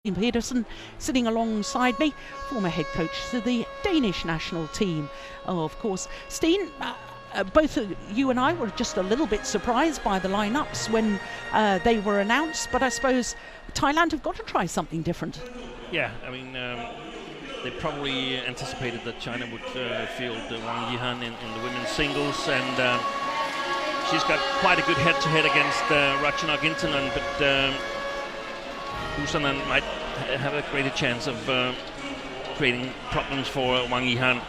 Pedersen sitting alongside me, former head coach to the Danish national team. Of course, Steen, both you and I were just a little bit surprised by the lineups when they were announced, but I suppose Thailand have got to try something different. Yeah, I mean, they probably anticipated that China would field Wang Yihan in the women's singles, and she's got quite a good head-to-head against Ratchanok Intanon, but Busanan might have a greater chance of creating problems for Wang Yihan.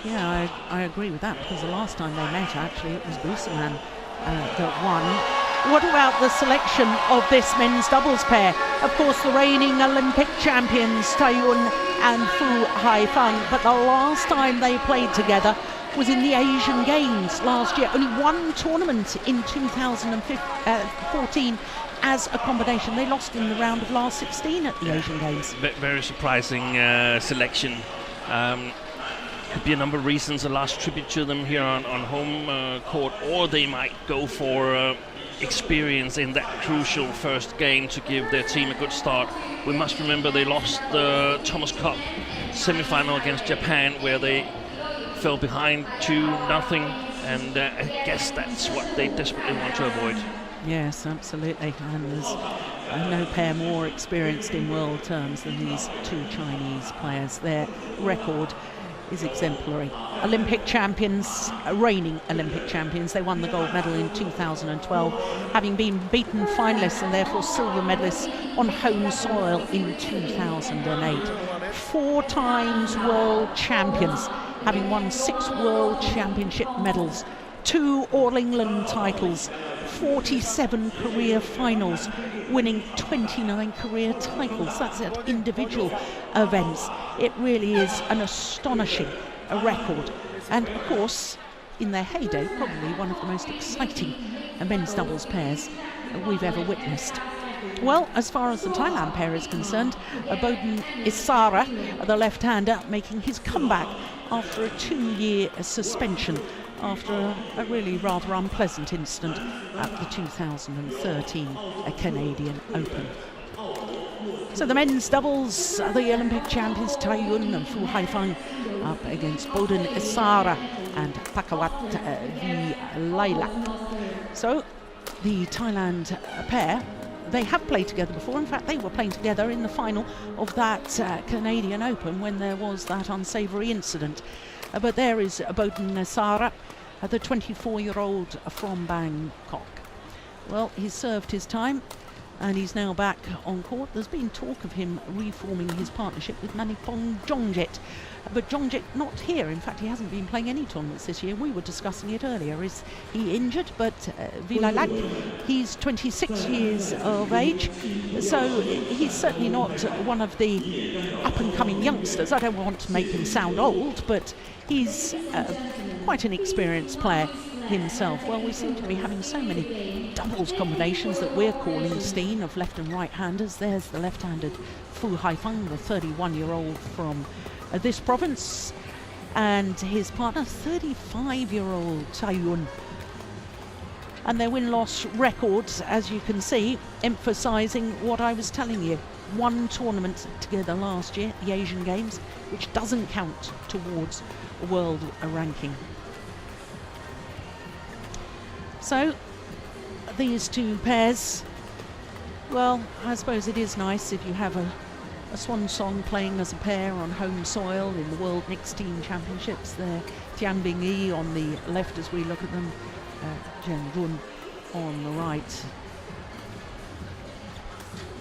Yeah, I agree with that, because the last time they met, actually, it was Busanan that won. What about the selection of this men's doubles pair? Of course, the reigning Olympic champions, Taiyun and Fu Haifeng, but the last time they played together was in the Asian Games last year. Only one tournament in 2014 as a combination. They lost in the round of last 16 at the Asian Games. Very surprising selection. Could be a number of reasons, a last tribute to them here on home court, or they might go for experience in that crucial first game to give their team a good start. We must remember they lost the Thomas Cup semi-final against Japan, where they fell behind 2-0, and I guess that's what they desperately want to avoid. Yes, absolutely, and there's no pair more experienced in world terms than these two Chinese players. Their record is exemplary. Olympic champions, reigning Olympic champions. They won the gold medal in 2012, having been beaten finalists and therefore silver medalists on home soil in 2008. 4 times world champions, having won 6 world championship medals, 2 All England titles, 47 career finals, winning 29 career titles. That's at individual events. It really is an astonishing record. And of course, in their heyday, probably one of the most exciting men's doubles pairs we've ever witnessed. Well, as far as the Thailand pair is concerned, Bodin Isara, the left-hander, making his comeback after a 2-year suspension after a really rather unpleasant incident at the 2013 Canadian Open. So the men's doubles, the Olympic champions Taiyun and Fu Haifeng up against Bodin Isara and Pakawat Vilailak. So the Thailand pair, they have played together before. In fact, they were playing together in the final of that Canadian Open when there was that unsavoury incident. But there is Bodin Isara, the 24-year-old from Bangkok. Well, he's served his time and he's now back on court. There's been talk of him reforming his partnership with Manipong Jongjet, but Jongjet not here. In fact, he hasn't been playing any tournaments this year. We were discussing it earlier. Is he injured? But Vilalak, he's 26 years of age, so he's certainly not one of the up-and-coming youngsters. I don't want to make him sound old, but he's quite an experienced player himself. Well, we seem to be having so many doubles combinations that we're calling Steen of left and right-handers. There's the left-handed Fu Haifeng, the 31-year-old from this province, and his partner, 35-year-old Taiyun. And their win-loss records, as you can see, emphasising what I was telling you. 1 tournament together last year, the Asian Games, which doesn't count towards a world ranking. So these two pairs, well, I suppose it is nice if you have a swan song playing as a pair on home soil in the World Mixed Team Championships. There, Tian Bingyi on the left as we look at them, Jen Run on the right.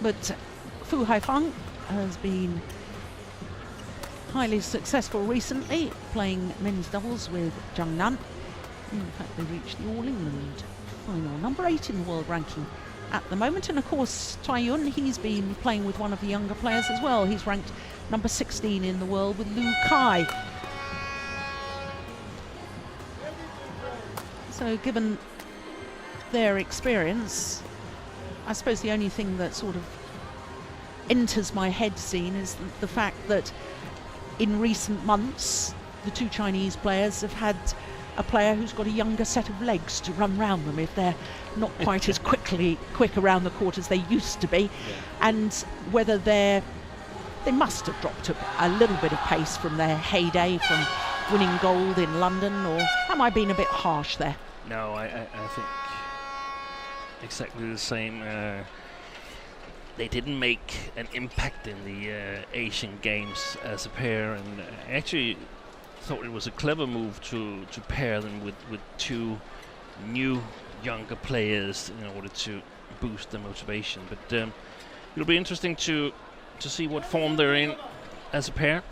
But Fu Haifeng has been highly successful recently, playing men's doubles with Zhang Nan. In fact, they reached the All England final, number 8 in the world ranking at the moment. And of course, Taiyun, he's been playing with one of the younger players as well. He's ranked number 16 in the world with Lu Kai. So given their experience, I suppose the only thing that sort of enters my head scene is the fact that in recent months, the two Chinese players have had a player who's got a younger set of legs to run round them if they're not quite as quick around the court as they used to be, and whether they must have dropped a little bit of pace from their heyday, from winning gold in London, or am I being a bit harsh there? No, I think exactly the same. They didn't make an impact in the Asian Games as a pair, and actually thought it was a clever move to pair them with two new younger players in order to boost their motivation. But it'll be interesting to see what form they're in as a pair.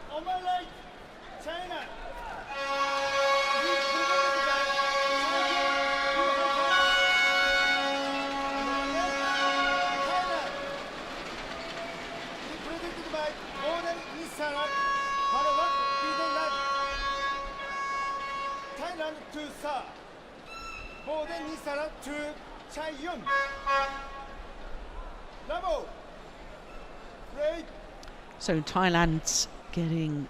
So Thailand's getting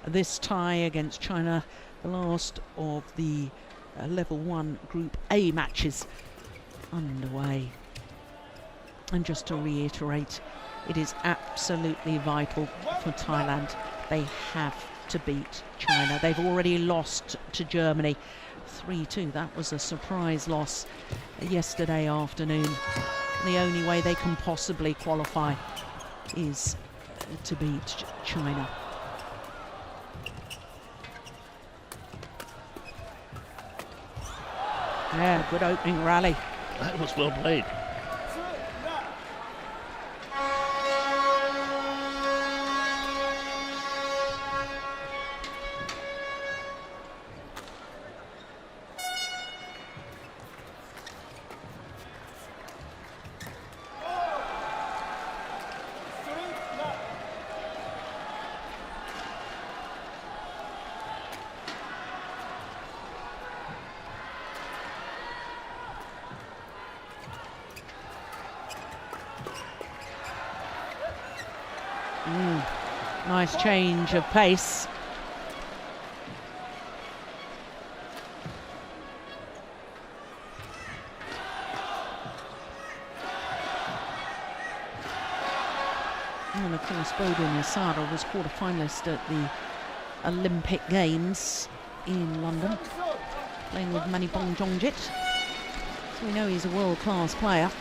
this tie against China, the last of the level 1 Group A matches underway. And just to reiterate, it is absolutely vital for Thailand. They have to beat China. They've already lost to Germany 3-2. That was a surprise loss yesterday afternoon. The only way they can possibly qualify is to beat China. Yeah, good opening rally. That was well played. Nice change of pace. And of course, Isara was quarter-finalist at the Olympic Games in London, playing with Manipong Jongjit. So we know he's a world-class player.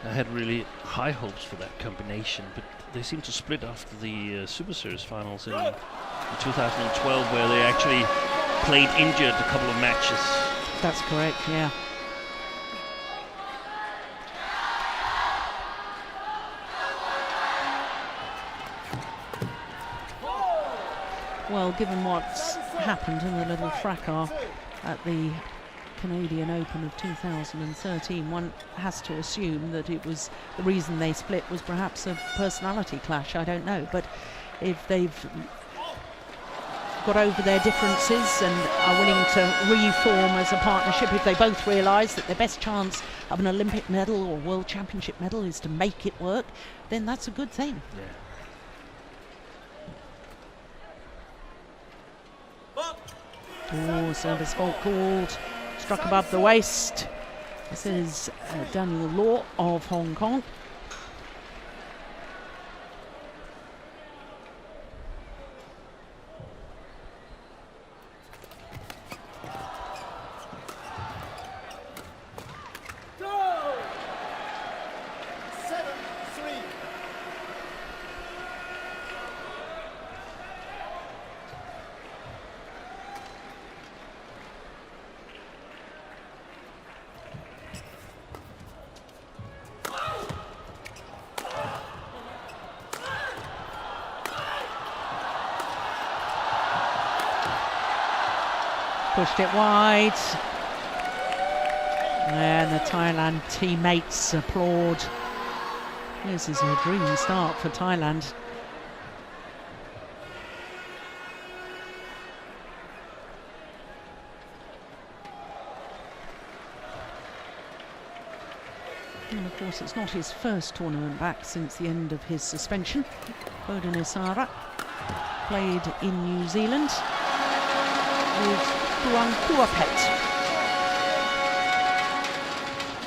I had really high hopes for that combination, but they seemed to split after the Super Series finals in 2012, where they actually played injured a couple of matches. That's correct, yeah. Well, given what's happened in the little fracas at the Canadian Open of 2013, one has to assume that it was the reason they split was perhaps a personality clash. I don't know, but if they've got over their differences and are willing to reform as a partnership, if they both realise that their best chance of an Olympic medal or World Championship medal is to make it work, then that's a good thing. Oh, service fault called. Struck above the waist. This is Daniel Law of Hong Kong. Pushed it wide, and the Thailand teammates applaud. This is a dream start for Thailand. And of course, it's not his first tournament back since the end of his suspension. Isara played in New Zealand with Puapet.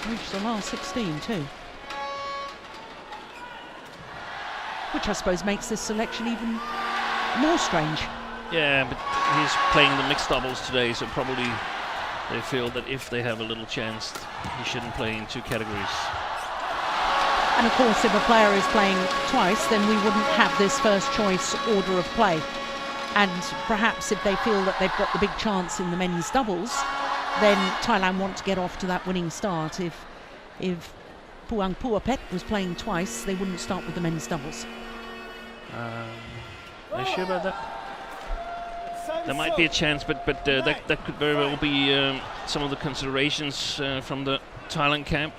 Reached the last 16 too. Which I suppose makes this selection even more strange. Yeah, but he's playing the mixed doubles today, so probably they feel that if they have a little chance, he shouldn't play in two categories. And of course, if a player is playing twice, then we wouldn't have this first choice order of play. And perhaps if they feel that they've got the big chance in the men's doubles, then Thailand want to get off to that winning start. If Puapet was playing twice, they wouldn't start with the men's doubles. Are you sure about that? There might be a chance, but that could very well be some of the considerations from the Thailand camp.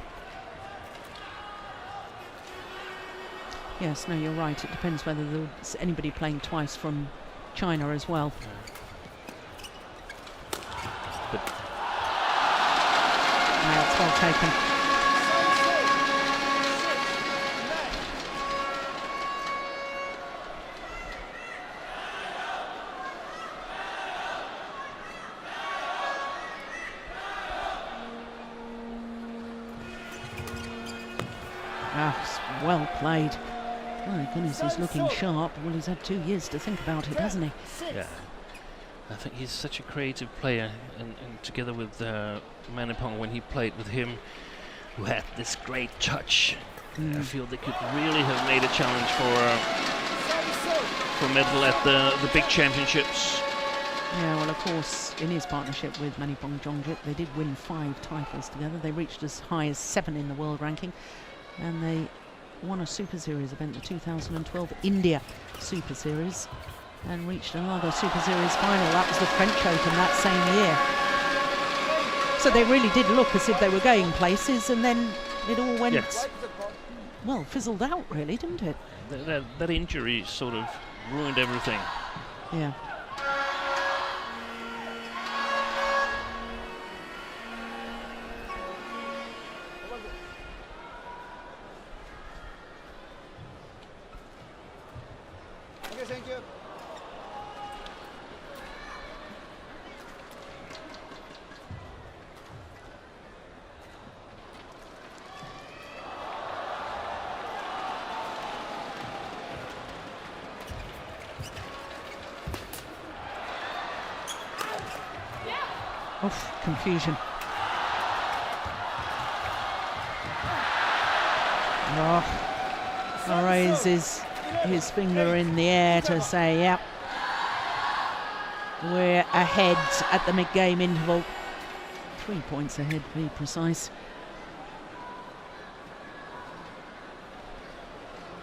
Yes, no, you're right. It depends whether there's anybody playing twice from China as well. But no, it's well taken. Ah, well played. My goodness, he's looking sharp. Well, he's had 2 years to think about it, hasn't he? yeah, I think he's such a creative player, and together with Manipong, when he played with him, who had this great touch, I feel they could really have made a challenge for medal at the big championships. Yeah, well, of course, in his partnership with Manipong Jongjit, they did win 5 titles together. They reached as high as 7 in the world ranking, and they won a Super Series event, the 2012 India Super Series, and reached another Super Series final. That was the French Open that same year. So they really did look as if they were going places, and then it all went, well, fizzled out really, didn't it? That injury sort of ruined everything. Yeah. Thank you. Oof, confusion. Oh, raises his finger in the air to say, yep, we're ahead at the mid-game interval. 3 points ahead, to be precise.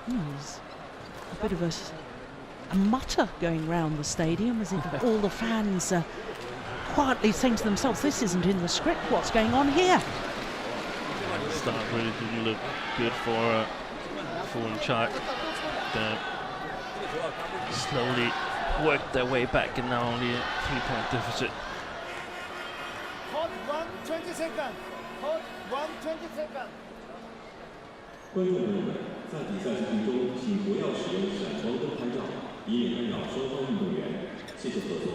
There's a bit of a mutter going round the stadium, as if all the fans are quietly saying to themselves, this isn't in the script, what's going on here? The start really didn't look good for Chart. Slowly worked their way back, and now only a 3-point deficit. Hold 120 seconds. Hold 120 seconds. 观众朋友们，在比赛进行中，请不要使用闪光灯拍照，以免干扰双方运动员。谢谢合作。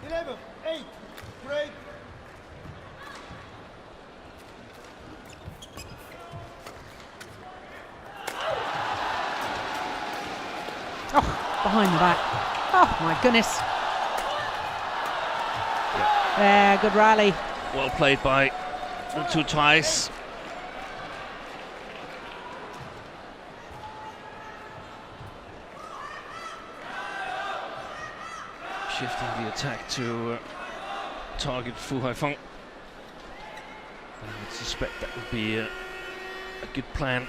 11, 8, break. Oh, behind the back. Oh, my goodness. Yeah, good rally. Well played by the two Thais. Shifting the attack to target Fu Haifeng. I would suspect that would be a good plan.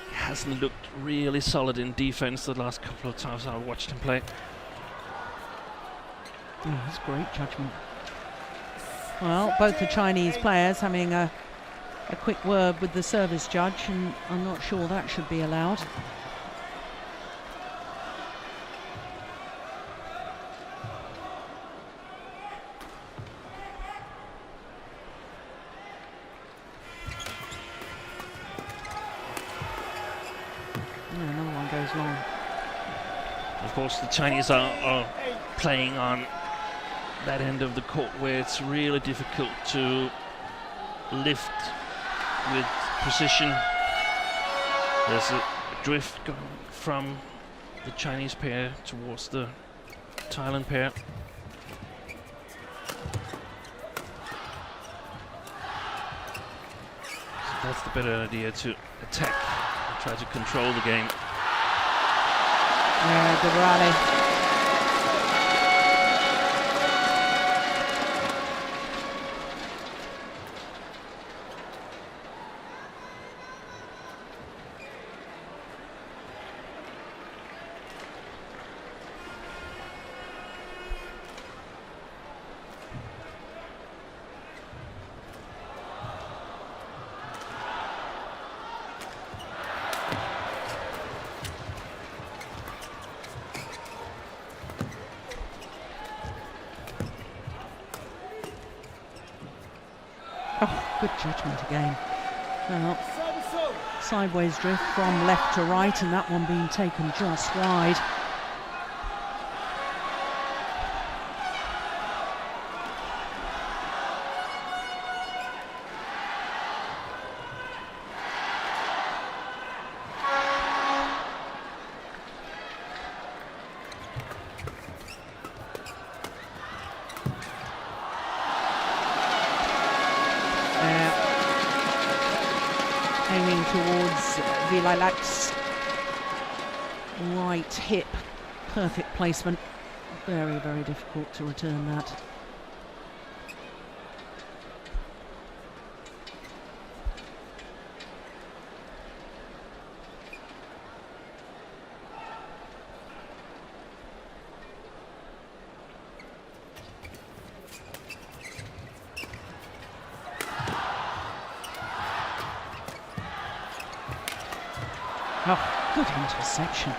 He hasn't looked really solid in defense the last couple of times I watched him play. Oh, that's great judgment. Well, both the Chinese players having a quick word with the service judge, and I'm not sure that should be allowed. Oh, another one goes long. Of course, the Chinese are playing on that end of the court where it's really difficult to lift with precision. There's a drift going from the Chinese pair towards the Thailand pair. So that's the better idea, to attack and try to control the game. Yeah, good rally. Oh, good judgment again. Well, sideways drift from left to right, and that one being taken just wide. Aiming towards Vilalak's right hip. Perfect placement. Very, very difficult to return that. Oh, good interception.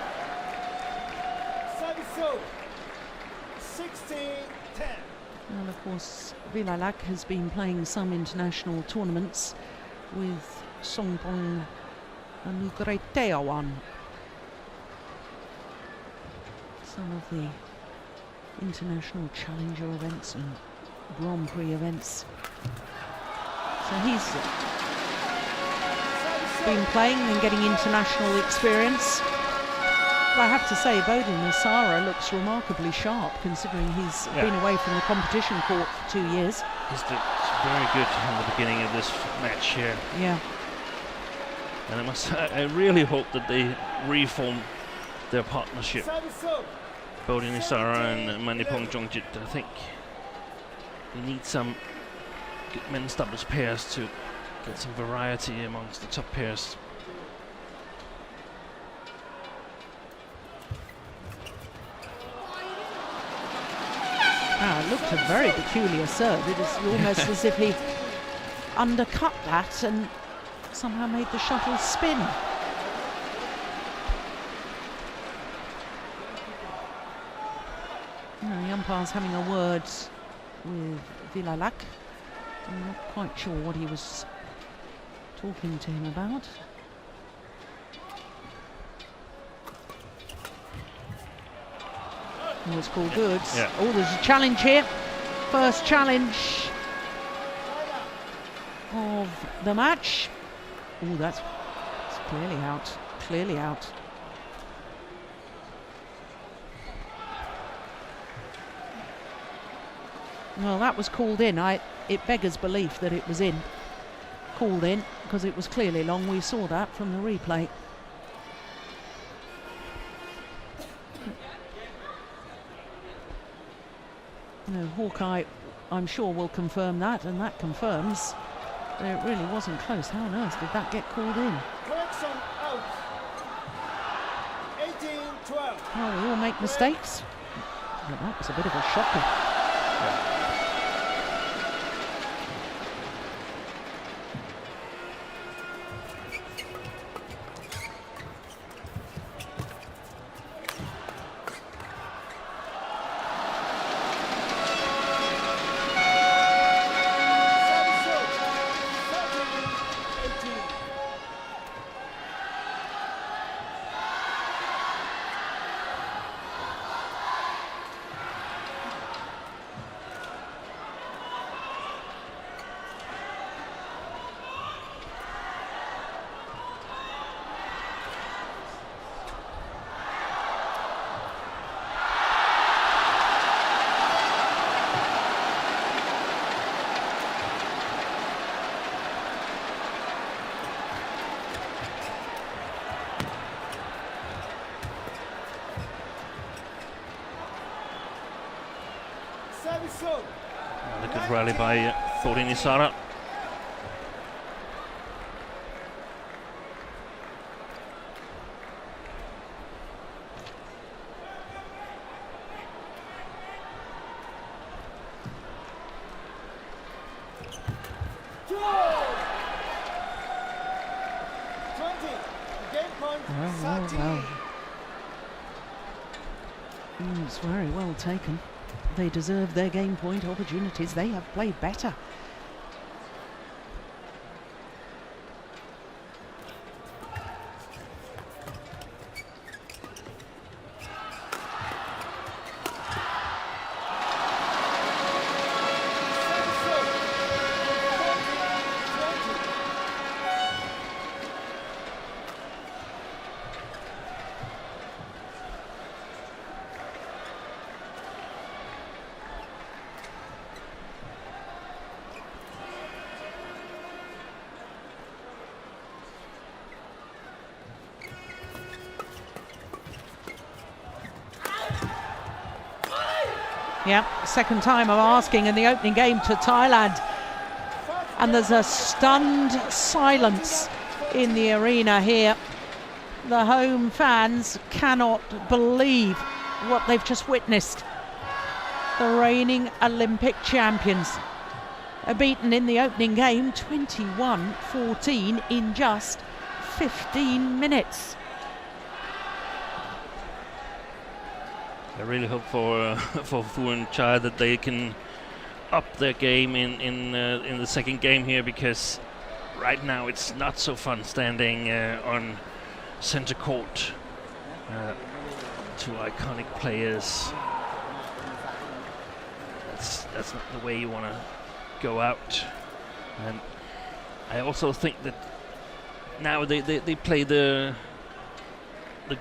16-10. And of course, Vilalak has been playing some international tournaments with Songbong Nugreteawan. Some of the international challenger events and Grand Prix events. So he's been playing and getting international experience. But I have to say, Bodin Asara looks remarkably sharp, considering he's been away from the competition court for 2 years. He's very good in the beginning of this match here. Yeah. And I really hope that they reform their partnership. Bodin Asara and Manipong Jongjit. I think we need some good men's doubles pairs to get some variety amongst the top pairs. It looked a very peculiar serve. It is almost as if he undercut that and somehow made the shuttle spin. The umpire's having a word with Vilalak. I'm not quite sure what he was talking to him about. Oh, it's called good. Yeah. Oh, there's a challenge here. First challenge of the match. Oh, that's clearly out. Clearly out. Well, that was called in. It beggars belief that it was in. Called in because it was clearly long. We saw that from the replay. No, Hawkeye, I'm sure, will confirm that, and that confirms that it really wasn't close. How on earth did that get called in? Correction out. 18-12. Oh, we all make mistakes. But that was a bit of a shocker. rally by Bodin Isara. It's very well taken. They deserve their game point opportunities. They have played better. Yeah, second time of asking in the opening game to Thailand. And there's a stunned silence in the arena here. The home fans cannot believe what they've just witnessed. The reigning Olympic champions are beaten in the opening game 21-14 in just 15 minutes. I really hope for Fu and Chai that they can up their game in the second game here, because right now it's not so fun standing on center court. Two iconic players. That's not the way you want to go out. And I also think that now they play the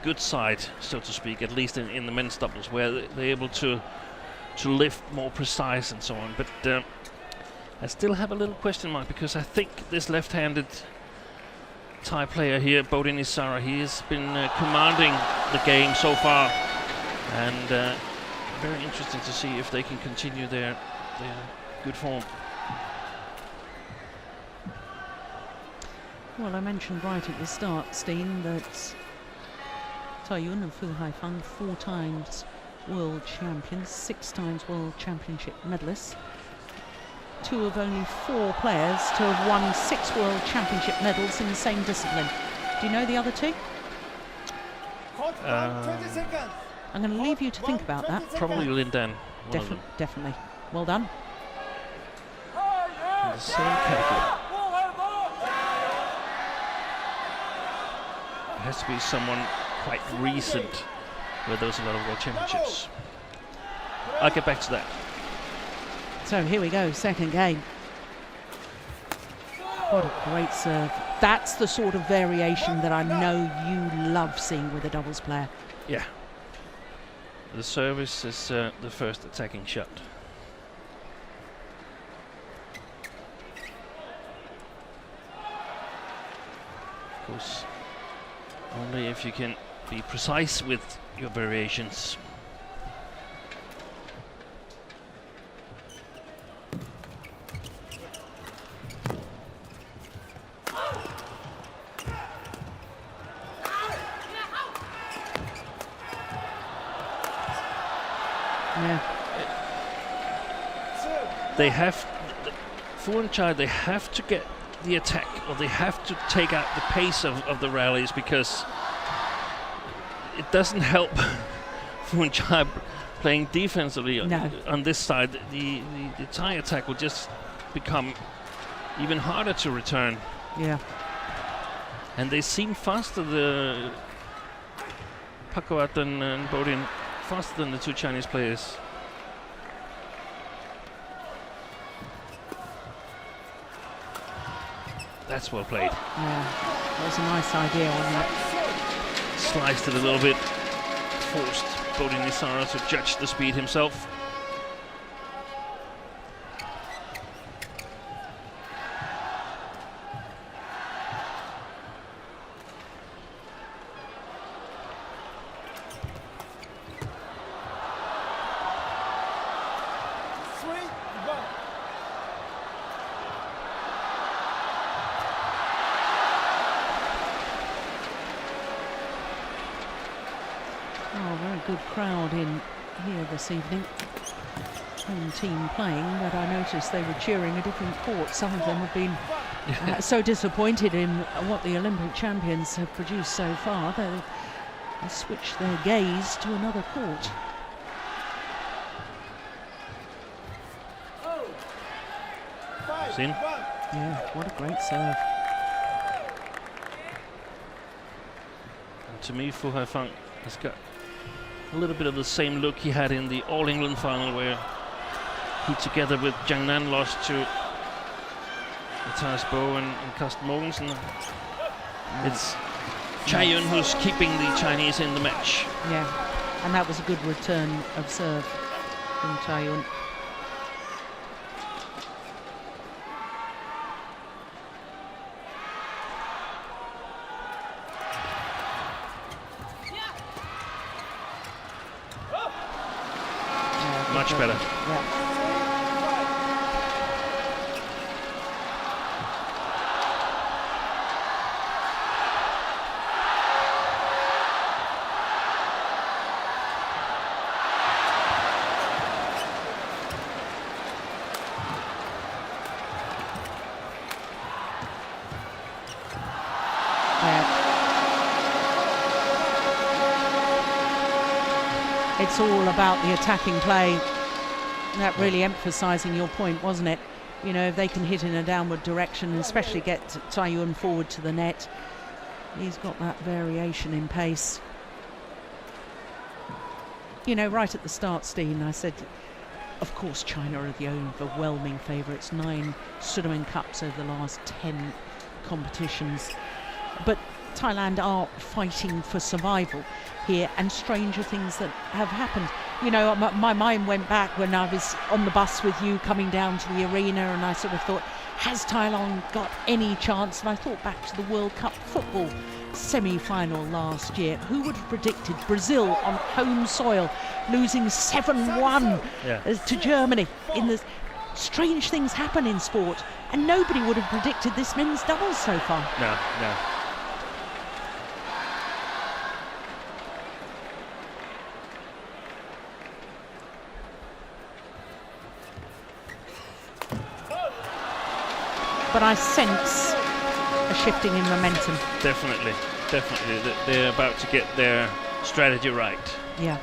good side, so to speak, at least in the men's doubles, where they're able to lift more precise and so on. But I still have a little question mark, because I think this left-handed Thai player here, Bodin Isara, he has been commanding the game so far, and very interesting to see if they can continue their good form. Well, I mentioned right at the start, Steen, that Tai Yun and Fu Haifeng, 4 times world champions, 6 times world championship medalists. 2 of only 4 players to have won 6 world championship medals in the same discipline. Do you know the other 2? I'm going to leave you to think about that. Probably Lindan. Definitely. Well done. In the same category. It has to be someone quite recent where there was a lot of world championships. I'll get back to that. So here we go, second game. What a great serve. That's the sort of variation that I know you love seeing with a doubles player. Yeah. The service is the first attacking shot. Of course, only if you can be precise with your variations. Yeah. They have, Fu and Chai, they have to get the attack, or they have to take out the pace of the rallies, because it doesn't help Fu and Chai playing defensively on this side. The Thai attack will just become even harder to return. Yeah. And they seem faster, the Pakawat and Bodin, faster than the 2 Chinese players. That's well played. Yeah, that was a nice idea on that. Sliced it a little bit, forced Bodin Isara to judge the speed himself. Oh, very good crowd in here this evening. Home team playing, but I noticed they were cheering a different court. Some of them have been so disappointed in what the Olympic champions have produced so far. They switched their gaze to another court. Seen? Yeah, what a great serve. And to me, Fu Haifeng has got a little bit of the same look he had in the All England final, where he, together with Jiang Nan, lost to Matthias Bo and Carsten Mogensen. It's Chai Yun who's keeping the Chinese in the match. Yeah, and that was a good return of serve from Chai Yun. Much better. Yeah. It's all about the attacking play. That really emphasising your point, wasn't it? You know, if they can hit in a downward direction, especially get Chai Yun forward to the net, he's got that variation in pace. You know, right at the start, Steen, I said, of course, China are the overwhelming favourites. 9 Sudirman Cups over the last 10 competitions. But Thailand are fighting for survival here, and stranger things that have happened. You know, my mind went back when I was on the bus with you coming down to the arena, and I sort of thought, has Thailand got any chance? And I thought back to the World Cup football semi-final last year. Who would have predicted Brazil on home soil losing 7-1 to Germany? In the strange things happen in sport, and nobody would have predicted this men's doubles so far. No. But I sense a shifting in momentum. Definitely. They're about to get their strategy right. Yeah.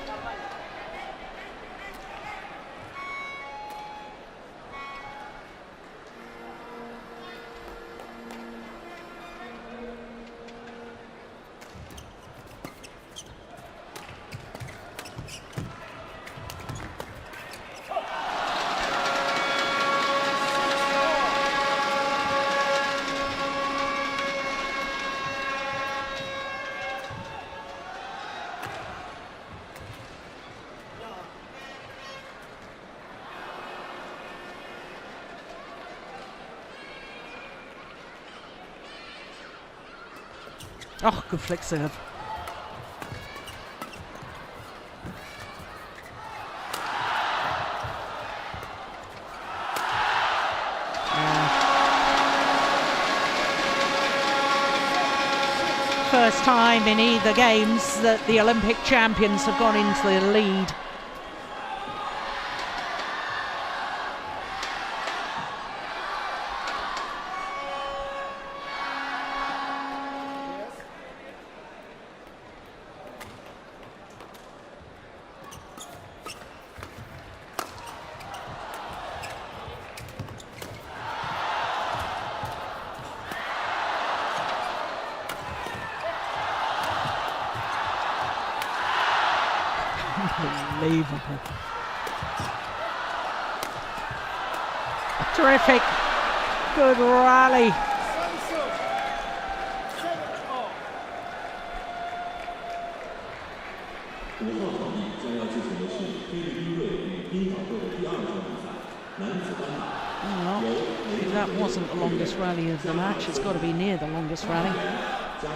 Oh, good flick serve. First time in either games that the Olympic champions have gone into the lead. Unbelievable. Terrific. Good rally. Well, if that wasn't the longest rally of the match, it's got to be near the longest rally. The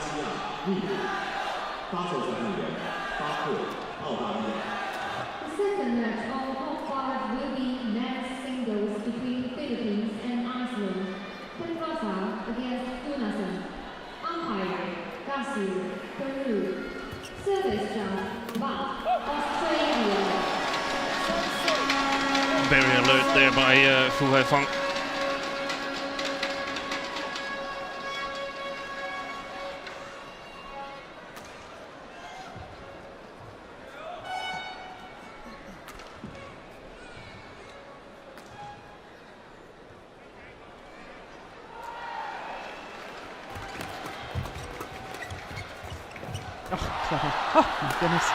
second match of top 5 will be men's singles between Philippines and Iceland. Penrasa against Gunason. Umpire, Garcia, Peru. Service judge, but Australia. Very alert there by Fu Haifeng. Oh, clever. Oh, my goodness.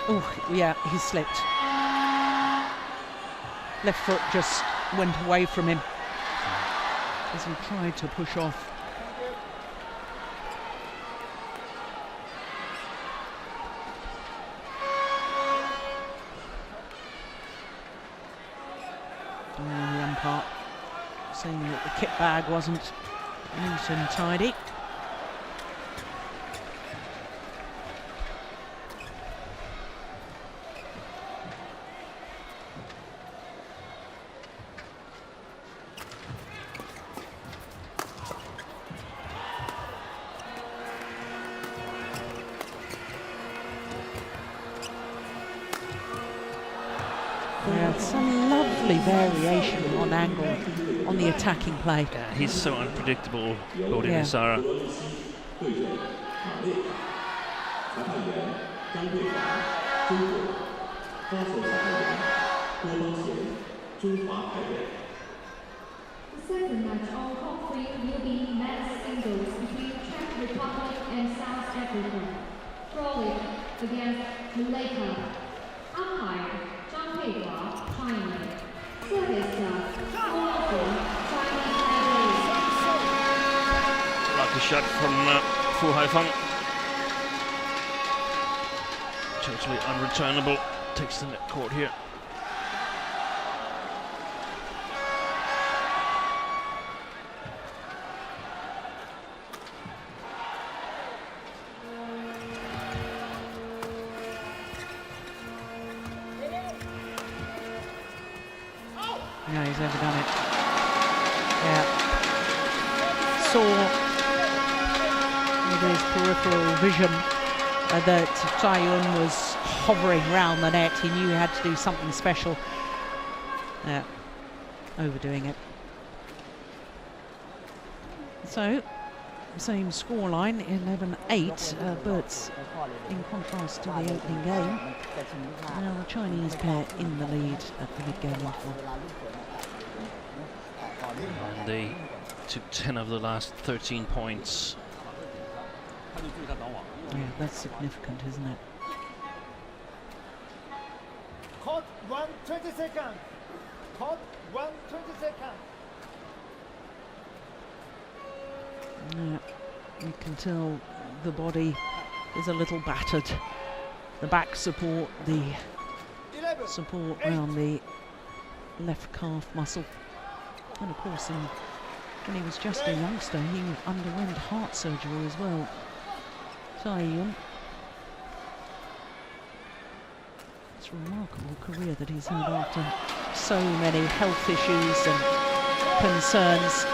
Oh, yeah, he slipped. Left foot just went away from him as he tried to push off. And the umpire saying that the kit bag wasn't neat and tidy. Yeah, it's a lovely variation on angle on the attacking play. Yeah, he's so unpredictable, Bodin Yeah. Isara. 对阵马内，裁判员张桂华、中国，发球裁判员郭邦贤，中华台北。 The second match on court 3 will be men's singles between Czech Republic and South Africa. Frolic against Malacca. Umpire Zhang Peihua, China. Service staff Olafin, Chinese Taipei. Lucky shot from Fu Haifeng. Totally unreturnable. Takes the net court here. No, he's overdone it. Yeah. Saw with his peripheral vision that Tsai Yun was hovering round the net. He knew he had to do something special. Yeah, overdoing it. So, same scoreline, 11-8, but in contrast to the opening game, now the Chinese pair in the lead at the mid-game interval. And they took 10 of the last 13 points. Yeah, that's significant, isn't it? Court 1, 20 seconds. Court 1, 20 seconds. Yeah, you can tell the body is a little battered. The back support, the 11. support around the left calf muscle. And of course, when he was just a youngster, he underwent heart surgery as well. Tsai Yun. It's a remarkable career that he's had after so many health issues and concerns.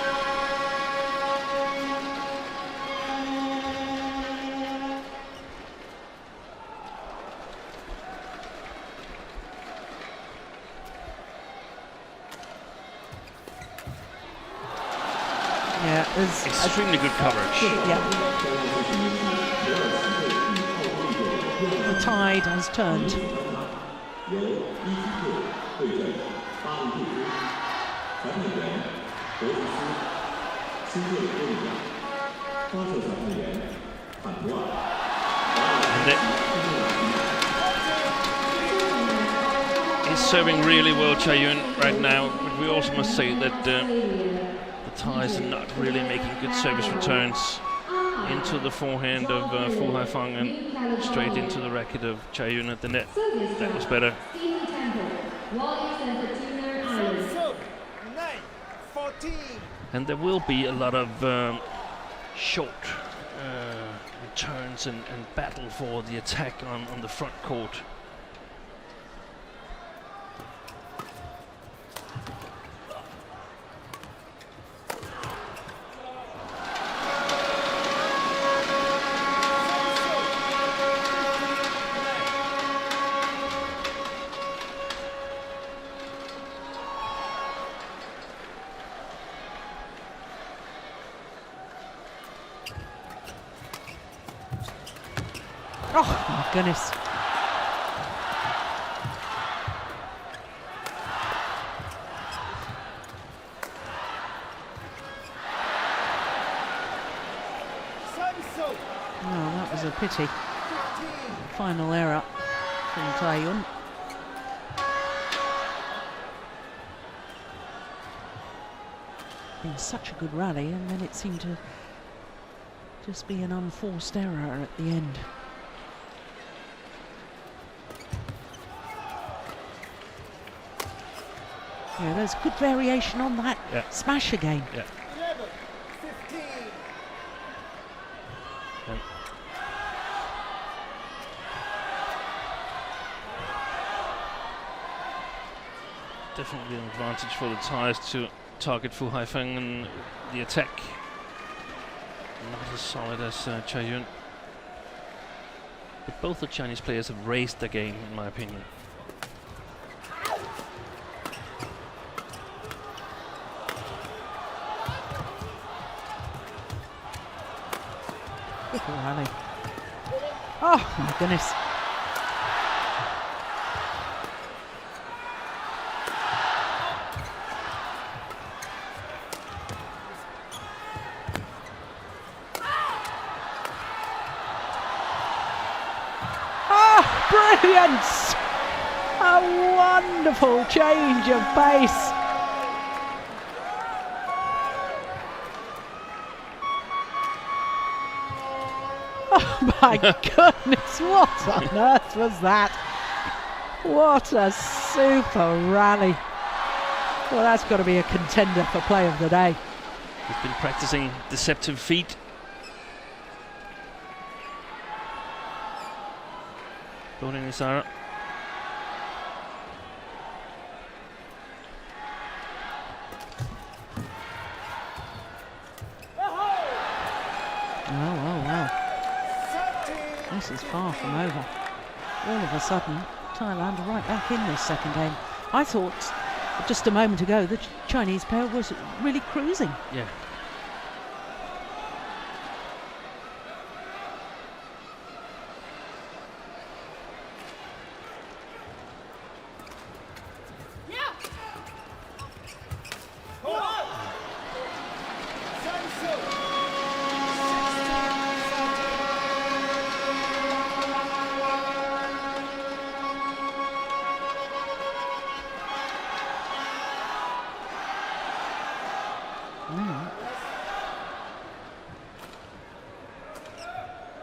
Yeah, there's Extremely good coverage. yeah. The tide has turned. 由伊基特对阵巴黎杜夫，裁判员博斯斯，新特里多利亚，发球裁判员坎图尔。 He's serving really well, Tsai Yun, right now. But we also must say that the Thais are not really making good service returns into the forehand of Fu Haifeng and straight into the racket of Tsai Yun at the net. That was better. Stephen Temple, Wallis and Fortuna Island. Serve 9, 14. And there will be a lot of short returns and battle for the attack on the front court. Oh my goodness. Oh, that was a pity. Final error from Taiyun. Been such a good rally, and then it seemed to just be an unforced error at the end. Yeah, there's good variation on that smash again. Yeah. 11, 15. Definitely an advantage for the Thais to target Fu Haifeng and the attack. Not as solid as Chaiyun. But both the Chinese players have raised the game, in my opinion. Good rally. Oh my goodness. Brilliant! A wonderful change of pace. Oh my goodness, what on earth was that? What a super rally. Well, that's got to be a contender for play of the day. He's been practicing deceptive feet. Going in Sarah. Wow. This is far from over. All of a sudden, Thailand are right back in this second game. I thought just a moment ago the Chinese pair was really cruising. Yeah.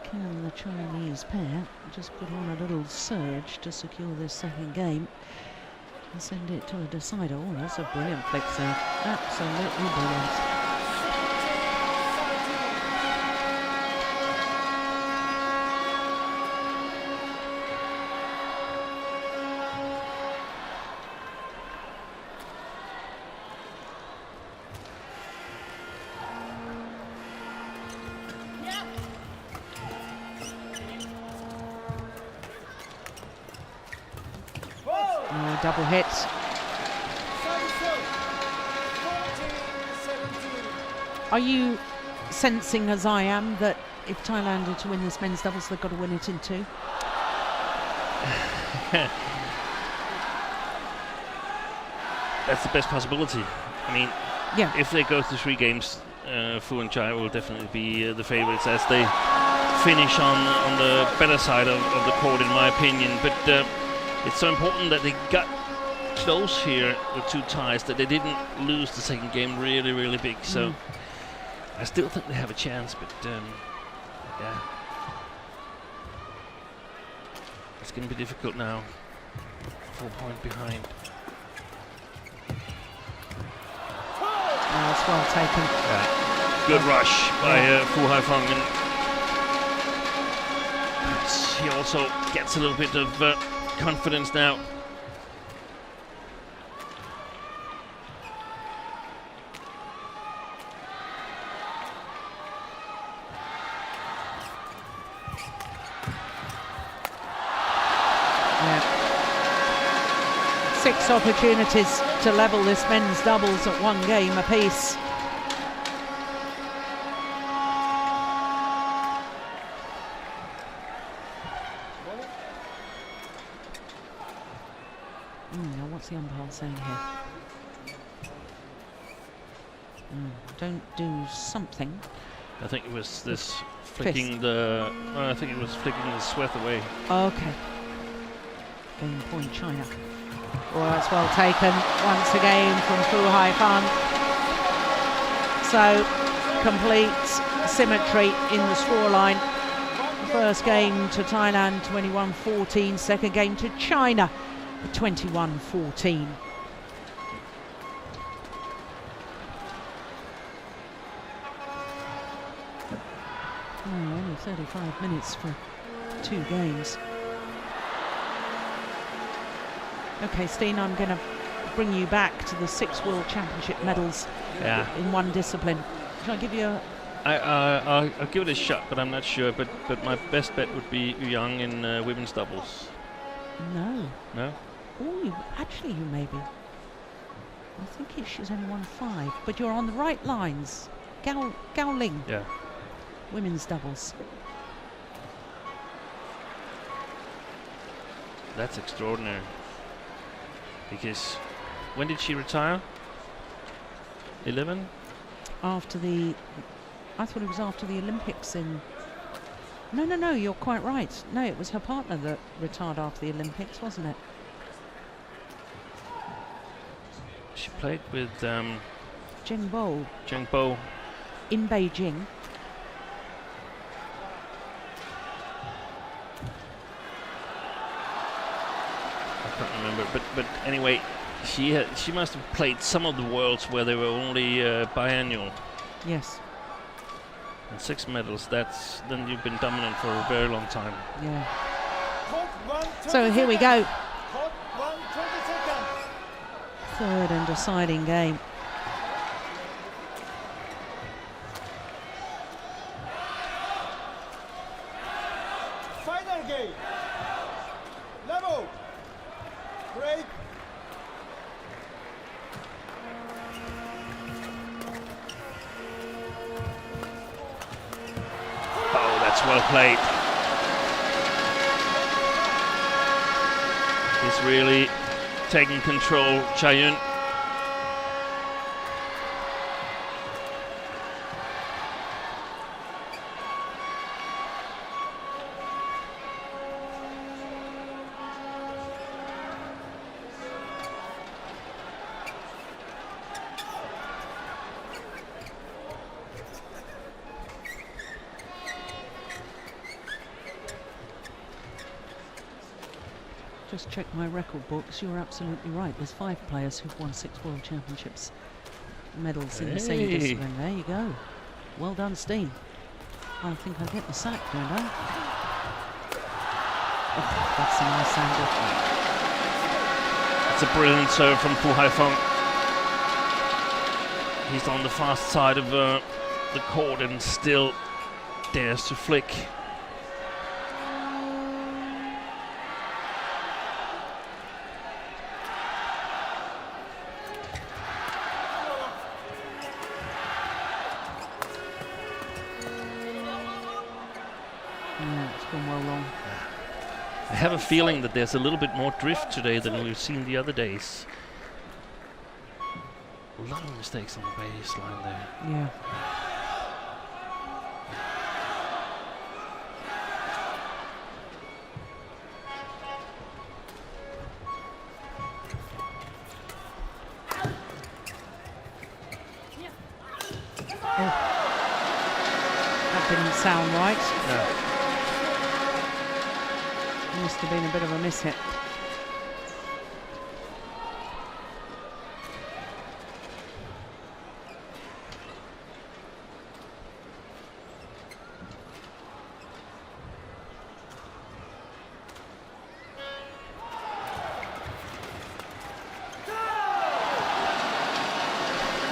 Can the Chinese pair just put on a little surge to secure this second game and send it to a decider? Oh, that's a brilliant flick serve. Absolutely brilliant. Double hits. Are you sensing, as I am, that if Thailand are to win this men's doubles, they've got to win it in two? That's the best possibility. I mean, yeah. If they go to 3 games, Fu and Chai will definitely be the favourites as they finish on the better side of the court, in my opinion. But it's so important that they got close here, the two Thais, that they didn't lose the second game really, really big. So I still think they have a chance, but yeah. It's going to be difficult now. 4 point behind. That's well taken. Yeah. Good rush by Fu Haifeng. And he also gets a little bit of confidence now. Yeah. 6 opportunities to level this men's doubles at 1 game apiece. Now what's the umpire saying here? Don't do something. I think it was this flicking the. I think it was flicking the sweat away. Okay. Game point China. Oh, that's well taken once again from Fu Haifeng. So complete symmetry in the scoreline. First game to Thailand 21-14. Second game to China 21-14. Only 35 minutes for 2 games. Okay, Steen, I'm going to bring you back to the 6 World Championship medals in one discipline. Shall I give you a... I'll give it a shot, but I'm not sure. But my best bet would be Yu Yang in women's doubles. No. No? Oh, actually you maybe. I think she's only won 5, but you're on the right lines. Gao Ling. Yeah. Women's doubles. That's extraordinary. Because when did she retire? 11? After the... I thought it was after the Olympics in... No, you're quite right. No, it was her partner that retired after the Olympics, wasn't it? She played with Zheng Bo in Beijing. I can't remember, but anyway, she must have played some of the worlds where they were only biannual. Yes. And 6 medals. Then you've been dominant for a very long time. Yeah. Hot 1, So here we go. Hot 1, 20 seconds. Third and deciding game. Final game. Level. Break. Oh, that's well played. He's really taking control, Chayun. Just check my record books. You're absolutely right. There's 5 players who've won 6 World Championships medals in the same discipline. There you go. Well done, Steen. I think I get the sack, don't I? Oh, that's a nice angle. It's a brilliant serve from Fu Haifeng. He's on the fast side of the court and still dares to flick. Yeah, it's gone well long. I have a feeling that there's a little bit more drift today than we've seen the other days. A lot of mistakes on the baseline there. Yeah. That didn't sound right. No. Must have been a bit of a miss hit.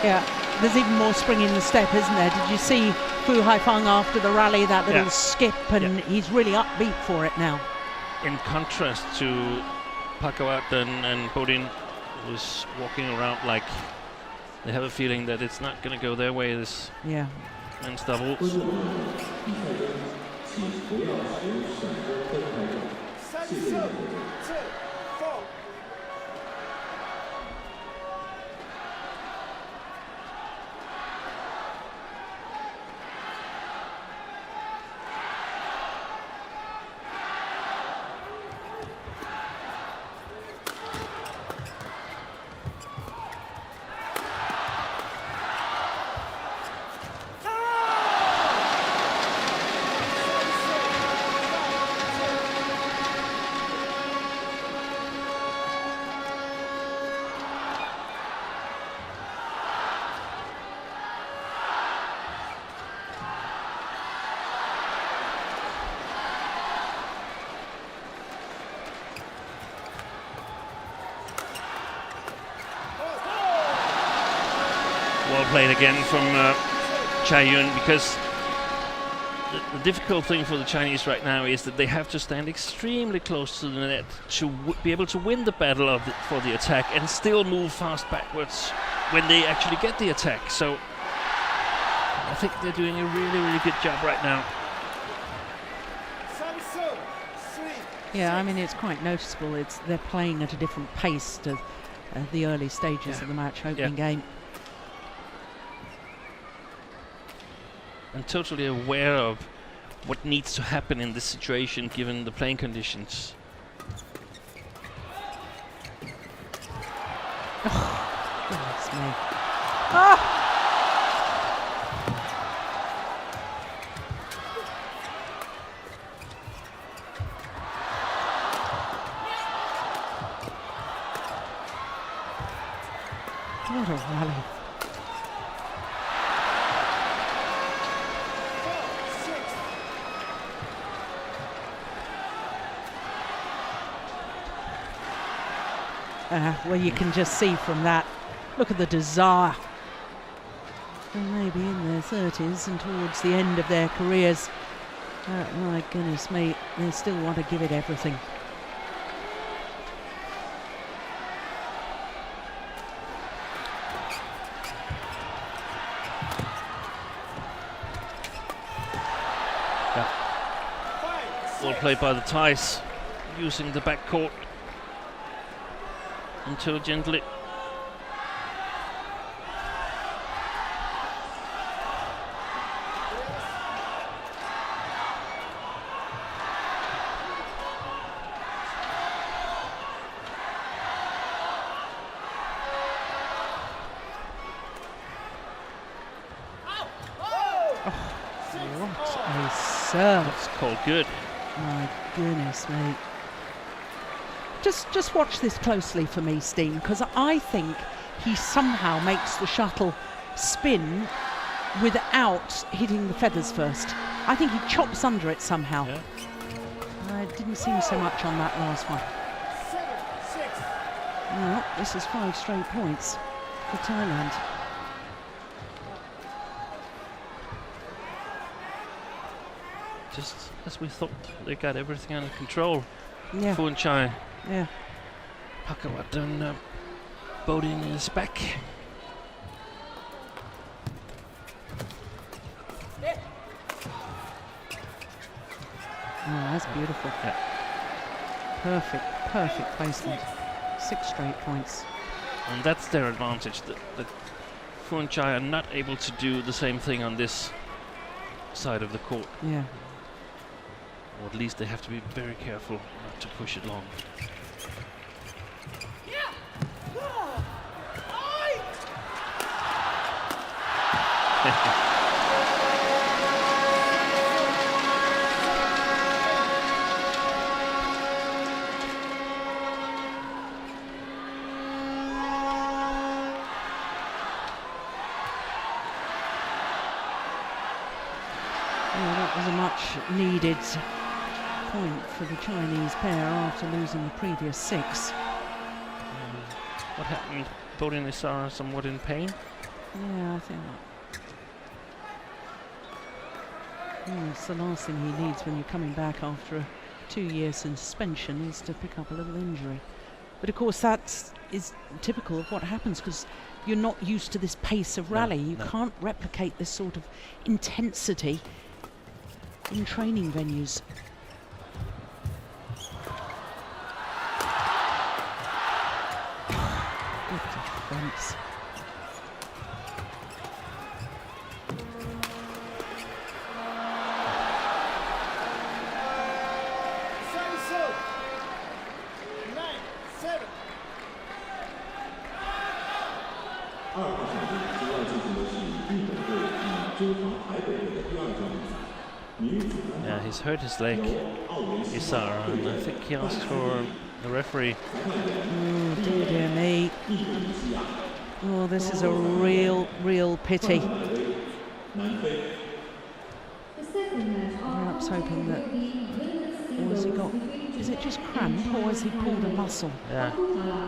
Yeah, there's even more spring in the step, isn't there? Did you see Fu Haifeng after the rally, that little skip, and he's really upbeat for it now. In contrast to Pakawat and Bodin, who's walking around like they have a feeling that it's not going to go their way, this men's doubles. Well played again from Chai Yun, because the difficult thing for the Chinese right now is that they have to stand extremely close to the net to be able to win the battle for the attack and still move fast backwards when they actually get the attack. So I think they're doing a really, really good job right now. Yeah, I mean, it's quite noticeable. They're playing at a different pace to the early stages of the match opening game. And totally aware of what needs to happen in this situation given the playing conditions. Oh, goodness me. Ah! What a rally. Well, you can just see from that, look at the desire. They may be in their 30s and towards the end of their careers. My goodness me, they still want to give it everything. Well played by the Thais, using the back court intelligently. What a serve. That's called good. My goodness me. Just watch this closely for me, Steen, because I think he somehow makes the shuttle spin without hitting the feathers first. I think he chops under it somehow. Yeah. It didn't seem so much on that last one. 7-6. Well, this is 5 straight points for Thailand. Just as we thought, they got everything under control. Yeah. Fuanchai. Yeah. Pakawatan Bodin is back. Oh, that's beautiful. Yeah. Perfect placement. 6 straight points. And that's their advantage, that Fuanchai are not able to do the same thing on this side of the court. Yeah. Or at least they have to be very careful not to push it long. That was a much needed point for the Chinese pair after losing the previous 6. What happened? Bodin Isara somewhat in pain? Yeah, I think it's the last thing he needs when you're coming back after a 2-year suspension, is to pick up a little injury. But of course that is typical of what happens, because you're not used to this pace of rally. You can't replicate this sort of intensity in training venues. Good defense. Yeah, he's hurt his leg, Isara, and I think he asked for the referee. Oh, dear me. Oh, this is a real pity. Perhaps hoping that, or has he got, is it just cramp or has he pulled a muscle? Yeah.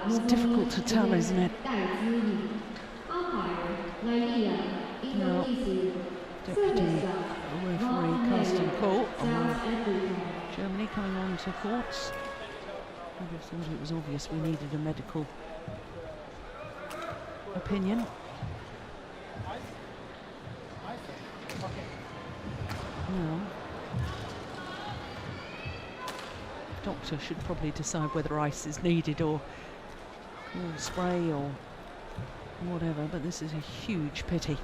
It's difficult to tell, isn't it? Laia, Indonesia. Deputy Service referee Carsten Kohl South Africa. Germany coming on to courts. I'd have thought it was obvious we needed a medical opinion. No. Doctor should probably decide whether ice is needed or cool spray or whatever, but this is a huge pity.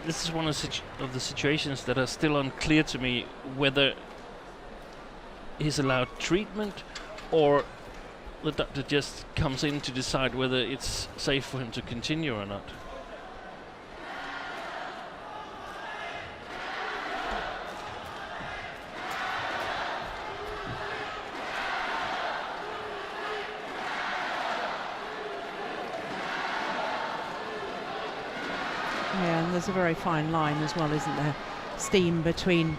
This is one of the situations that are still unclear to me, whether he's allowed treatment or the doctor just comes in to decide whether it's safe for him to continue or not. Yeah, and there's a very fine line as well, isn't there, Steam, between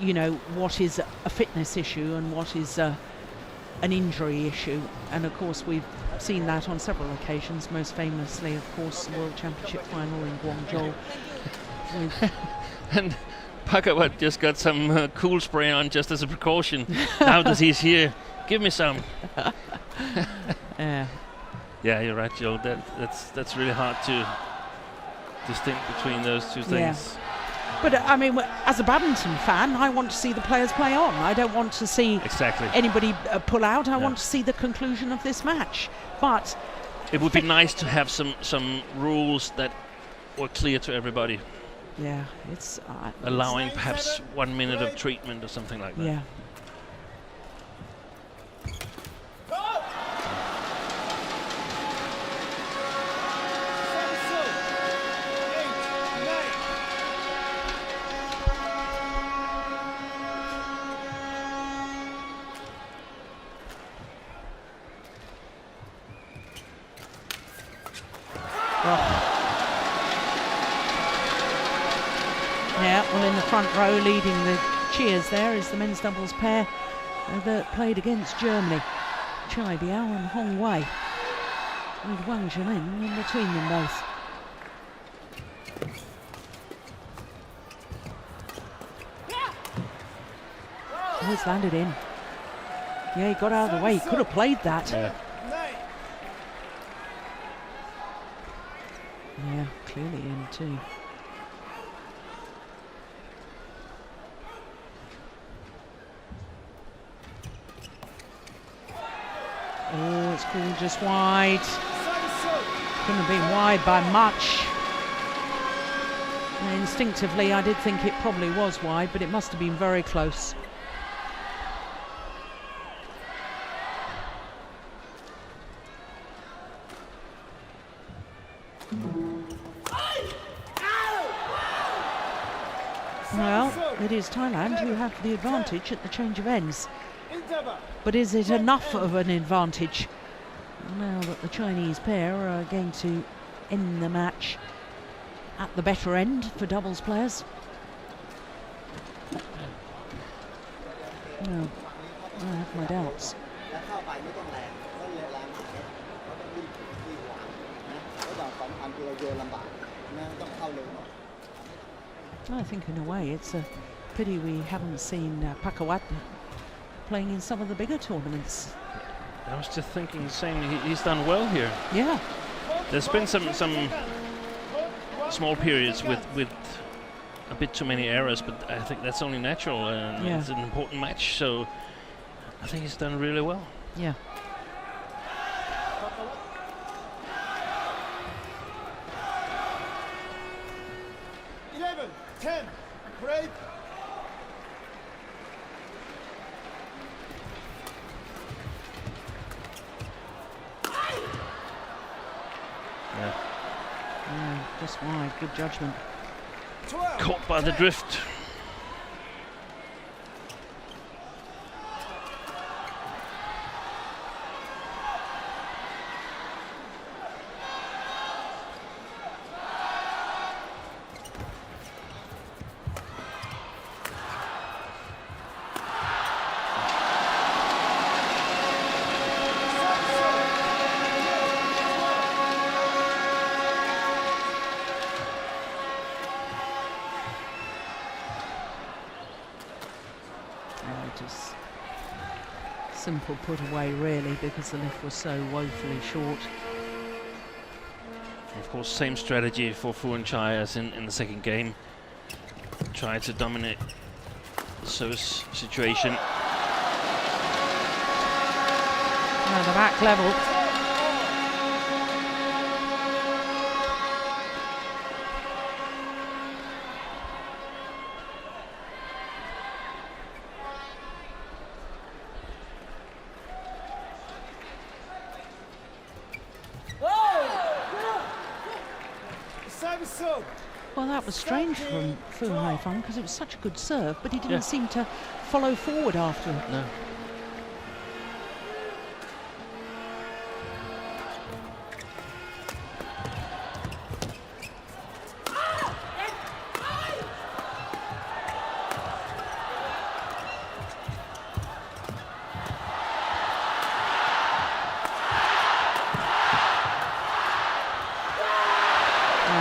you know, what is a fitness issue and what is an injury issue. And of course we've seen that on several occasions, most famously of course the World Championship final in Guangzhou. And Pakawat just got some cool spray on just as a precaution. Now that he's here, give me some. Yeah. Yeah, you're right, Joe. That's really hard to distinct between those two things. Yeah. But I mean, as a badminton fan, I want to see the players play on. I don't want to see anybody pull out. I want to see the conclusion of this match. But it would be nice to have some rules that were clear to everybody. Yeah, it's allowing perhaps 1 minute of treatment or something like that. Yeah. Yeah, well, in the front row leading the cheers there is the men's doubles pair that played against Germany, Chai Biao and Hong Wei, with Wang Zhelin in between them both. Oh, it's landed in. Yeah, he got out of the way. He could have played that. Yeah, clearly in too. Oh, it's called just wide. Couldn't have been wide by much. And instinctively, I did think it probably was wide, but it must have been very close. Well, it is Thailand who have the advantage at the change of ends. But is it enough of an advantage now that the Chinese pair are going to end the match at the better end for doubles players? No, I have my doubts. I think in a way it's a pity we haven't seen Pakawat playing in some of the bigger tournaments. I was just thinking the same. He's done well here. Yeah. There's been some small periods with a bit too many errors, but I think that's only natural, and it's an important match, so I think he's done really well. Yeah. Great. Yeah, just wide. Good judgment. Caught by the drift. was simple put away really, because the lift was so woefully short. Of course, same strategy for Fu and Chai as in the second game. Try to dominate the service situation. Now the back level. Well, that was strange from Fu Haifeng, because it was such a good serve, but he didn't seem to follow forward after it. No.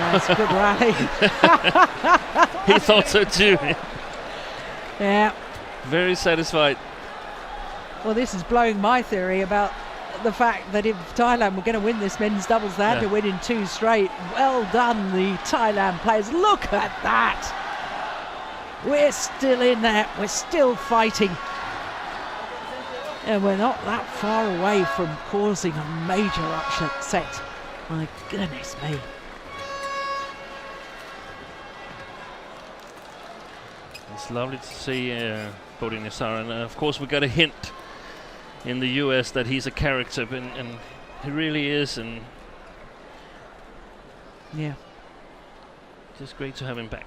That's a good rally. He thought so too. Yeah. Very satisfied. Well, this is blowing my theory about the fact that if Thailand were going to win this men's doubles, they had to win in 2 straight. Well done, the Thailand players. Look at that. We're still in there. We're still fighting. And we're not that far away from causing a major upset. My goodness me. It's lovely to see Bodhi Nisar, and of course we got a hint in the US that he's a character, and he really is, and yeah, just great to have him back.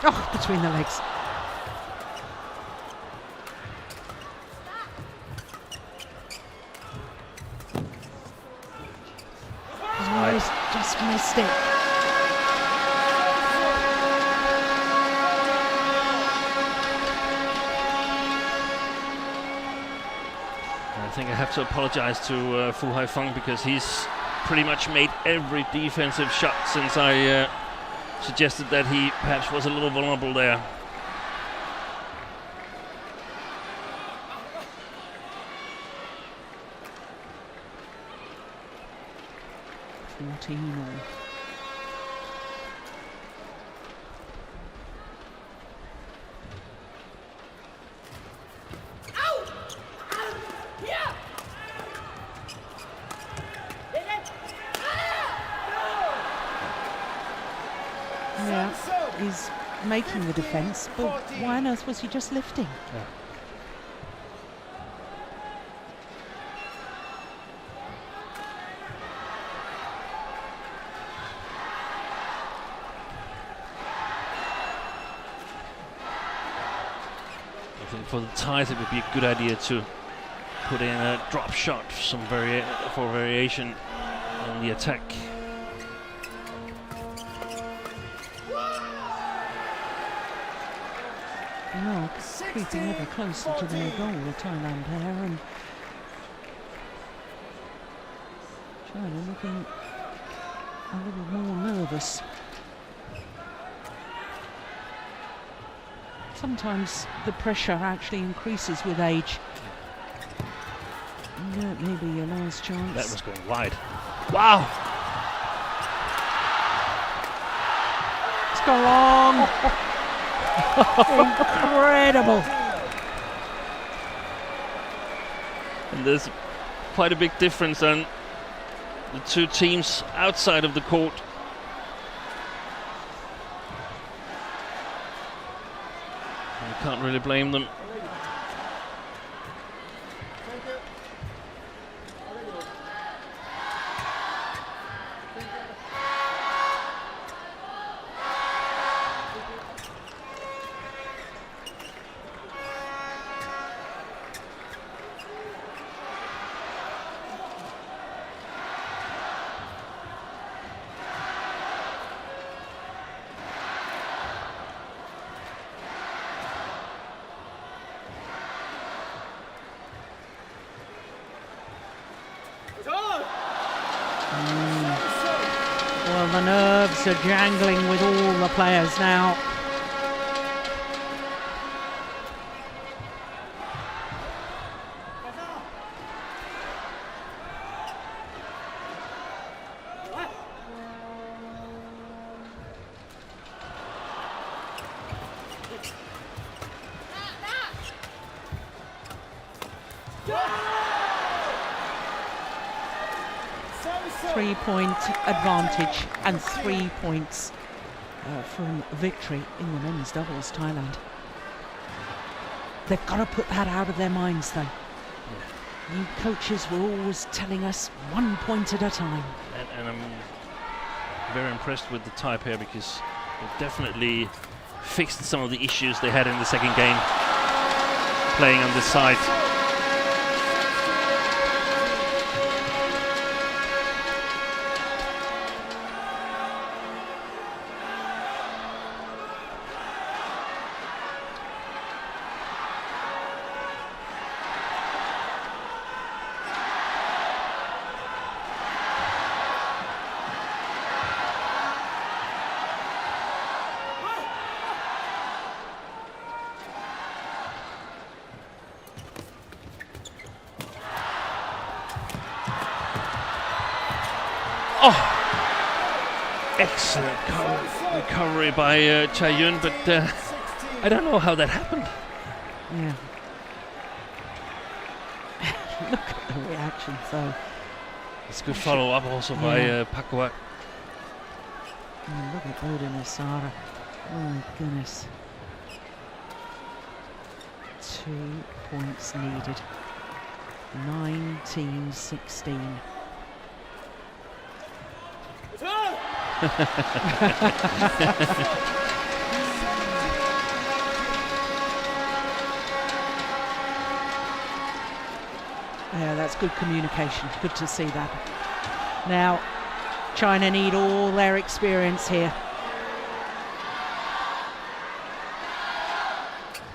Oh, between the legs. Oh, he's just missed it. I think I have to apologize to Fu Haifeng, because he's pretty much made every defensive shot since I suggested that he perhaps was a little vulnerable there. Yeah, he's making the defence, but why on earth was he just lifting? Yeah. I think for the Thais it would be a good idea to put in a drop shot, some for variation in the attack. No, creeping ever closer to their goal, the Thailand pair, and China looking a little more nervous. Sometimes the pressure actually increases with age. That may be your last chance. That was going wide. Wow! It's gone long. Incredible. And there's quite a big difference on the two teams outside of the court. And you can't really blame them. Just a jangling with all the players now. Three-point advantage and 3 points from victory in the men's doubles, Thailand. They've got to put that out of their minds, though. Yeah. You coaches were always telling us 1 point at a time. And I'm very impressed with the Thai pair because they've definitely fixed some of the issues they had in the second game playing on this side. Oh, excellent recovery by Cha-Yun, but I don't know how that happened. Yeah. Look at the reaction, though. It's good follow-up also by Pakawat. Look at Bodhinisara. Oh my goodness. 2 points needed. 19-16. Yeah, that's good communication. Good to see that. Now, China need all their experience here.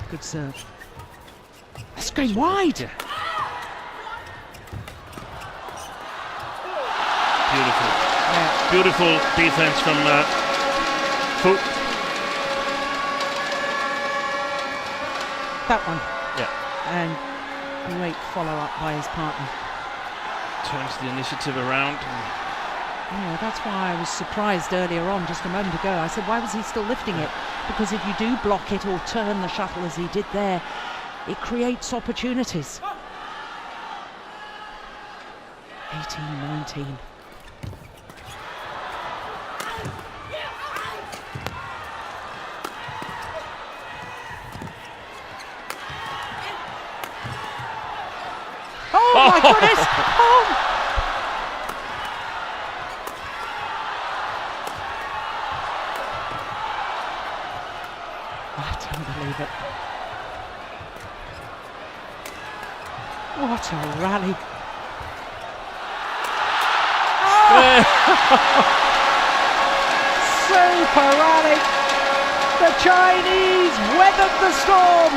Good serve. That's going wide. Yeah. Beautiful. Yeah. Beautiful defense from Fu. That one. Yeah. And great follow-up by his partner. Turns the initiative around. Yeah, that's why I was surprised earlier on, just a moment ago. I said, why was he still lifting it? Because if you do block it or turn the shuttle as he did there, it creates opportunities. 18-19. Oh my goodness! Oh! I don't believe it. What a rally. Oh! Super rally. The Chinese weathered the storm.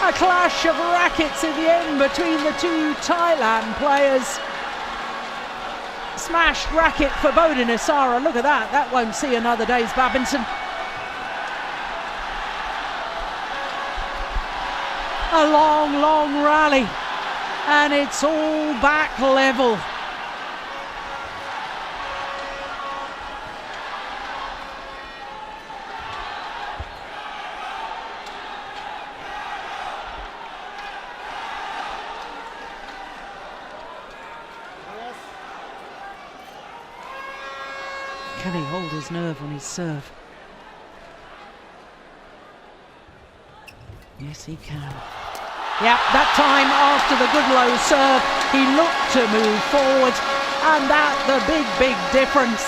A clash of rackets in the end between the two Thailand players. Smashed racket for Bodhinisara. Look at that. That won't see another day's badminton. A long, long rally. And it's all back level. Can he hold his nerve on his serve? Yes, he can. Yeah, that time after the good low serve, he looked to move forward, and that the big difference.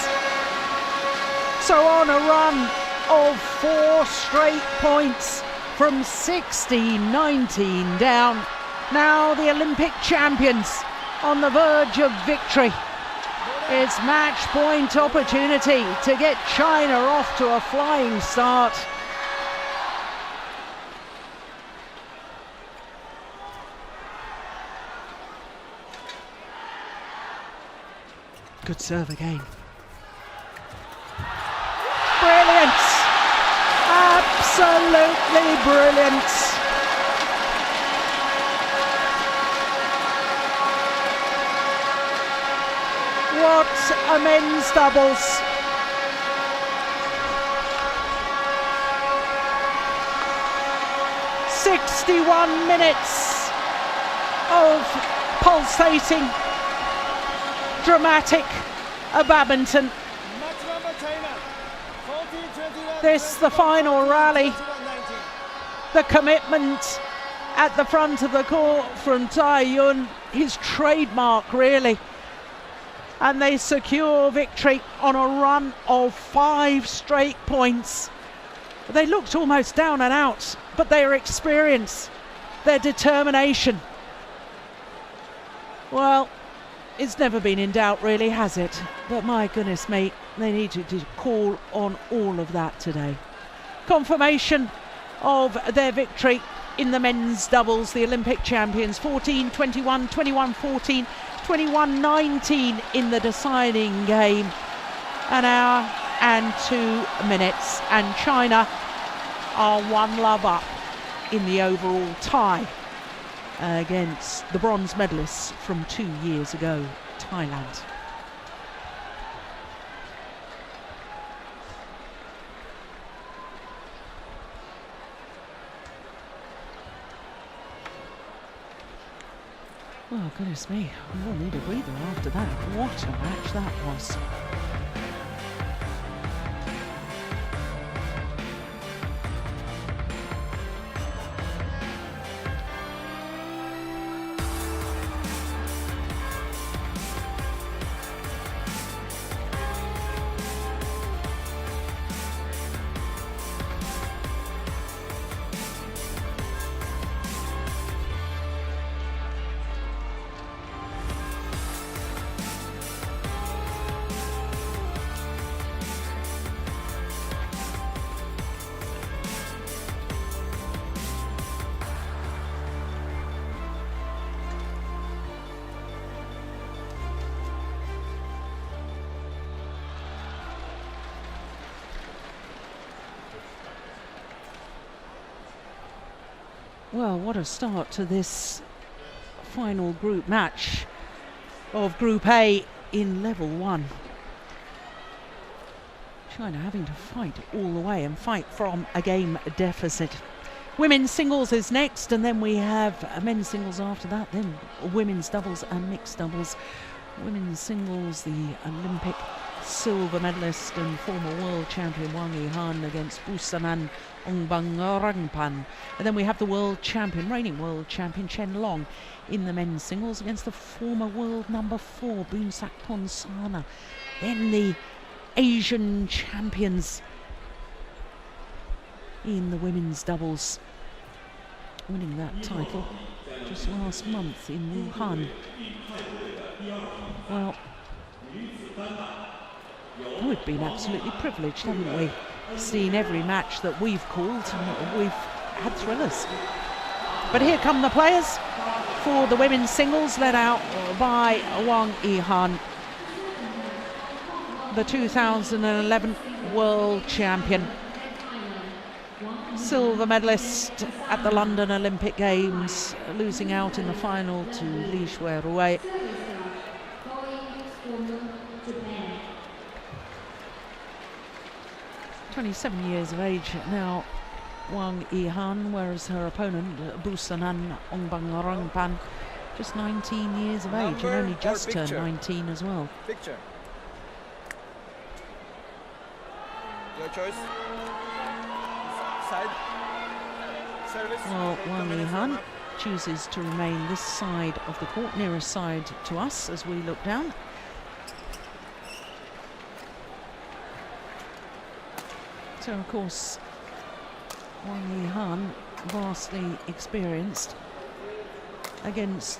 So on a run of 4 straight points from 16-19 down. Now the Olympic champions on the verge of victory. It's match point opportunity to get China off to a flying start. Good serve again. Brilliant! Absolutely brilliant! What a men's doubles! "61 minutes of pulsating, dramatic badminton. Match number China. 14-21. This, the final rally. 21-19. The commitment at the front of the court from Tai Yun, his trademark really. And they secure victory on a run of 5 straight points. They looked almost down and out, but their experience, their determination, well, it's never been in doubt really, has it? But my goodness me, they need to call on all of that today. Confirmation of their victory in the men's doubles, the Olympic champions, 14-21, 21-14, 21-19 in the deciding game. An hour and 2 minutes, and China are 1 love up in the overall tie against the bronze medalists from 2 years ago, Thailand. Oh, goodness me, we all need a breather after that. What a match that was. Well, what a start to this final group match of Group A in level 1. China having to fight all the way and fight from a game deficit. Women's singles is next, and then we have men's singles after that, then women's doubles and mixed doubles. Women's singles, the Olympic silver medalist and former world champion Wang Yihan against Busanan Ongbang-Rangpan. And then we have the world champion, reigning world champion Chen Long in the men's singles against the former world number 4 Boonsak Sana. Then the Asian champions in the women's doubles, winning that title just last month in Wuhan. Well, we've been absolutely privileged, haven't we? Seen every match that we've called, and we've had thrillers. But here come the players for the women's singles, led out by Wang Yihan, the 2011 world champion, silver medalist at the London Olympic Games, losing out in the final to Li Shuirui. 27 years of age now, Wang Yihan, whereas her opponent, Busanan Ongbang-Rangpan, just 19 years of age, and only just turned 19 as well. Picture. Your choice. Side. Service. Well, Wang Yihan chooses to remain this side of the court, nearest side to us as we look down. So, of course, Wang Yihan, vastly experienced against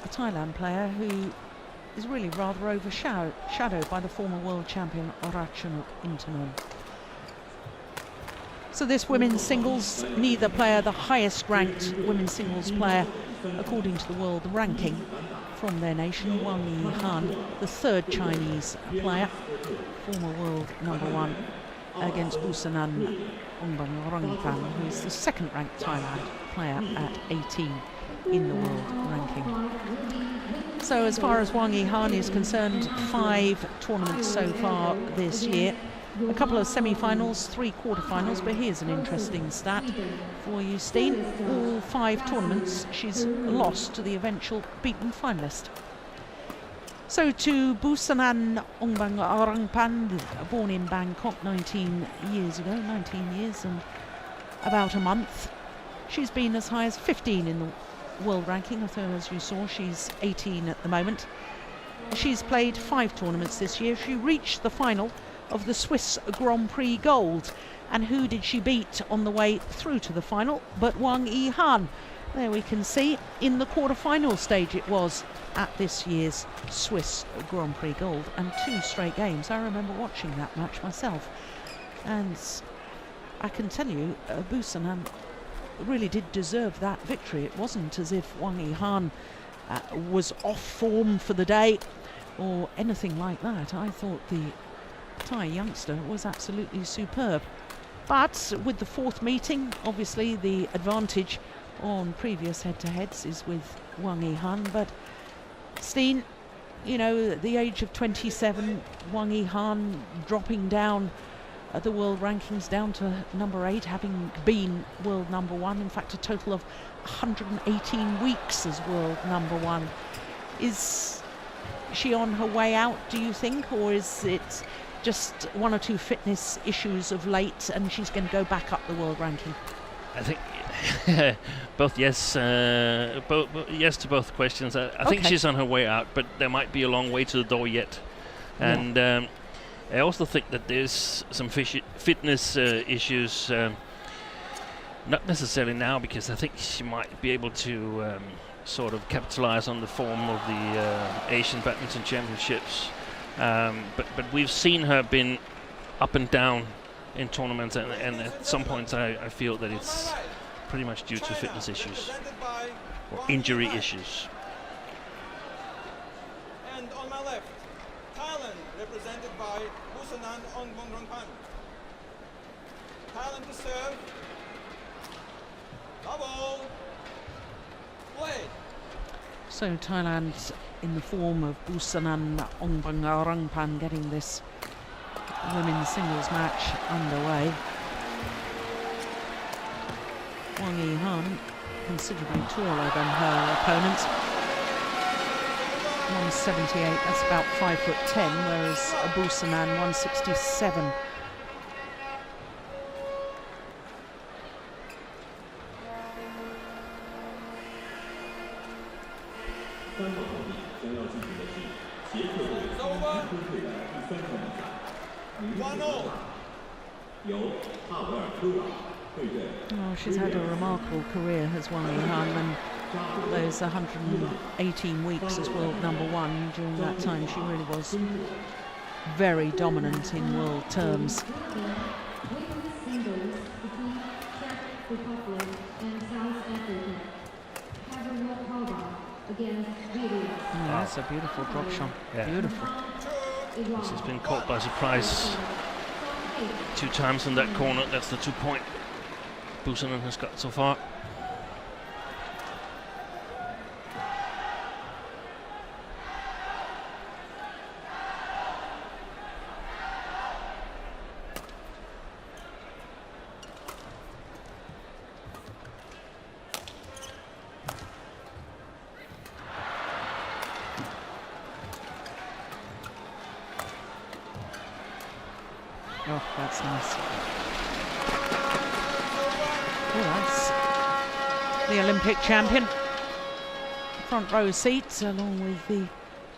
a Thailand player who is really rather overshadowed by the former world champion Ratchanok Intanon. So this women's singles, neither player the highest ranked women's singles player according to the world ranking. from their nation, Wang Yihan, the third Chinese player, former world #1, against Busanan Ongbang-Rungpan, who is the second-ranked Thailand player at 18 in the world ranking. So as far as Wang Yihan is concerned, 5 tournaments so far this year. A couple of semi-finals, 3 quarter-finals, but here's an interesting stat for you, Steen. All 5 tournaments she's lost to the eventual beaten finalist. So to Busanan Ongbang-Rungpan, born in Bangkok 19 years ago, 19 years and about a month. She's been as high as 15 in the world ranking, so as you saw, she's 18 at the moment. She's played 5 tournaments this year. She reached the final of the Swiss Grand Prix Gold. And who did she beat on the way through to the final but Wang Yihan? There we can see in the quarter-final stage it was at this year's Swiss Grand Prix Gold, and 2 straight games. I remember watching that match myself, and I can tell you Busanan really did deserve that victory. It wasn't as if Wang Yihan was off form for the day or anything like that. I thought the Thai youngster was absolutely superb. But with the 4th meeting, obviously the advantage on previous head-to-heads is with Wang Yihan. But Steen, you know, at the age of 27, Wang Yihan dropping down the world rankings down to #8, having been world #1. In fact, a total of 118 weeks as world #1. Is she on her way out, do you think, or is it just 1 or 2 fitness issues of late and she's going to go back up the world ranking? I think both yes, yes to both questions. I think she's on her way out, but there might be a long way to the door yet. And I also think that there's some fitness issues, not necessarily now, because I think she might be able to sort of capitalize on the form of the Asian Badminton Championships. But we've seen her been up and down in tournaments, and at some points I feel that it's pretty much due to fitness issues or injury issues. And on my left, Thailand, represented by Busanan Ongbang-Rungpan. Thailand to serve. Double. Play. So Thailand in the form of Busanan Ongbang-Rungpan getting this women's singles match underway. Wang Yihan considerably taller than her opponent. 178, that's about 5'10", whereas Busanan 167. Oh, she's had a remarkable career as Wang Yihan, and those 118 weeks as world #1. During that time she really was very dominant in world terms. Oh, that's a beautiful drop shot. Yeah. Beautiful. She's been caught by surprise 2 times in that corner. That's the 2-point Busanan has got so far. Oh, that's nice. Oh, that's the Olympic champion. Front row seats, along with the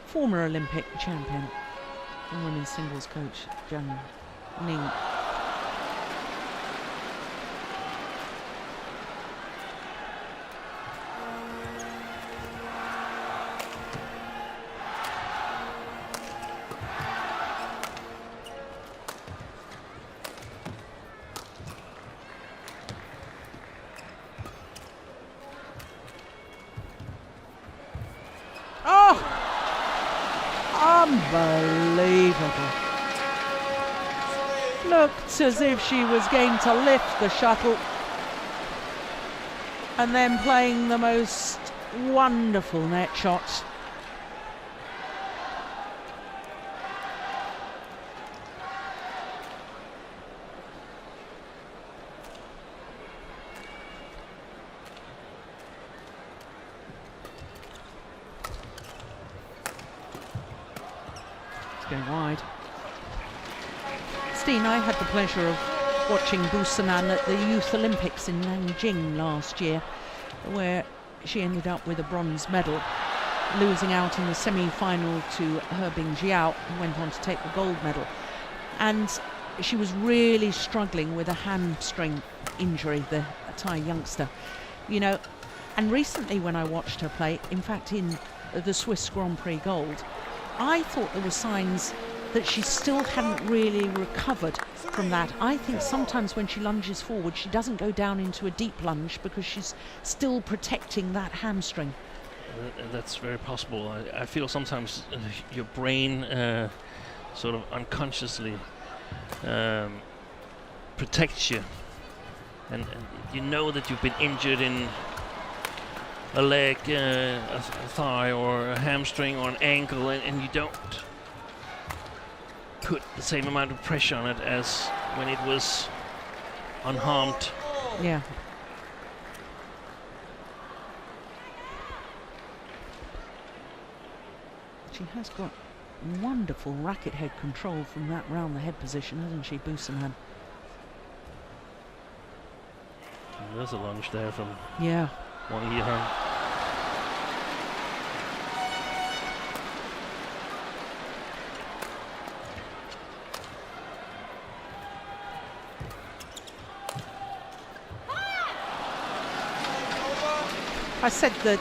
former Olympic champion, the women's singles coach, Zhang Ning. Looked as if she was going to lift the shuttle, and then playing the most wonderful net shot. It's going wide. Steen, I had the pleasure of watching Busanan at the Youth Olympics in Nanjing last year, where she ended up with a bronze medal, losing out in the semi-final to Hebing Jiao, who went on to take the gold medal. And she was really struggling with a hamstring injury, the Thai youngster, you know. And recently when I watched her play, in fact in the Swiss Grand Prix Gold, I thought there were signs that she still hadn't really recovered from that. I think sometimes when she lunges forward, she doesn't go down into a deep lunge because she's still protecting that hamstring. That's very possible. I feel sometimes your brain sort of unconsciously protects you, and you know that you've been injured in a leg, a thigh, or a hamstring, or an ankle, and you don't put the same amount of pressure on it as when it was unharmed. Yeah. She has got wonderful racket head control from that round the head position, hasn't she, Busanan? There's a lunge there from Wang Yihan. I said that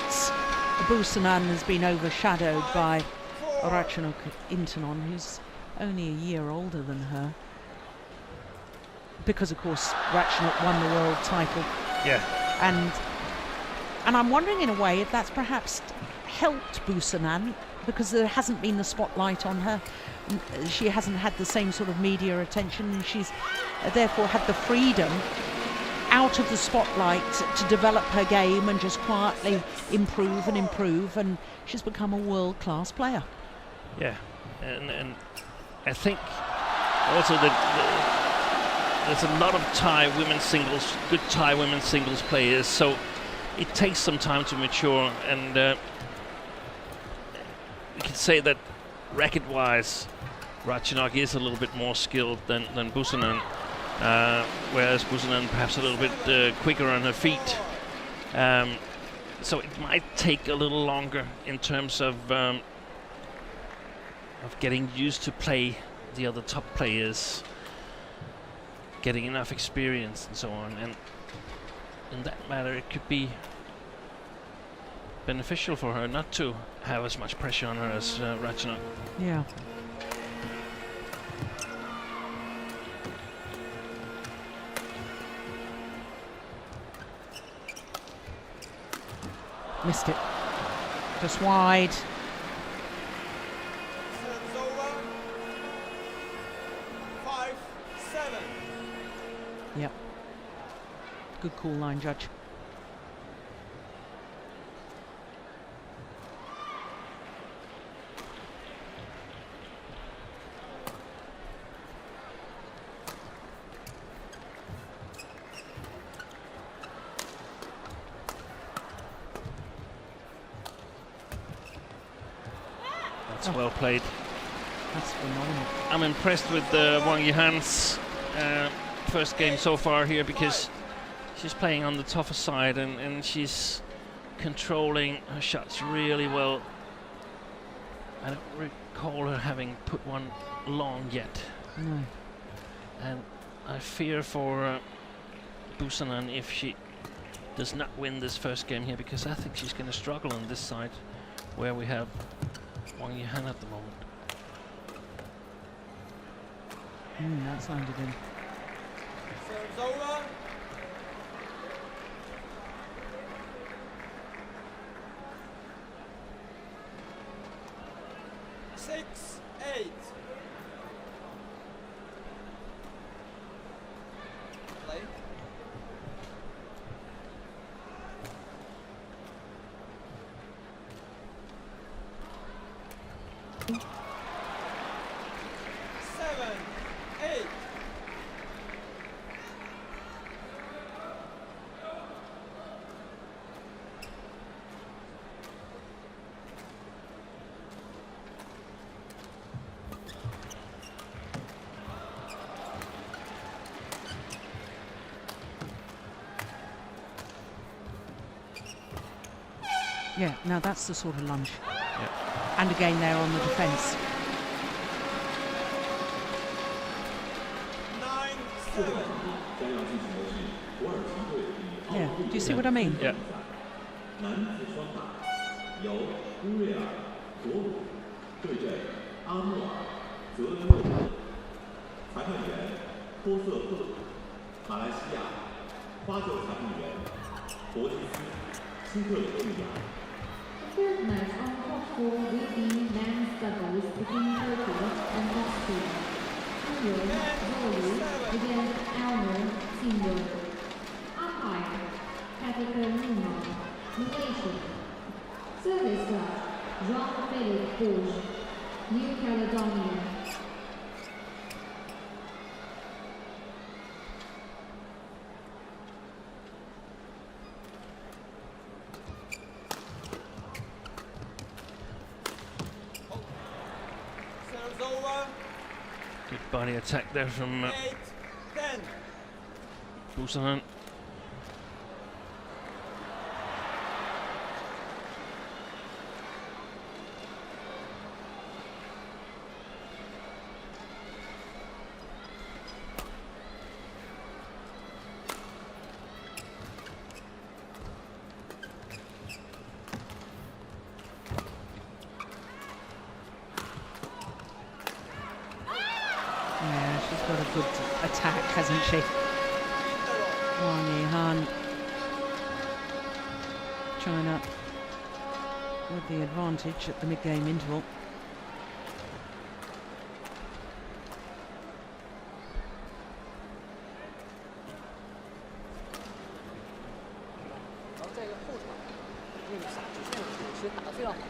Busanan has been overshadowed by Ratchanok Intanon, who's only a year older than her. Because, of course, Ratchanok won the world title. Yeah. And I'm wondering, in a way, if that's perhaps helped Busanan, because there hasn't been the spotlight on her. She hasn't had the same sort of media attention, and she's therefore had the freedom out of the spotlight to develop her game and just quietly improve, and she's become a world-class player. Yeah, and I think also that there's a lot of Thai women's singles, good Thai women's singles players, so it takes some time to mature, and you could say that racket-wise, Ratchanok is a little bit more skilled than Busanan. Whereas Busanan perhaps a little bit quicker on her feet. So it might take a little longer in terms of getting used to play the other top players, getting enough experience and so on. And in that matter, it could be beneficial for her not to have as much pressure on her as Ratchanok. Yeah. Missed it. Just wide. Serves over. 5-7. Yep. Good call, line judge. Well played. That's phenomenal. I'm impressed with Wang Yihan's first game so far here, because she's playing on the tougher side, and she's controlling her shots really well. I don't recall her having put one long yet. No. And I fear for Busanan if she does not win this first game here, because I think she's going to struggle on this side where we have Wang Yihan at the moment. That's landed in. Serves over. 6-8. Yeah, now that's the sort of lunge. Yeah. And again, they're on the defence. 9-7. 将要进行的是土耳其队与 Yeah, do you see what I mean? Yeah. 男子双打，由乌瑞尔·佐鲁对阵阿诺尔·泽恩诺特，裁判员托瑟赫，马来西亚，花球裁判员伯吉斯·斯特里顿亚。 The third match on court 4 will be men's doubles between Turkey and Austria. Single Zolu against Elmer Single. Umpire Katika Numa, Malaysia. Service club Jean-Philippe Bush, New Caledonia. Serves over. Good body attack there from 8-10. Busanan. Yeah, she's got a good attack, hasn't she? Wang Yihan. China with the advantage at the mid-game interval.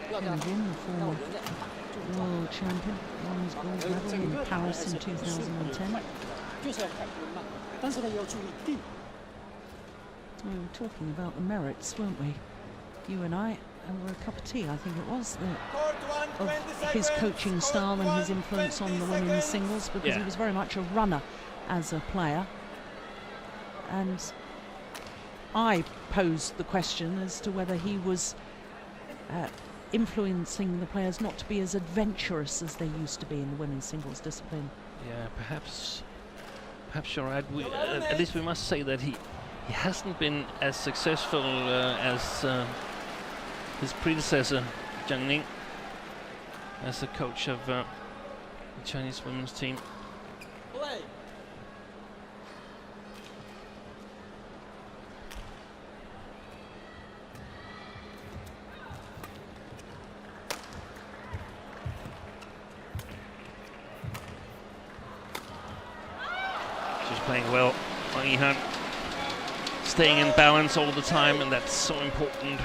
Tianjin, the former world champion, won his gold medal in Paris in 2010. We were talking about the merits, weren't we? You and I, over a cup of tea, I think it was, Court 1, of 20 his seconds. coaching Court style and 1, his influence on 20 the women's seconds. singles, because he Yeah. was very much a runner as a player. And I posed the question as to whether he was influencing the players not to be as adventurous as they used to be in the women's singles discipline. Yeah, perhaps you're right. At least we must say that he hasn't been as successful as his predecessor, Zhang Ning, as the coach of the Chinese women's team. Play. She's playing well. Wang Yihan staying in balance all the time, and that's so important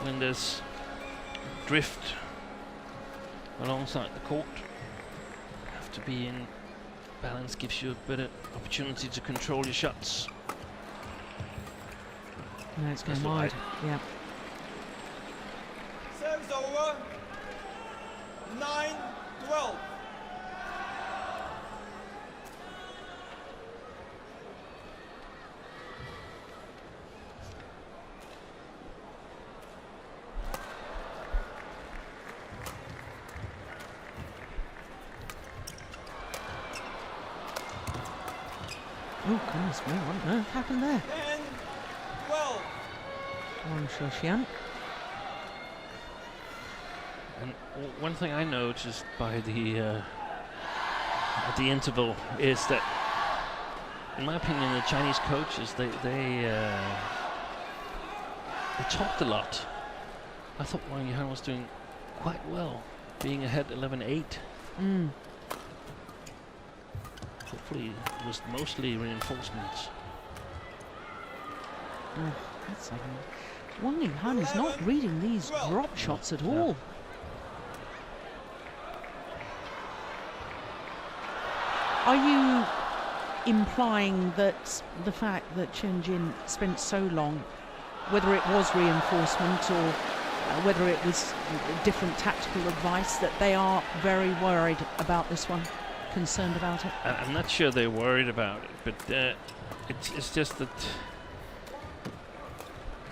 when there's drift alongside the court. Have to be in balance, gives you a better opportunity to control your shots. No, it's going That's what wide. Yeah. Serves over. 9-12. Oh, goodness me, what on earth happened there? 10-12. Wang Shoshian. And one thing I noticed by the at the interval is that, in my opinion, the Chinese coaches they talked a lot. I thought Wang Yihan was doing quite well, being ahead 11-8. Mm. Hopefully, it was mostly reinforcements. Oh, that's Wang Yihan is not reading these drop shots at all. Are you implying that the fact that Chen Jin spent so long, whether it was reinforcement or whether it was different tactical advice, that they are very worried about this one, concerned about it? I'm not sure they're worried about it, but it's just that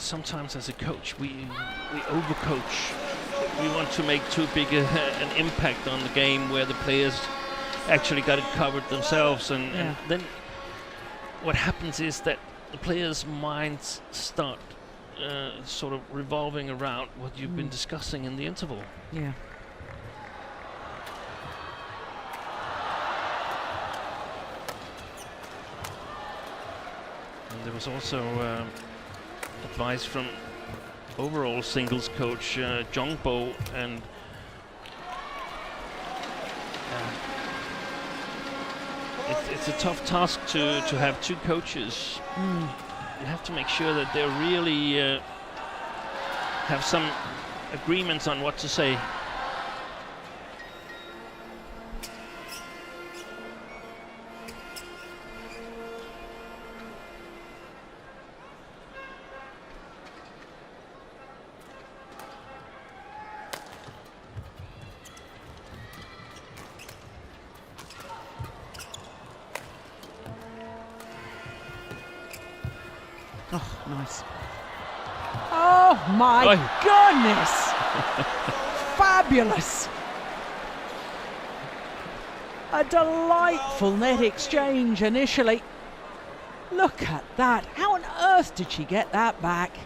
sometimes as a coach we overcoach. We want to make too big an impact on the game where the players actually got it covered themselves, and then what happens is that the players' minds start sort of revolving around what you've been discussing in the interval. Yeah. And there was also advice from overall singles coach Jongbo, and it's a tough task to have two coaches. You have to make sure that they really have some agreements on what to say. Oh, nice. Oh my goodness! Fabulous! A delightful net exchange initially. Look at that. How on earth did she get that back?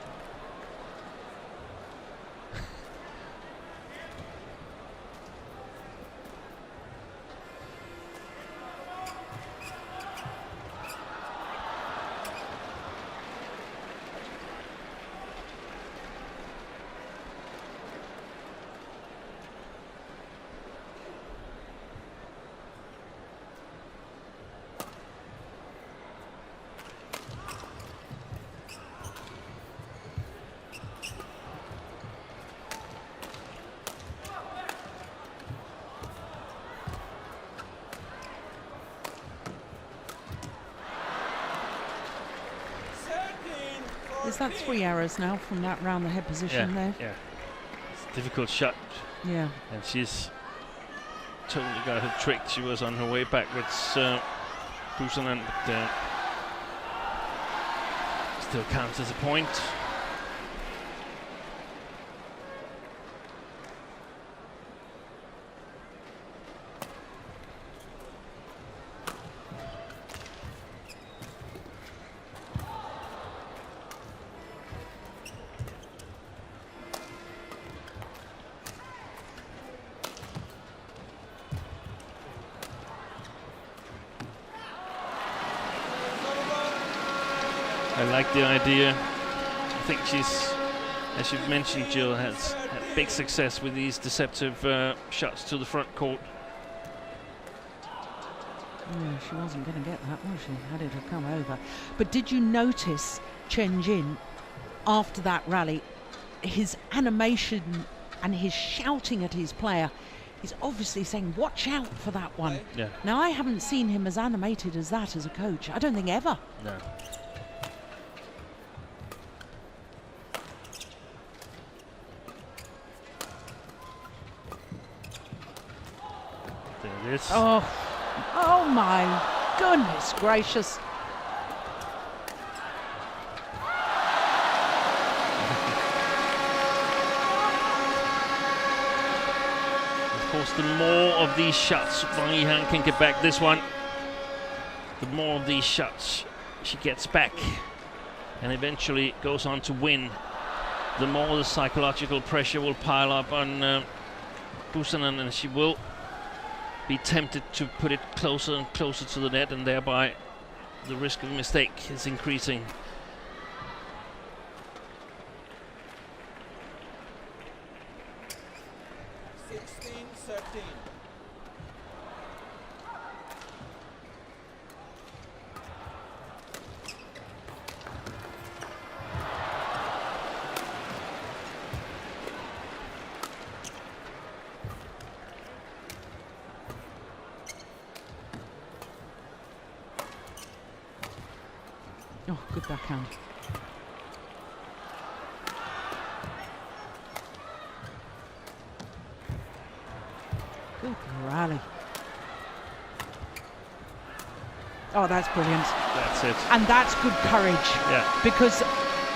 Is that 3 errors now from that round the head position there? Yeah, it's a difficult shot. Yeah. And she's totally got her trick. She was on her way backwards, Busanen, but still counts as a point. I like the idea. I think she's, as you've mentioned, Jill, has had big success with these deceptive shots to the front court. Yeah, she wasn't going to get that, was she? Had it have come over. But did you notice Chen Jin, after that rally, his animation and his shouting at his player? He's obviously saying, watch out for that one. Yeah. Now, I haven't seen him as animated as that as a coach. I don't think ever. No. There it is. Oh my goodness gracious. Of course, the more of these shots Wang Yihan can get back this one, the more of these shots she gets back and eventually goes on to win, the more the psychological pressure will pile up on Busanen, and she will be tempted to put it closer and closer to the net, and thereby the risk of mistake is increasing. Oh, good backhand. Good rally. Oh, that's brilliant. That's it. And that's good courage. Yeah. Because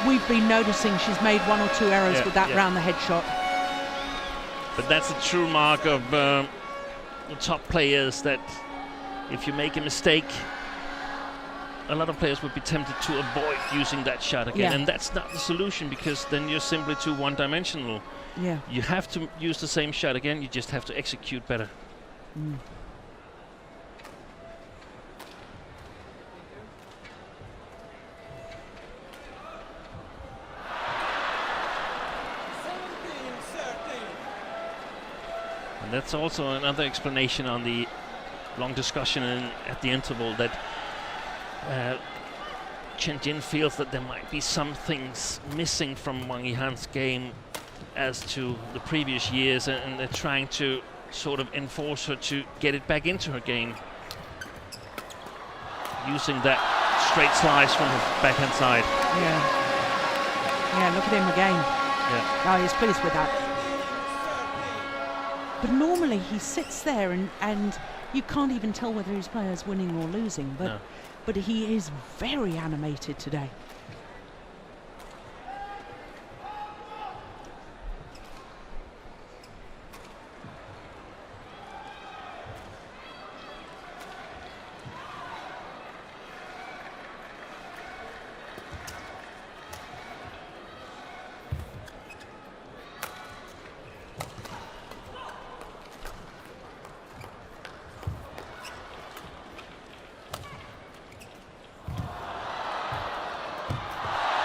we've been noticing she's made 1 or 2 errors with that round the head shot. But that's a true mark of the top players, that if you make a mistake, a lot of players would be tempted to avoid using that shot again. And that's not the solution, because then you're simply too one-dimensional. Yeah. You have to use the same shot again, you just have to execute better. Mm. And that's also another explanation on the long discussion at the interval, that Chen Jin feels that there might be some things missing from Wang Yihan's game as to the previous years, and they're trying to sort of enforce her to get it back into her game, using that straight slice from her backhand side. Yeah, look at him again. Yeah. Oh, he's pleased with that. But normally he sits there and you can't even tell whether his player's winning or losing, but he is very animated today.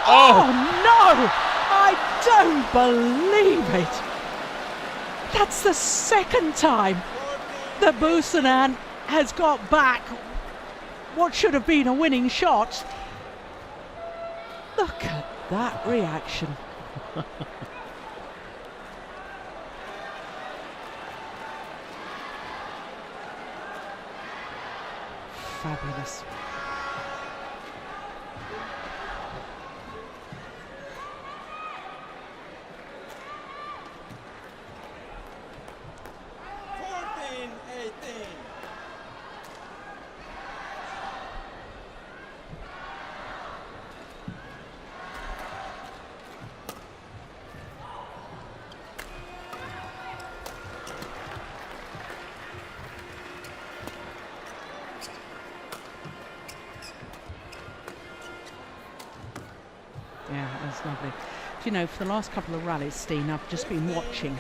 Oh no! I don't believe it! That's the second time that Busanan has got back what should have been a winning shot. Look at that reaction. Fabulous. Yeah, that's lovely. You know, for the last couple of rallies, Steen, I've just been watching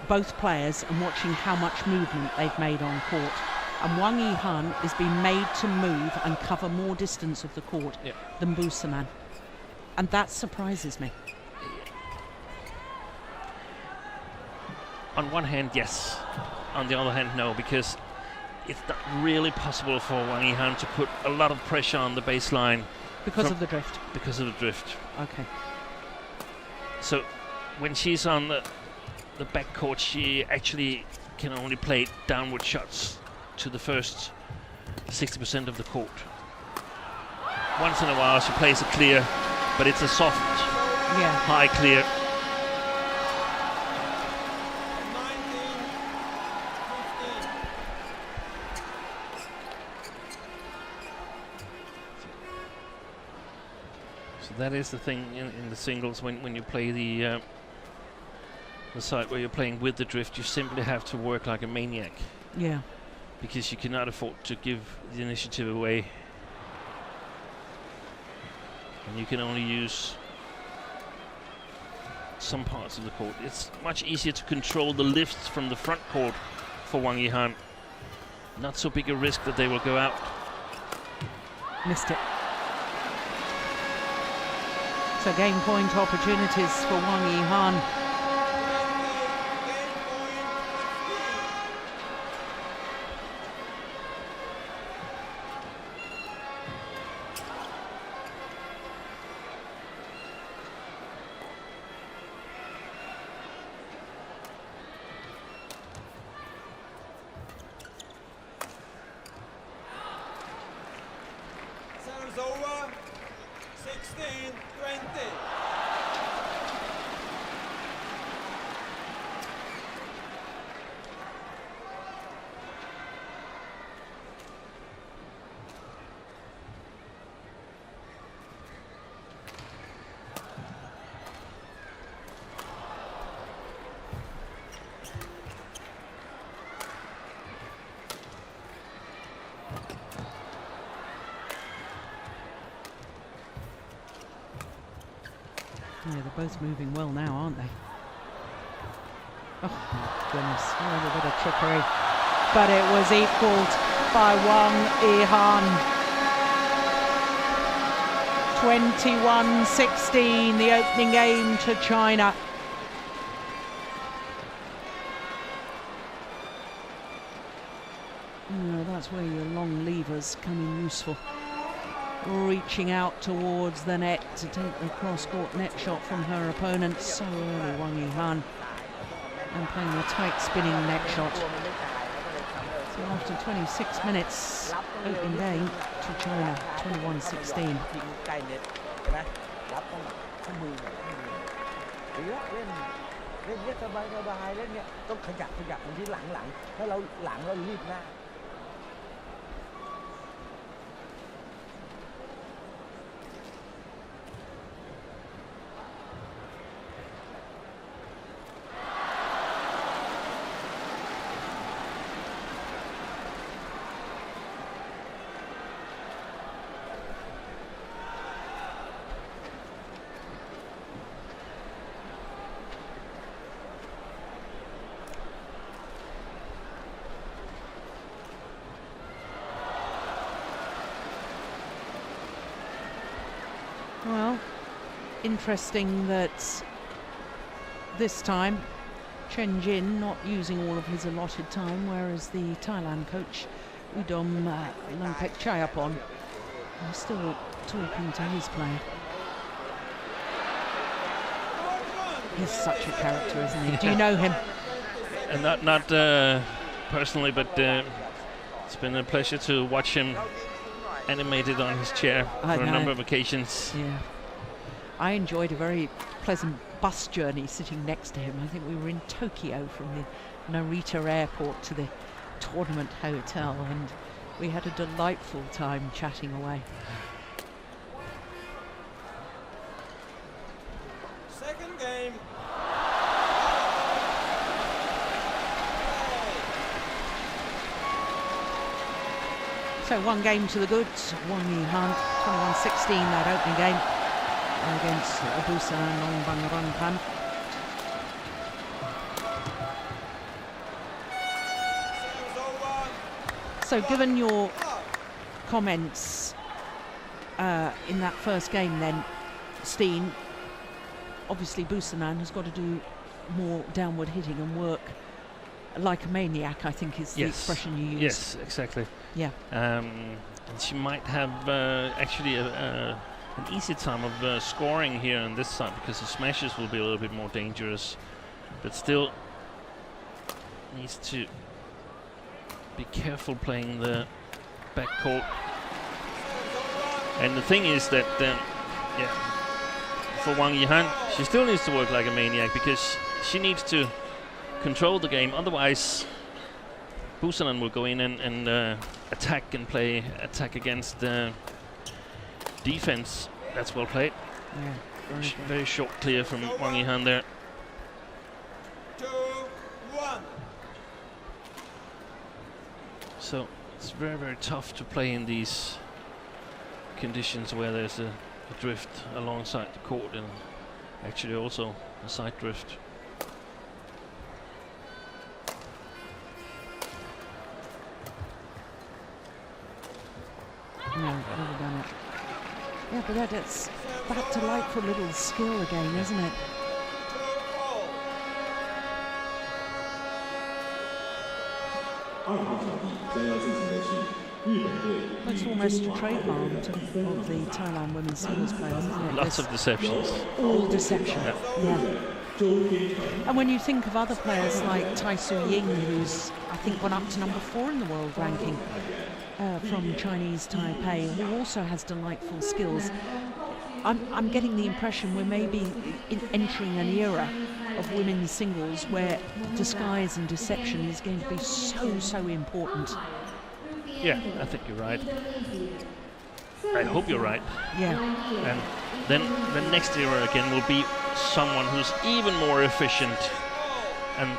both players and watching how much movement they've made on court. And Wang Yihan has been made to move and cover more distance of the court than Busanan. And that surprises me. On one hand, yes. On the other hand, no, because it's not really possible for Wang Yihan to put a lot of pressure on the baseline. Because of the drift? Because of the drift. Okay. So when she's on the back court, she actually can only play downward shots to the first 60% of the court. Once in a while she plays a clear, but it's a soft, high clear. That is the thing in the singles, when you play the side where you're playing with the drift, you simply have to work like a maniac. Yeah. Because you cannot afford to give the initiative away. And you can only use some parts of the court. It's much easier to control the lifts from the front court for Wang Yihan. Not so big a risk that they will go out. Missed it. So game point opportunities for Wang Yihan. Serves over. 16-20. Yeah, they're both moving well now, aren't they? Oh, my goodness. Oh, a bit of trickery. But it was equalled by Wang Yihan. 21-16, the opening game to China. That's where your long levers come in useful. Reaching out towards the net to take the cross-court net shot from her opponent so early, Wang Yihan, and playing a tight spinning net shot. So after 26 minutes, opening game to China, 21-16. Well, interesting that this time Chen Jin not using all of his allotted time, whereas the Thailand coach Udom Lampek Chayapon is still talking to his player. He's such a character, isn't he? Do you know him? And not personally, but it's been a pleasure to watch him animated on his chair for a number of occasions. Yeah, I enjoyed a very pleasant bus journey sitting next to him. I think we were in Tokyo from the Narita airport to the tournament hotel, and we had a delightful time chatting away. Second game. So one game to the good, Wang Yihan, 21-16 that opening game against Busan Longbang. So given your comments in that first game then, Steen, obviously Busanan has got to do more downward hitting and work like a maniac, I think is the expression you use. Yes, exactly. Yeah. And she might have actually an easy time of scoring here on this side, because the smashes will be a little bit more dangerous, but still needs to be careful playing the backcourt. And the thing is that for Wang Yihan, she still needs to work like a maniac, because she needs to control the game, otherwise Busanan will go in and attack and play attack against defense. That's well played. Yeah, very short clear from Wang Yihan there. 2-1. So it's very, very tough to play in these conditions where there's a drift alongside the court, and actually also a side drift. No, overdone it. Yeah, but that's that delightful little skill again, isn't it? That's almost a trademark of the Thailand women's singles players, isn't it? Lots of deceptions. All deception. Yeah. And when you think of other players like Tai Su Ying, who's I think gone up to number 4 in the world ranking from Chinese Taipei, who also has delightful skills, I'm getting the impression we're maybe entering an era of women's singles where disguise and deception is going to be so important. Yeah, I think you're right. I hope you're right. Yeah. And then the next era again will be someone who's even more efficient, and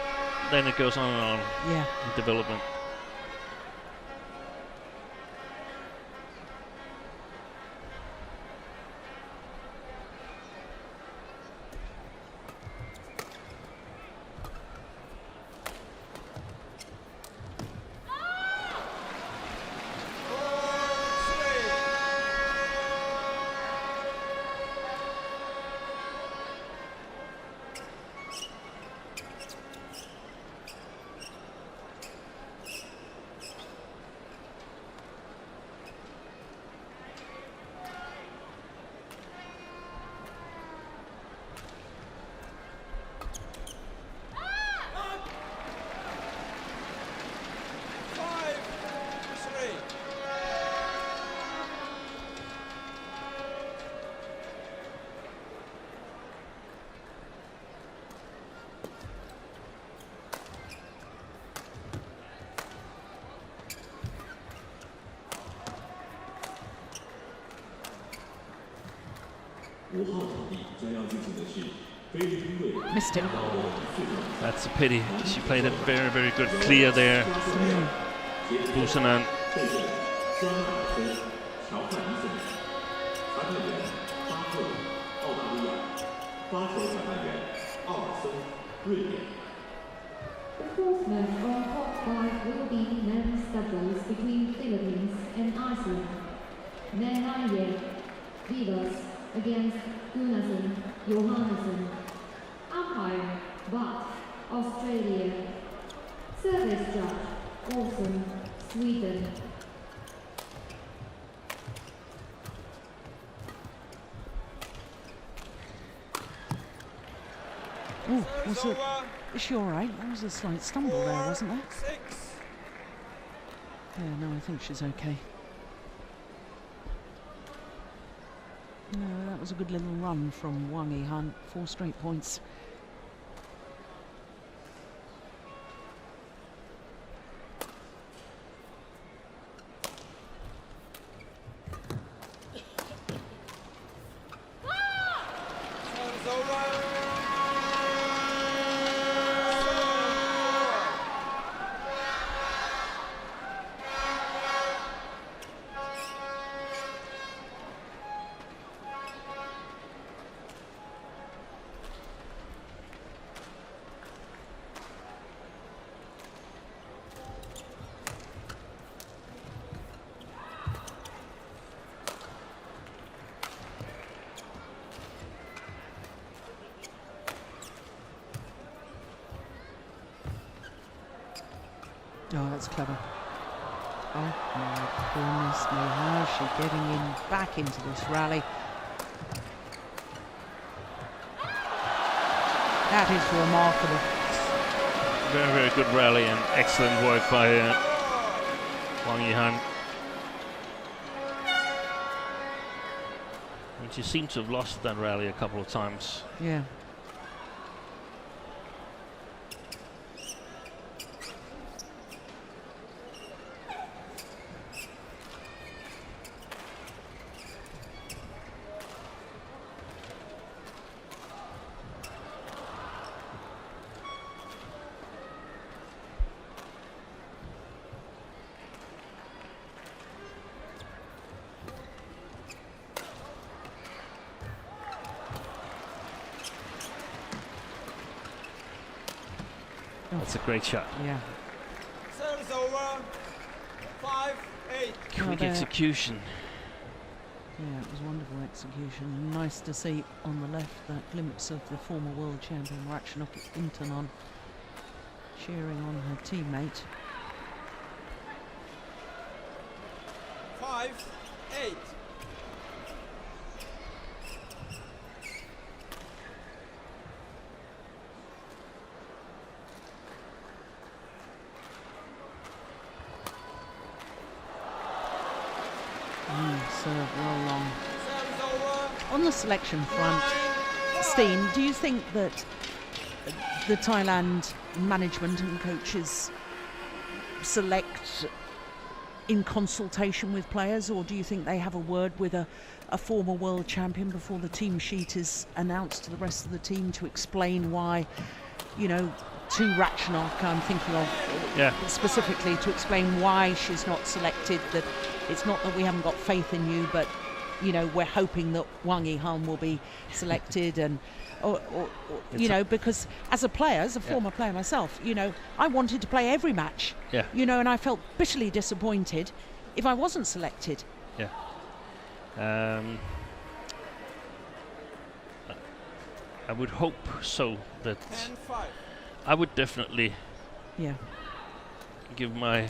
then it goes on and on. Yeah. In development. Missed it. That's a pity. She played it very, very good clear there. Busanan. 专马森、乔汉伊森，裁判员巴赫，澳大利亚；发球裁判员奥尔森，瑞典。 The fourth match on top 5 will be men's doubles between Philippines and Iceland. Nenaya Vivas against Gunnarsson Johannesson. Umpire Butt, Australia. Service judge Olsen, Sweden. Oh, is she all right? There was a slight stumble there, wasn't there? 6. Yeah, no, I think she's okay. No, that was a good little run from Wang Yihan. 4 straight points. Service over. Oh, that's clever. Oh my goodness me, how is she getting in back into this rally? That is remarkable. Very, very good rally and excellent work by Wang Yihan. And she seemed to have lost that rally a couple of times. Yeah. That's a great shot. Yeah. Service over. 5-8. Quick there. execution. Yeah, it was wonderful execution. And nice to see on the left that glimpse of the former world champion Ratchanok Intanon cheering on her teammate. 5-8. Serve well long. Service over. On the selection front, Steen, do you think that the Thailand management and coaches select in consultation with players, or do you think they have a word with a former world champion before the team sheet is announced to the rest of the team to explain why, you know, to Ratchanok, I'm thinking of specifically, to explain why she's not selected, that it's not that we haven't got faith in you, but, you know, we're hoping that Wang Yihan will be selected, and or you know, because as a player, as a former player myself, you know, I wanted to play every match, you know, and I felt bitterly disappointed if I wasn't selected. I would hope so. That 10-5. I would definitely Yeah. give my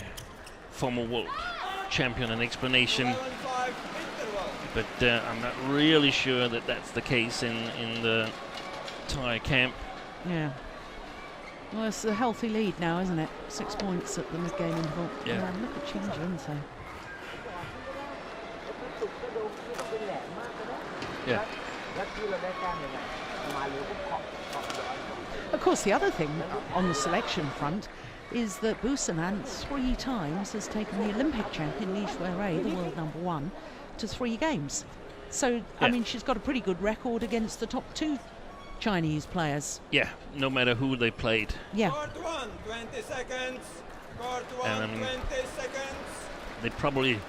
former world champion an explanation, 7-5 interval. but I'm not really sure that that's the case in the Thai camp. Yeah. Well, it's a healthy lead now, isn't it? 6 points at the mid-game interval. Yeah. Look at Chin Jun. Yeah. Of course, the other thing on the selection front is that Busanan 3 times has taken the Olympic champion Li Shuirei, the world number 1, to 3 games. So, I Yeah. mean, she's got a pretty good record against the top 2 Chinese players. Yeah, no matter who they played. Yeah. Court 1, 20 seconds. Court 1, And, 20 seconds. They probably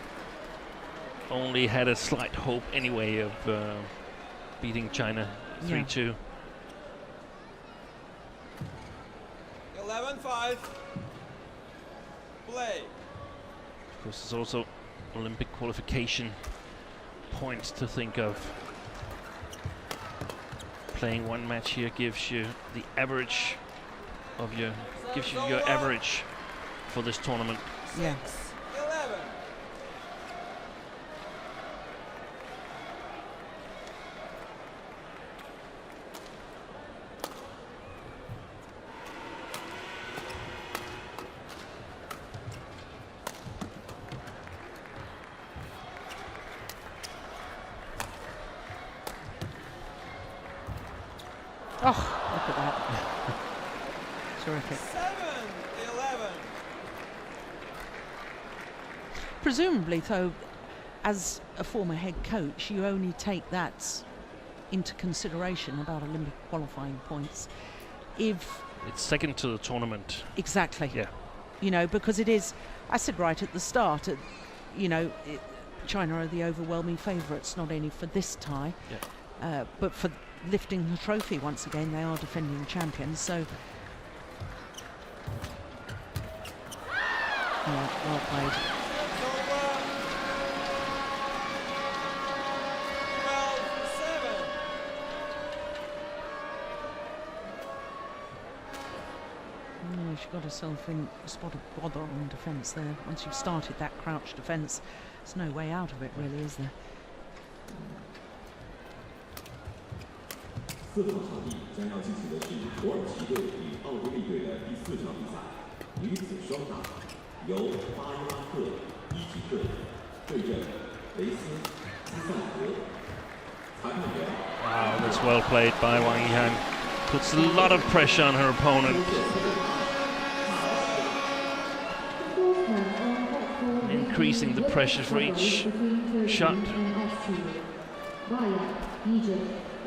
only had a slight hope anyway of beating China 3-2. 11-5. Play. Of course, there's also Olympic qualification points to think of. Playing one match here gives you the average of your average for this tournament. Yeah. 11. Oh, look at that. Terrific. 7-11. Presumably, though, as a former head coach, you only take that into consideration about Olympic qualifying points if... It's second to the tournament. Exactly. Yeah. You know, because it is, I said right at the start, China are the overwhelming favourites, not only for this tie, but for lifting the trophy once again. They are defending champions, so... Yeah, well played. Over. 12-7. Yeah, she got herself in a spot of bother on defence there. Once you've started that crouch defence, there's no way out of it, really, is there? 4场场地将要进行的是土耳其队与奥地利队的第4场比赛，女子双打，由巴伊拉克伊吉克对阵雷斯基塞格。裁判员 Wow, that's well played by Wang Yihan. Puts a lot of pressure on her opponent. Increasing the pressure for each shot.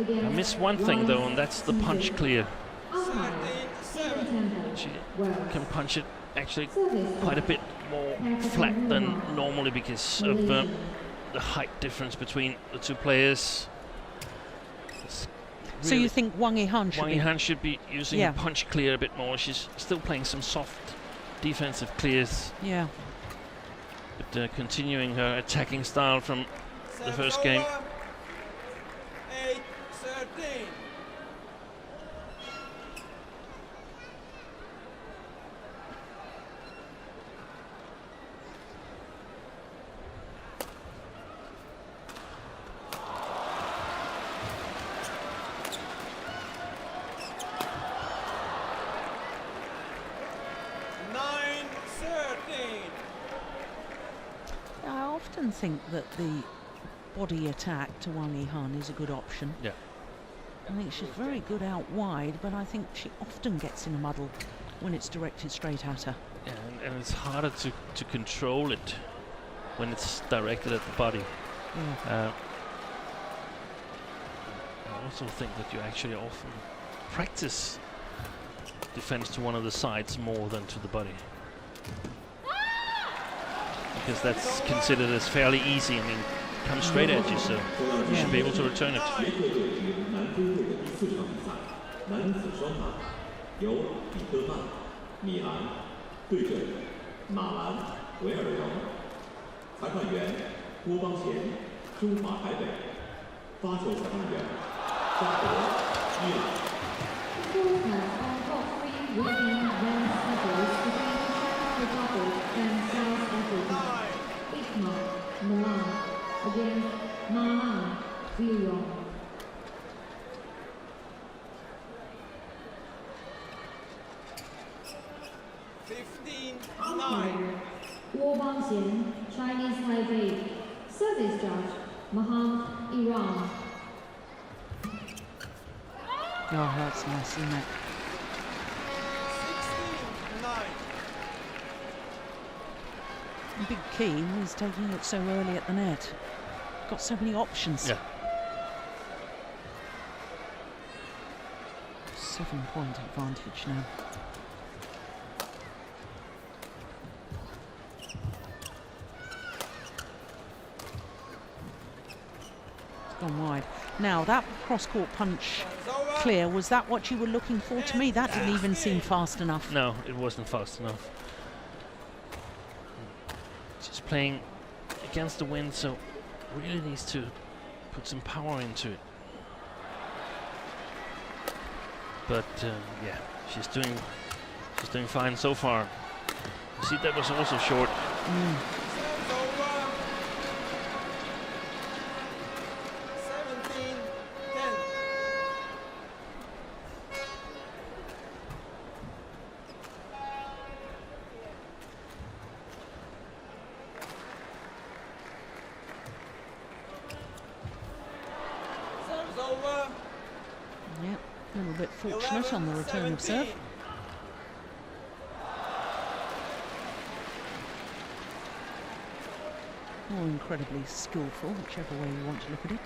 I miss one thing though, and that's the punch clear. 13-7. She can punch it actually quite a bit more flat than normally because of the height difference between the two players. So you think Wang Yihan should Wang be... Yihan should be using Yeah. the punch clear a bit more. She's still playing some soft defensive clears, Yeah. but continuing her attacking style from the first game. 8-13. I often think that the body attack to Wang Yihan is a good option. Yeah. I think she's very good out wide, but I think she often gets in a muddle when it's directed straight at her. Yeah, and it's harder to control it when it's directed at the body. Yeah. I also think that you actually often practice defense to one of the sides more than to the body, because that's considered as fairly easy. I mean, it comes straight at you, so you should be able to return it. 捷克队与南非队的第4场比赛，男子双打，由彼得曼、米兰对阵马兰、维尔荣。裁判员郭邦贤，中华台北。发球裁判员沙德，伊朗。 Fourth match on top 3 will be men's singles between Czech Republic and South Africa. Ikma, Milan against Malan, VIVO. 15-9. Guo Bangxian, Chinese Taipei. Service judge, Mohammed Iran. Oh, that's nice, isn't it? 16-9. And Big Keen is taking it so early at the net. got so many options. Yeah. 7-point advantage now. It's gone wide. Now that cross-court punch clear, was that what you were looking for? To me, that didn't even seem fast enough. No, it wasn't fast enough. Just playing against the wind, so really needs to put some power into it. But yeah, she's doing fine so far. You see, that was also short. Mm. 17-10. Serve's over. Yeah, a little bit fortunate on the return of serve. 11-17. Or incredibly skillful, whichever way you want to look at it.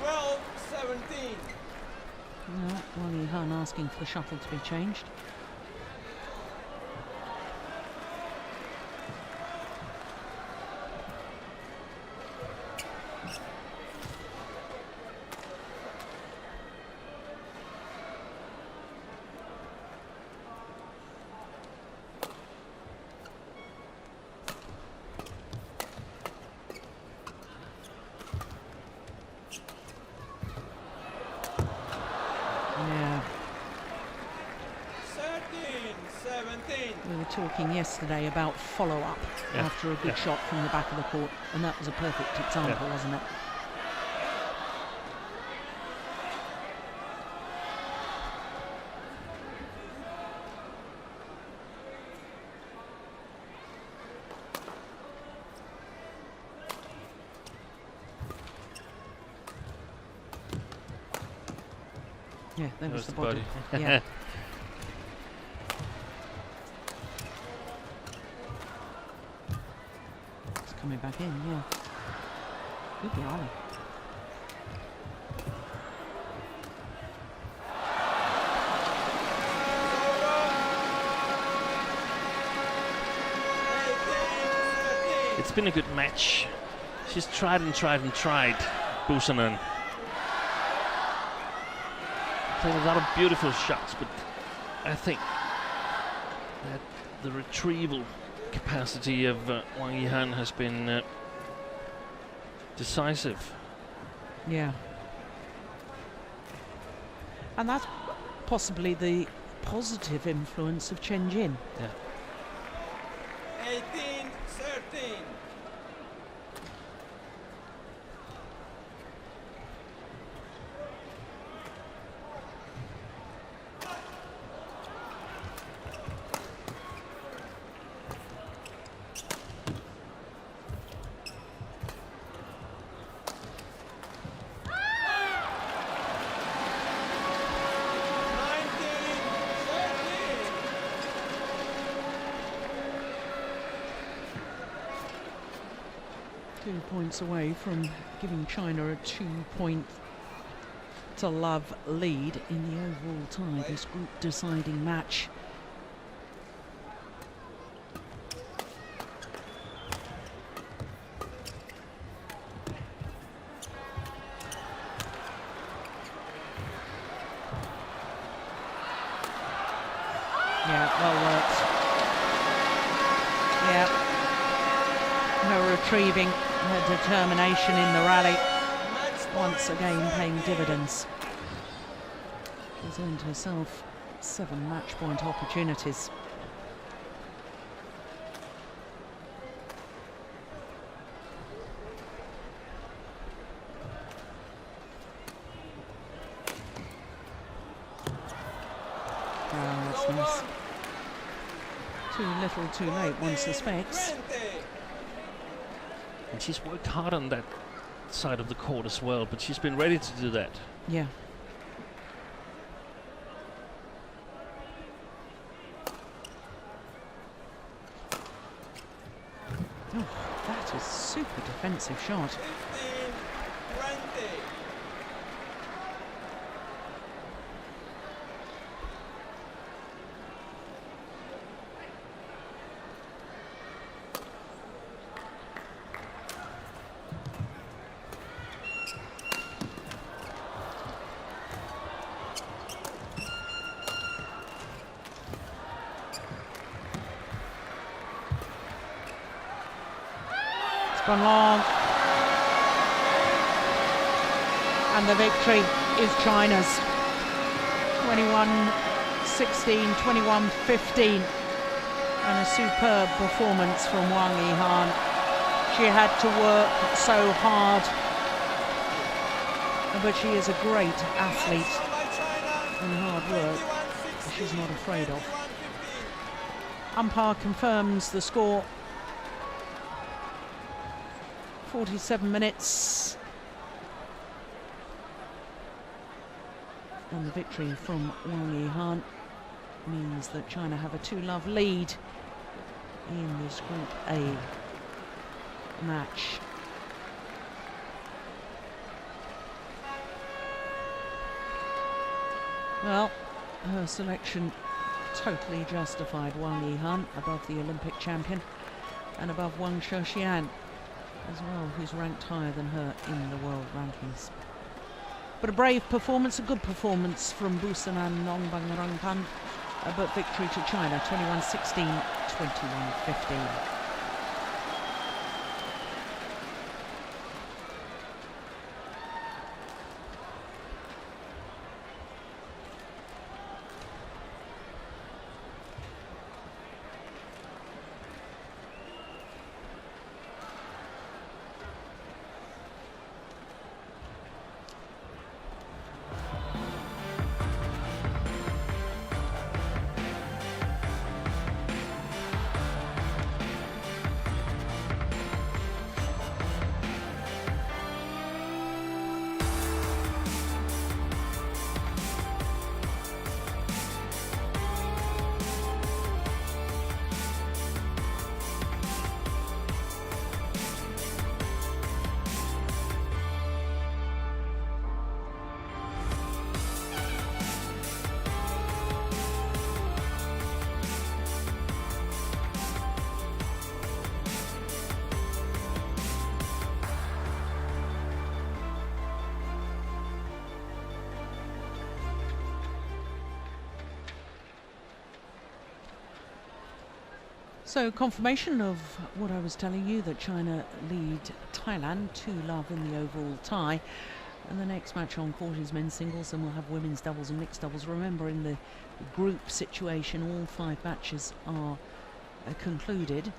Well, 17. No, Wang Yihan asking for the shuttle to be changed. Yeah, 13-17. we were talking yesterday about follow-up Yeah. after a good Yeah. shot from the back of the court, and that was a perfect example, wasn't it? Yeah, there was the body. Yeah. It's coming back in, yeah. Good rally. It's been a good match. She's tried and tried and tried, Busanen. Played a lot of beautiful shots, but I think that the retrieval capacity of Wang Yihan has been decisive. Yeah. And that's possibly the positive influence of Chen Jin. Yeah. 18-13. Two points away from giving China a 2-point to love lead in the overall tie, this group deciding match. Yeah, well worked. Yeah. Her retrieving, her determination in the rally, once again paying dividends. She's earned herself 7 match point opportunities. Oh, that's nice. Too little, too late, one suspects. 20. And she's worked hard on that side of the court as well, but she's been ready to do that. Yeah. Oh, that is super defensive shot. 15-20. Gone long, and the victory is China's. 21-16, 21-15, and a superb performance from Wang Yihan. She had to work so hard, but she is a great athlete, and hard work she's not afraid of. Umpire confirms the score. 47 minutes, and the victory from Wang Yihan means that China have a 2-love lead in this Group A match. Well, her selection totally justified Wang Yihan above the Olympic champion and above Wang Shexian as well, who's ranked higher than her in the world rankings. But a brave performance, a good performance from Busanan Nongbangranpan, but victory to China, 21-16, 21-15. So confirmation of what I was telling you, that China lead Thailand 2-love in the overall tie. And the next match on court is men's singles, and we'll have women's doubles and mixed doubles. Remember, in the group situation, all 5 matches are concluded.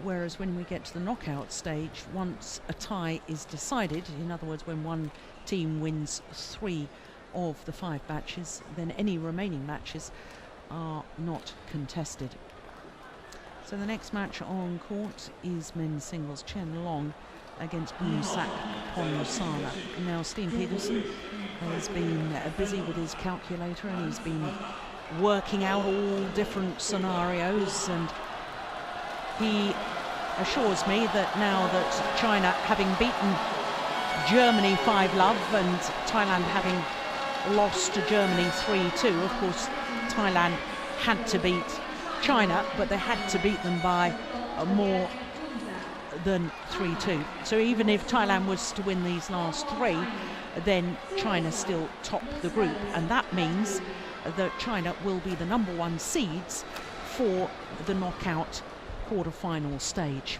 Whereas when we get to the knockout stage, once a tie is decided, in other words, when one team wins 3 of the 5 matches, then any remaining matches are not contested. So the next match on court is men's singles, Chen Long against Boonsak Ponsana. Now Steen Peterson has been busy with his calculator, and he's been working out all different scenarios, and he assures me that now that China, having beaten Germany 5-love and Thailand having lost to Germany 3-2, of course Thailand had to beat China, but they had to beat them by more than 3-2. So even if Thailand was to win these last 3, then China still top the group, and that means that China will be the #1 seeds for the knockout quarter-final stage.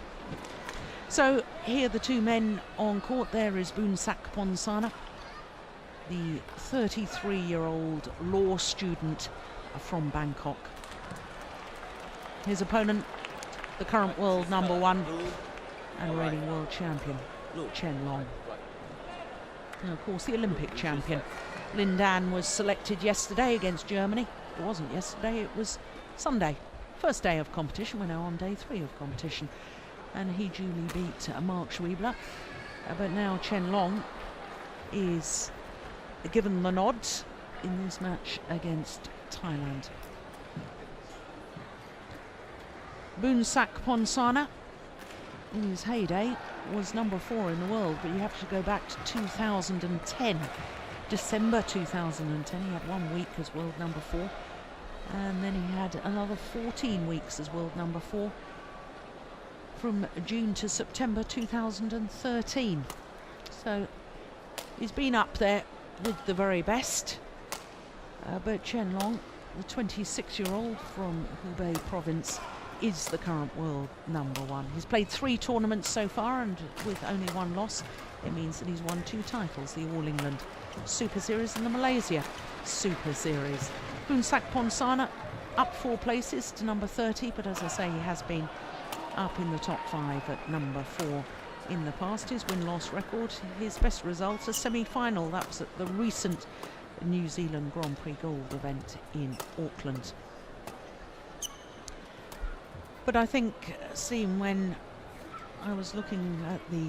So here are the 2 men on court. There is Boonsak Ponsana, the 33-year-old law student from Bangkok. His opponent, the current world #1 and reigning world champion, Chen Long. And of course, the Olympic champion, Lin Dan, was selected yesterday against Germany. It wasn't yesterday, it was Sunday. First day of competition. We're now on day 3 of competition. and he duly beat Mark Schwiebler. But now Chen Long is given the nod in this match against Thailand. Boonsak Ponsana, in his heyday, was number 4 in the world, but you have to go back to 2010. December 2010, he had 1 week as world number 4, and then he had another 14 weeks as world number 4 from June to September 2013. So he's been up there with the very best, but Chen Long, the 26-year-old from Hubei province, is the current world number 1. He's played 3 tournaments so far, and with only 1 loss, it means that he's won 2 titles, the All England Super Series and the Malaysia Super Series. Boonsak Ponsana up 4 places to number 30, but as I say, he has been up in the top 5 at number 4 in the past. His win-loss record, his best result, a semi-final. That was at the recent New Zealand Grand Prix Gold event in Auckland. But I think, seeing when I was looking at the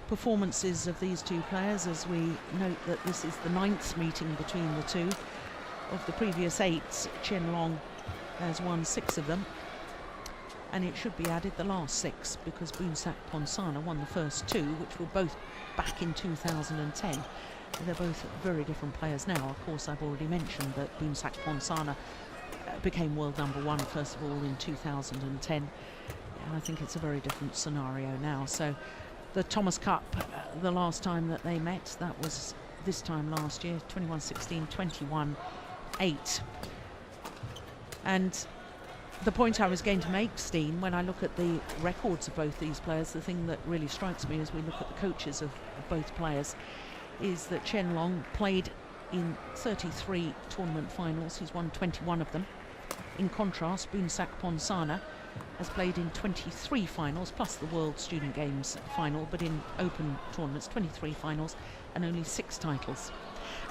performances of these 2 players, as we note that this is the 9th meeting between the 2. Of the previous 8, Chen Long has won 6 of them, and it should be added the last 6, because Boonsak Ponsana won the first 2, which were both back in 2010. They're both very different players now. Of course, I've already mentioned that Boonsak Ponsana became world number 1 first of all in 2010, and I think it's a very different scenario now. So the Thomas Cup, the last time that they met, that was this time last year, 21-16, 21-8. And the point I was going to make, Steen, when I look at the records of both these players, the thing that really strikes me as we look at the coaches of both players is that Chen Long played in 33 tournament finals. He's won 21 of them. In contrast, Boonsak Ponsana has played in 23 finals, plus the World Student Games final, but in open tournaments, 23 finals and only 6 titles.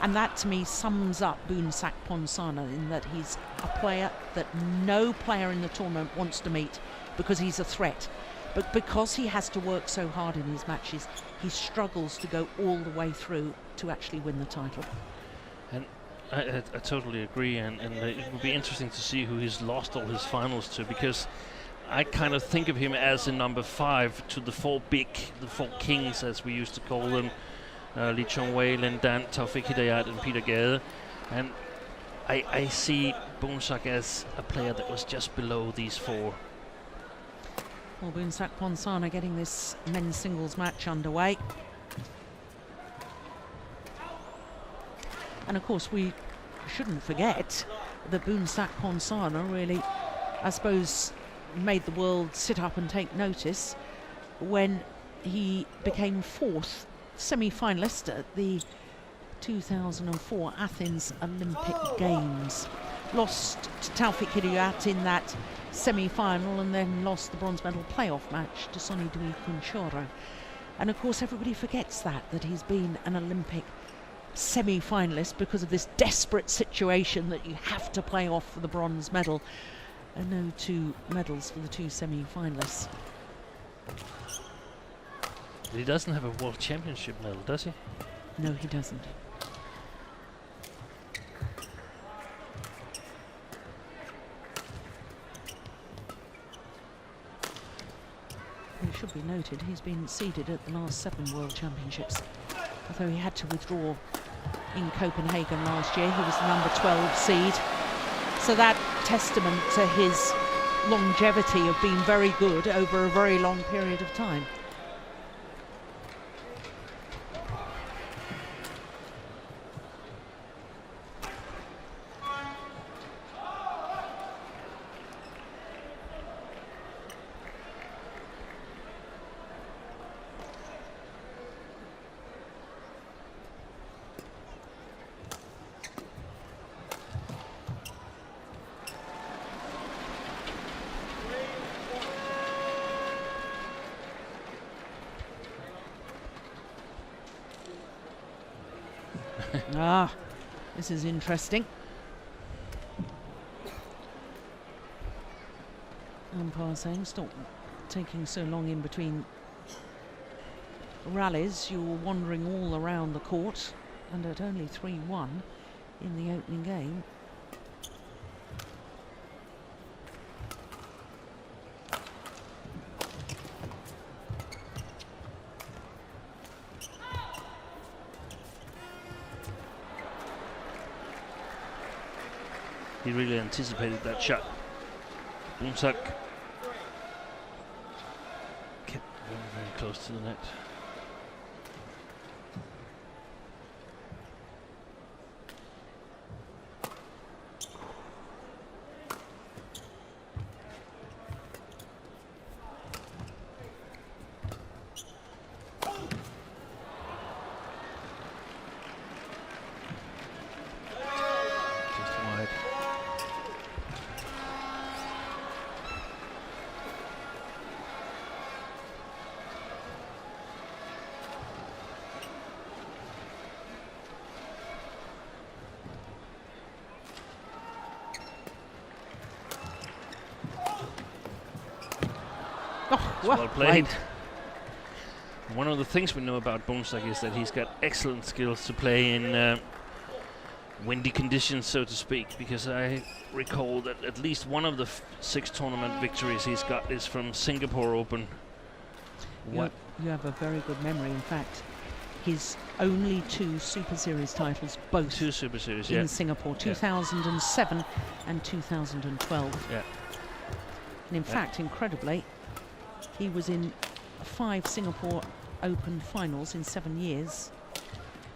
And that, to me, sums up Boonsak Ponsana, in that he's a player that no player in the tournament wants to meet because he's a threat. But because he has to work so hard in his matches, he struggles to go all the way through to actually win the title. And I totally agree, and it would be interesting to see who he's lost all his finals to, because I kind of think of him as a number 5 to the 4 kings, as we used to call them, Lee Chong-wei, Lin Dan, Taufik Hidayat and Peter Gade. And I see Boonsak as a player that was just below these 4. Well, Boonsak Ponsana getting this men's singles match underway. And of course, we shouldn't forget that Boonsak Ponsana really, I suppose, made the world sit up and take notice when he became 4th semi-finalist at the 2004 Athens Olympic Games. Lost to Taufik Hidayat in that semi-final, and then lost the bronze medal playoff match to Sonny Dwi Kunchoro. And of course, everybody forgets that he's been an Olympic semi-finalist because of this desperate situation that you have to play off for the bronze medal, and no 2 medals for the 2 semi-finalists. He doesn't have a world championship medal, does he? No, he doesn't. It should be noted he's been seeded at the last 7 World Championships, although he had to withdraw in Copenhagen last year. He was the number 12 seed, so that testament to his longevity of being very good over a very long period of time. This is interesting. Umpire saying stop taking so long in between rallies, you're wandering all around the court, and at only 3-1 in the opening game. He really anticipated that shot. Boomsak kept very, very close to the net. Just wide. Oh, Well played. played. One of the things we know about Boomsak is that he's got excellent skills to play in windy conditions, so to speak, because I recall that at least one of the 6 tournament victories he's got is from Singapore Open. You have a very good memory. In fact, his only 2 Super Series titles, both 2 Super Series, in yeah. Singapore, 2007 and 2012. Yeah. And in fact, incredibly, he was in 5 Singapore Open finals in 7 years,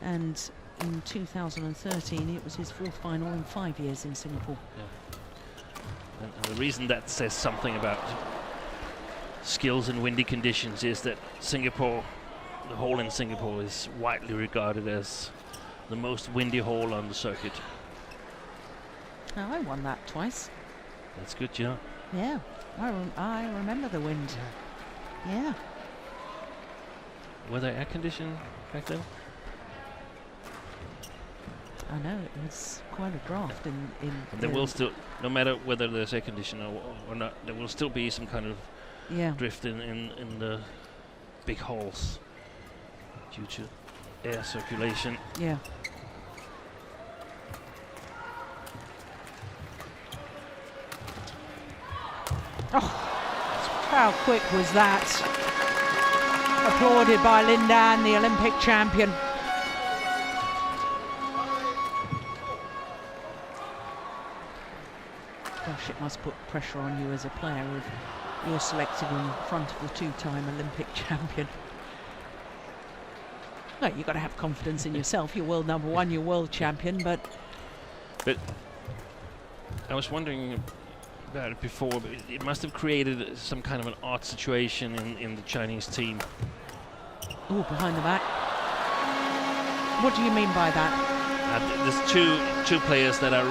and in 2013 it was his 4th final in 5 years in Singapore. And the reason that says something about skills in windy conditions is that Singapore, the hole in Singapore, is widely regarded as the most windy hole on the circuit. Now, I won that twice. That's good, yeah. Yeah, I remember the wind. Yeah. Were they air conditioned back then? I know, it was quite a draft in And there will still, no matter whether there's air conditioning or not, there will still be some kind of drift in the big holes due to air circulation. Yeah. Oh, how quick was that? Applauded by Lin Dan, the Olympic champion. Gosh, it must put pressure on you as a player if you're selected in front of the 2-time Olympic champion. No, you've got to have confidence in yourself. You're world number 1, you're world champion, but I was wondering about it before, but it must have created some kind of an odd situation in the Chinese team. oh, behind the back. What do you mean by that? There's two players that are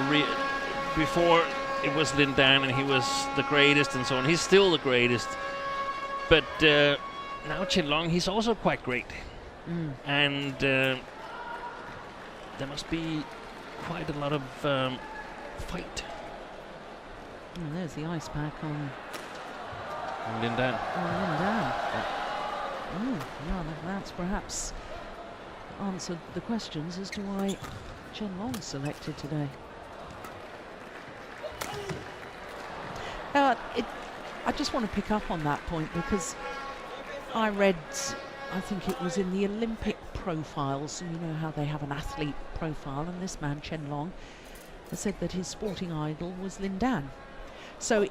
before it was Lin Dan and he was the greatest and so on. He's still the greatest, but now Chen Long, he's also quite great. And there must be quite a lot of fight. Oh, there's the ice pack on Lin Dan. Lin Dan. Oh, yeah, that's perhaps answered the questions as to why Chen Long's selected today. I just want to pick up on that point because I read, I think it was in the Olympic profiles, and you know how they have an athlete profile, and this man, Chen Long, has said that his sporting idol was Lin Dan. So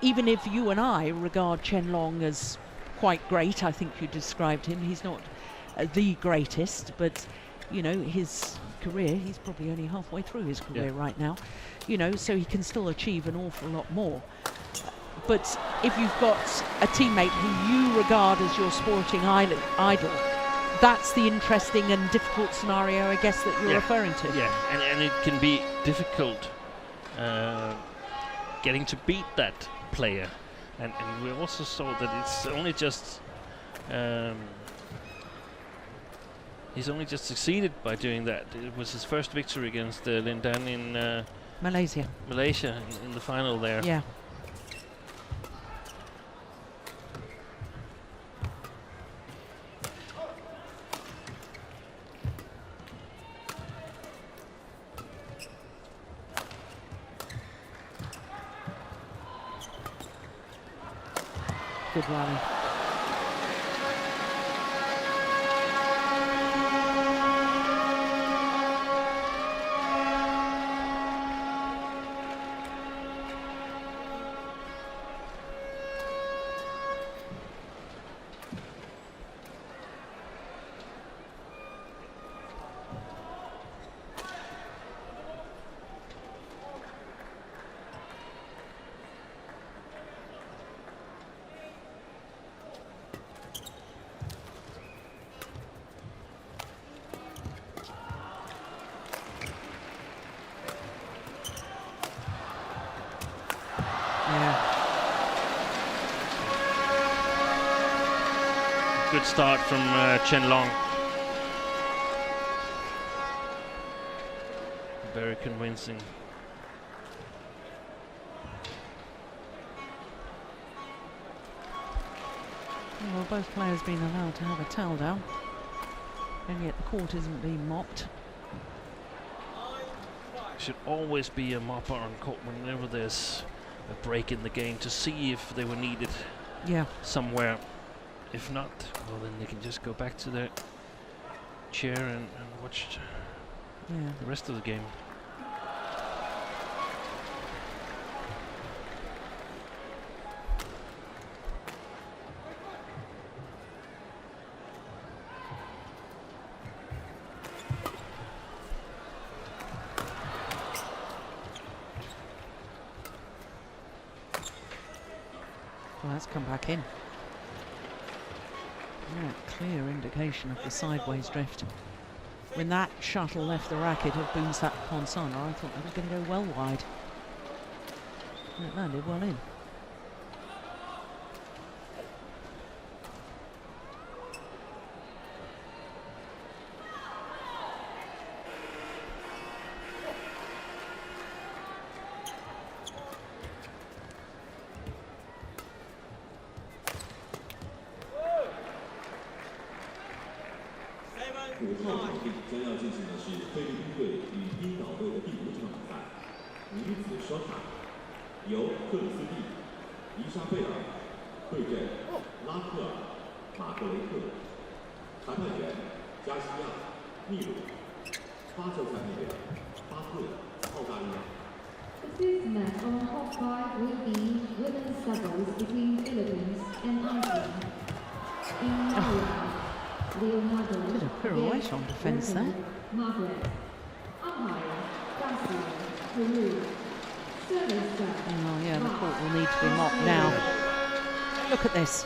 even if you and I regard Chen Long as quite great, I think you described him, he's not the greatest, but you know, his career, he's probably only halfway through his career right now, you know, so he can still achieve an awful lot more. But if you've got a teammate who you regard as your sporting idol, that's the interesting and difficult scenario, I guess, that you're referring to. Yeah, and it can be difficult getting to beat that player. And we also saw that it's only just he's only just succeeded by doing that. It was his first victory against Lin Dan in Malaysia in the final there. Yeah. Good rally. Good start from Chen Long. Very convincing. Well, both players being allowed to have a towel down, and yet the court isn't being mopped. Should always be a mopper on court whenever there's a break in the game to see if they were needed somewhere. If not, well, then they can just go back to their chair and watch the rest of the game. Well, that's come back in. Clear indication of the sideways drift. When that shuttle left the racket of Boonsak Ponsana, I thought that was going to go well wide. And it landed well in.5号场地将要进行的是菲律宾队与冰岛队的第5场比赛，女子双打，由克里斯蒂、伊莎贝尔对阵拉克尔、马格雷特，裁判员加西亚、秘鲁，发球裁判员巴特，澳大利亚。The fifth match on top 5 will be women's doubles between Philippines and Iceland. In Thailand. Bit of pirouette on defence there. Margaret, umpire, Garcia, Peru, service judge. Oh yeah, the court will need to be mopped now. Look at this.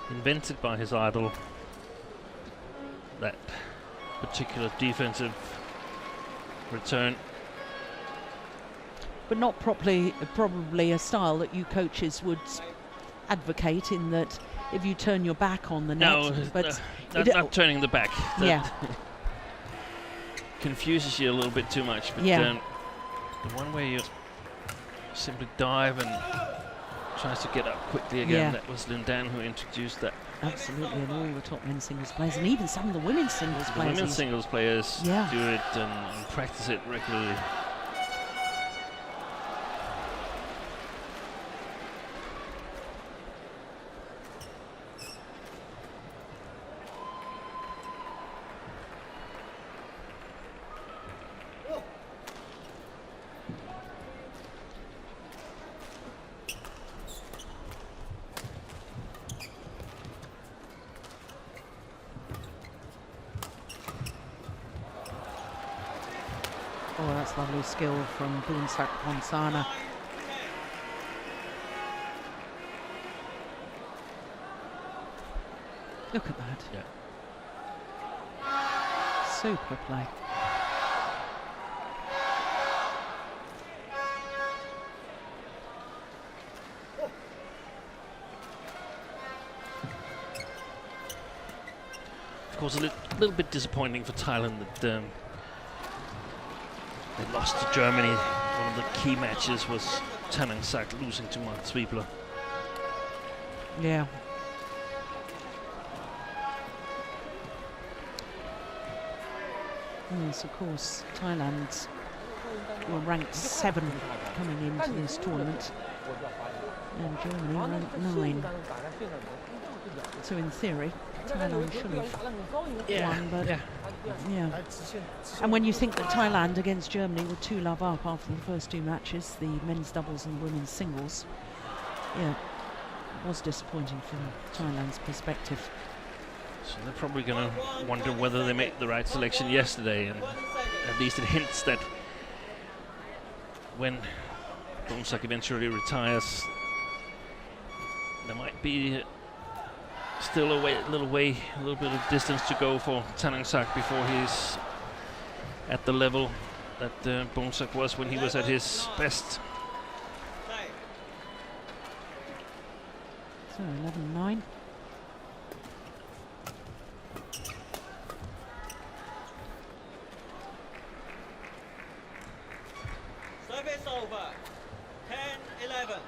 Invented by his idol, that particular defensive return. But not probably a style that you coaches would advocate, in that if you turn your back on the net. Not turning the back. That confuses you a little bit too much. But the one where you simply dive and tries to get up quickly again, that was Lindan who introduced that. Absolutely, and all the top men's singles players, and even some of the women's singles players. The women's singles players do it and practice it regularly. Oh, that's lovely skill from Boonsak Ponsana. Look at that. Super play. Of course, a little bit disappointing for Thailand that they lost to Germany. One of the key matches was Tanang Sak losing to Mark Zwiebler. Yeah. Yes, of course, Thailand were ranked 7 coming into this tournament, and Germany ranked 9. So in theory, Thailand should have won, but yeah. And when you think that Thailand against Germany were 2-love up after the first 2 matches, the men's doubles and the women's singles, yeah, it was disappointing from Thailand's perspective. So they're probably going to wonder whether they made the right selection yesterday, and at least it hints that when Bonsak eventually retires, there might be still a little bit of distance to go for Thailand before he's at the level that Bonsak was when he was at his best. So 11-9. Service over. 10-11.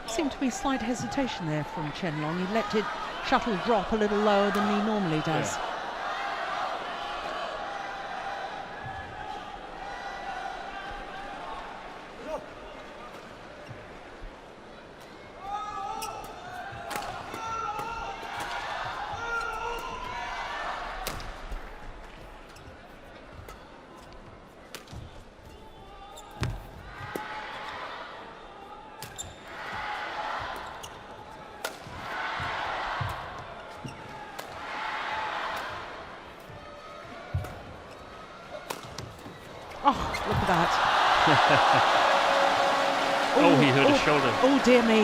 Seemed to be slight hesitation there from Chen Long. He let it shuttle drop a little lower than he normally does. Yeah. Oh, look at that. Oh, he hurt his shoulder. Oh, dear me.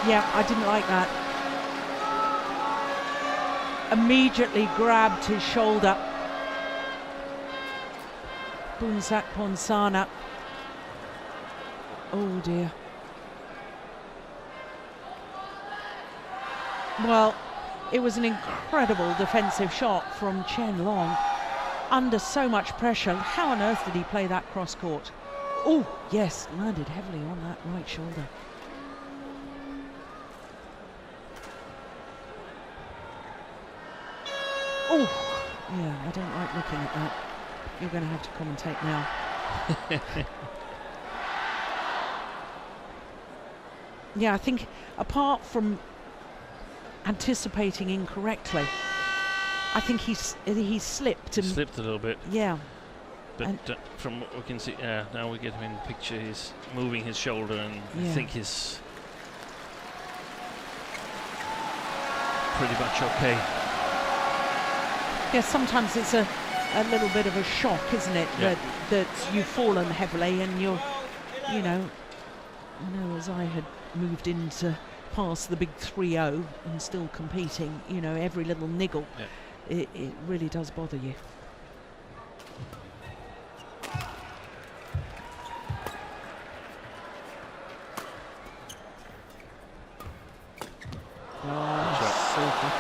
Yeah, I didn't like that. Immediately grabbed his shoulder. Bunsak Ponsana. Oh, dear. Well, it was an incredible defensive shot from Chen Long. Under so much pressure. How on earth did he play that cross court? Oh, yes, landed heavily on that right shoulder. Oh, yeah, I don't like looking at that. You're going to have to commentate now. Yeah, I think apart from anticipating incorrectly, I think he slipped. And Slipped a little bit. Yeah. But from what we can see, now we get him in the picture, he's moving his shoulder, and Yeah. I think he's pretty much okay. Yeah, sometimes it's a little bit of a shock, isn't it? Yeah. That you've fallen heavily and you're, you know, as I had moved into past the big 3-0 and still competing, you know, every little niggle, it really does bother you. Oh, super.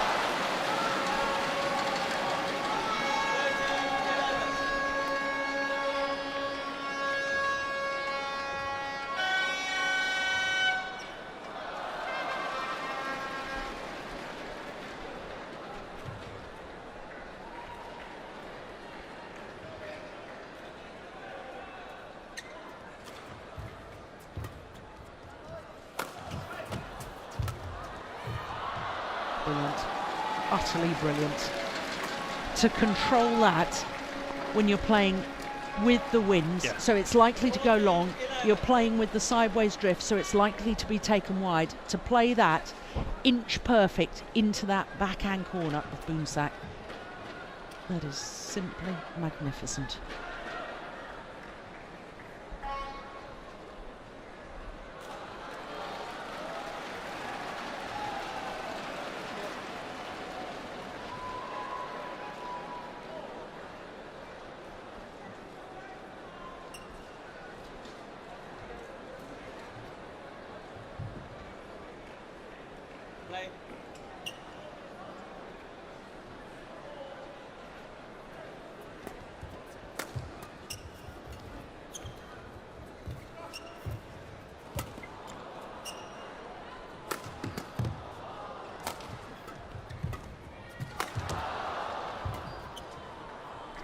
Brilliant, utterly brilliant. To control that when you're playing with the wind, so it's likely to go long. You're playing with the sideways drift, so it's likely to be taken wide. To play that inch perfect into that backhand corner of Bunsak, that is simply magnificent.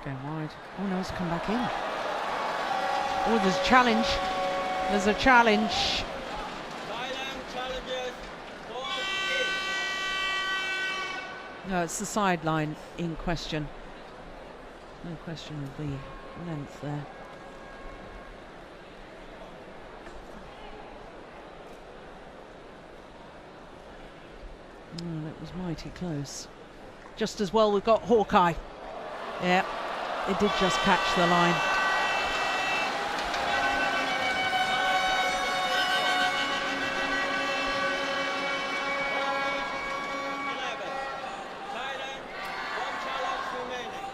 Going wide. Oh no, it's come back in. Oh, there's a challenge. There's a challenge. Thailand challenges ball in. No, it's the sideline in question. No question of the length there. Oh, that was mighty close. Just as well we've got Hawkeye. Yeah, it did just catch the line. Thailand, one challenge remaining.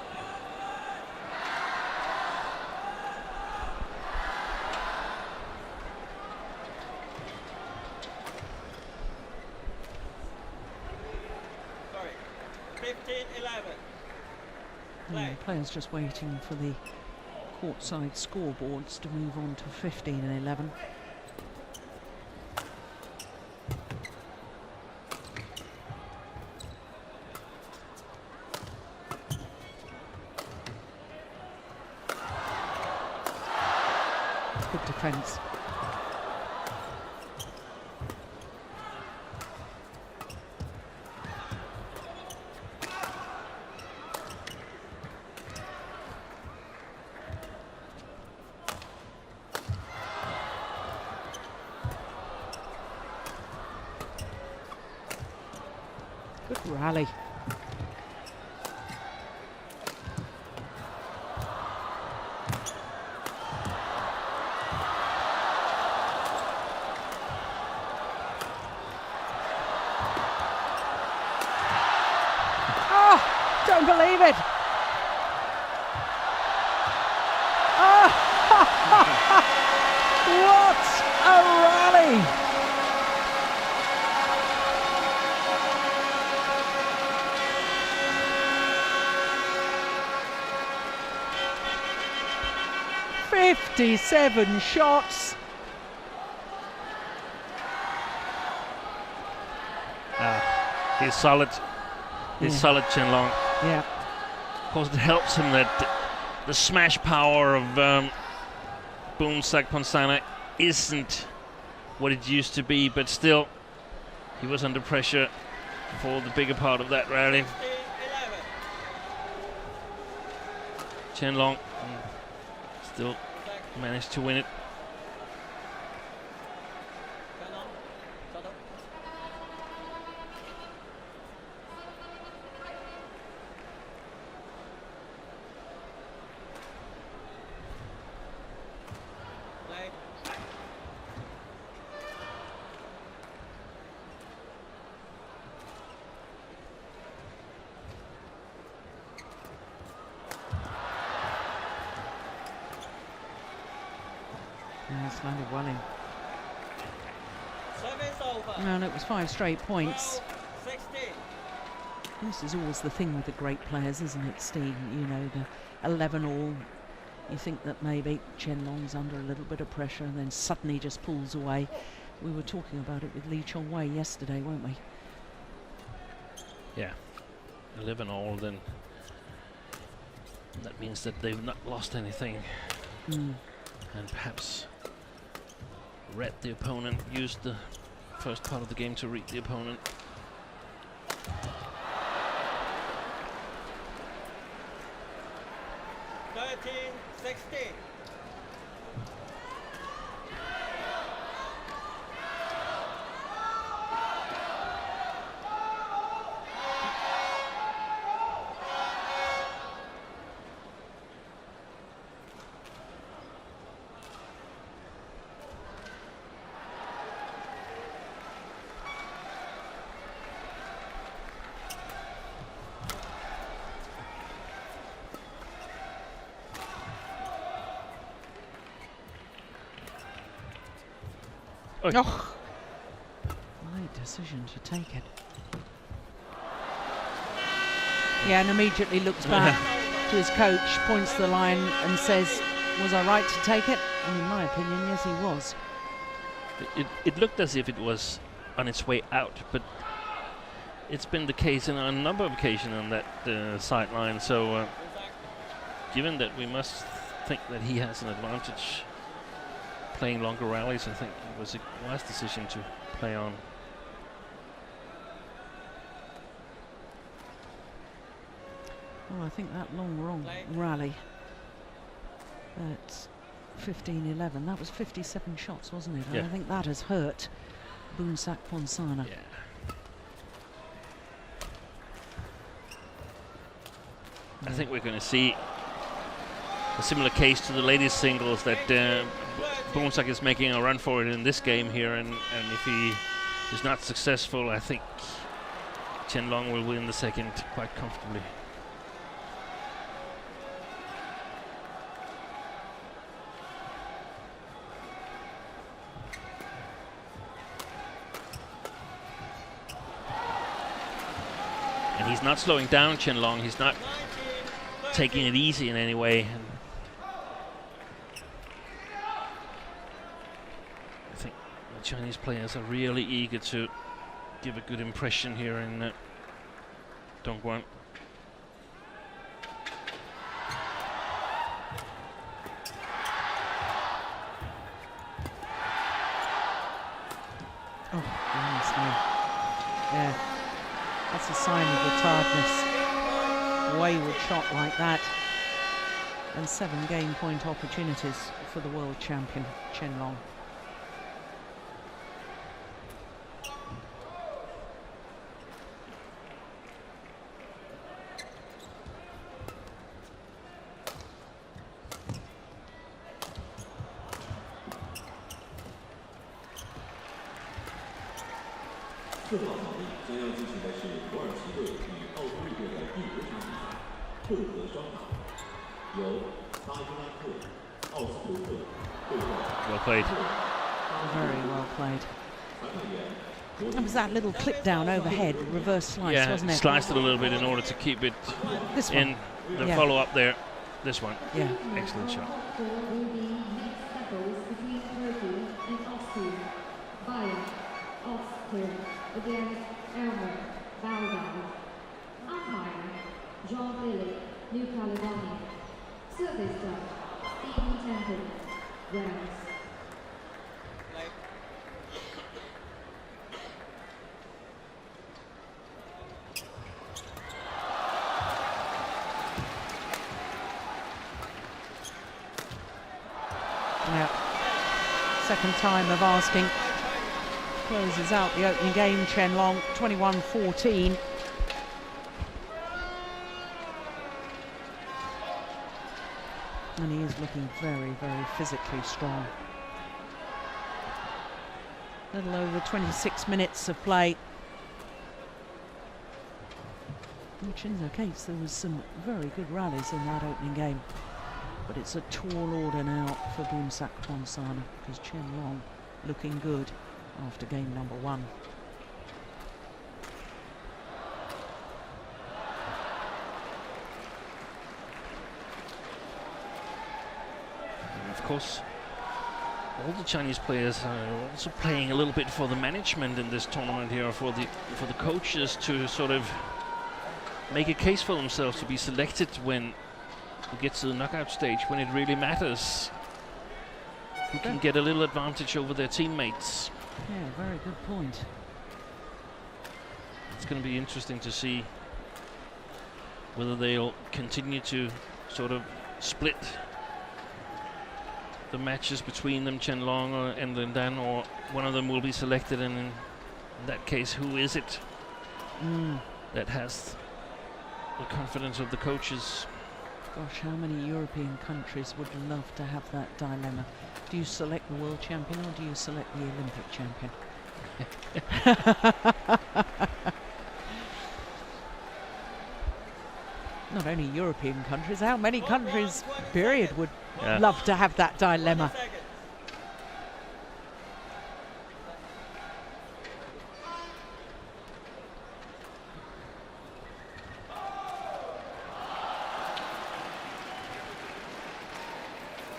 Sorry, 15-11. Play. Players just waiting for the courtside scoreboards to move on to 15 and 11. Good defence. Good rally. Oh, don't believe it. Oh, what a rally. "57 shots." He's solid. He's Yeah. solid, Chen Long. Yeah. Of course, it helps him that the smash power of Boom Sakponsana isn't what it used to be, but still, he was under pressure for the bigger part of that rally. 16-11. Chen Long still managed to win it. Canon. Shut up. Play. Yeah, it's landed well in. Service over. And it was 5 straight points. 12-16. This is always the thing with the great players, isn't it, Steve? You know, the 11 all. You think that maybe Chen Long's under a little bit of pressure and then suddenly just pulls away. We were talking about it with Lee Chong Wei yesterday, weren't we? Yeah, 11 all, then that means that they've not lost anything. Mm. And perhaps read the opponent, used the first part of the game to read the opponent. Thirteen, 16. Oi. Oh, right decision to take it. Yeah, and immediately looks back to his coach, points to the line and says, "Was I right to take it?" And in my opinion, yes, he was. It looked as if it was on its way out, but it's been the case on a number of occasions on that sideline. So given that we must think that he has an advantage playing longer rallies, I think it was a wise decision to play on. Well, I think that long rally at 15-11, that was 57 shots, wasn't it? Yeah. And I think that has hurt Boonsak Ponsana. Yeah. I think we're going to see a similar case to the ladies singles, that Boonsak is making a run for it in this game here, and if he is not successful, I think Chen Long will win the second quite comfortably. And he's not slowing down, Chen Long. He's not taking it easy in any way. And I think the Chinese players are really eager to give a good impression here in Dongguan. Oh, goodness me. Yeah, that's a sign of retardedness. Wayward shot like that. And 7 game point opportunities for the world champion, Chen Long. Well played. Very well played. It was that little clip down overhead, reverse slice, wasn't it? Sliced it a little bit in order to keep it This in one. the Yeah. follow-up there. This one. Yeah. Excellent shot. Will be mixed doubles between Turkey and Austria. Bayer, Austria against Elmer, Belgrade. Umpire, John Philip, New Caledonia. Service judge, Stephen Temple, Wales. Yeah. Second time of asking. Closes out the opening game, Chen Long, 21-14. And he is looking very, very physically strong. A little over 26 minutes of play. Which in the case, there was some very good rallies in that opening game. But it's a tall order now for Boonsak Ponsana, because Chen Long looking good after game number 1. And of course, all the Chinese players are also playing a little bit for the management in this tournament here, for the coaches to sort of make a case for themselves to be selected when we get to the knockout stage, when it really matters. Who can get a little advantage over their teammates. Yeah, very good point. It's going to be interesting to see whether they'll continue to sort of split the matches between them, Chen Long and Lin Dan, or one of them will be selected, and in that case, who is it that has the confidence of the coaches? Gosh, how many European countries would love to have that dilemma? Do you select the world champion or do you select the Olympic champion? Not only European countries, how many countries, period, would love to have that dilemma?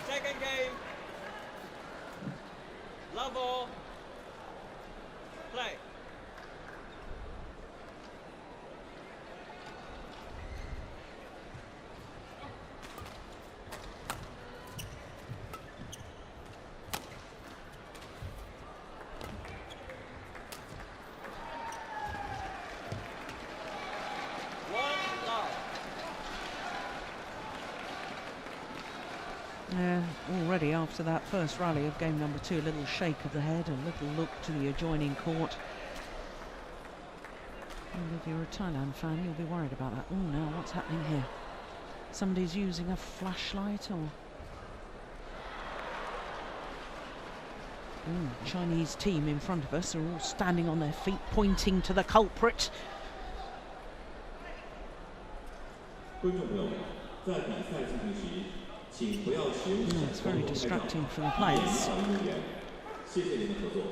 Second game. Level. Play. Already after that first rally of game number 2, a little shake of the head, a little look to the adjoining court. And if you're a Thailand fan, you'll be worried about that. Oh, now what's happening here? Somebody's using a flashlight, or... Chinese team in front of us are all standing on their feet, pointing to the culprit. 观众朋友，在比赛进行时，请不要使用 It's very distracting for the players. 运动员。谢谢您的合作。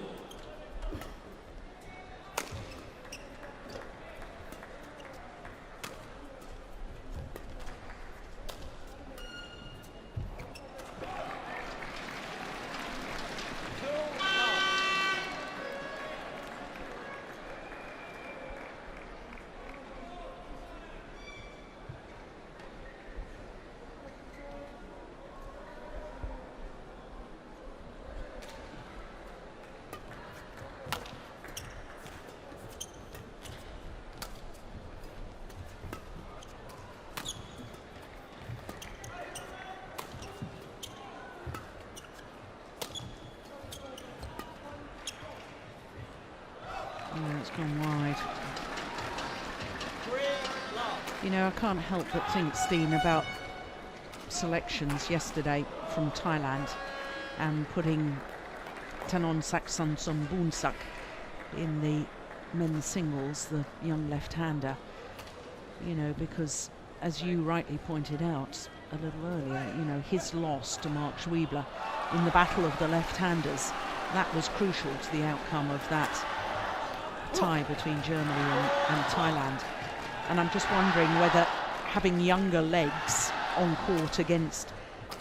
It's gone wide. You know, I can't help but think, Steen, about selections yesterday from Thailand and putting Thanornsak Boonsak in the men's singles, the young left-hander. You know, because as you rightly pointed out a little earlier, you know, his loss to Mark Schwiebler in the battle of the left-handers, that was crucial to the outcome of that tie between Germany and Thailand. And I'm just wondering whether having younger legs on court against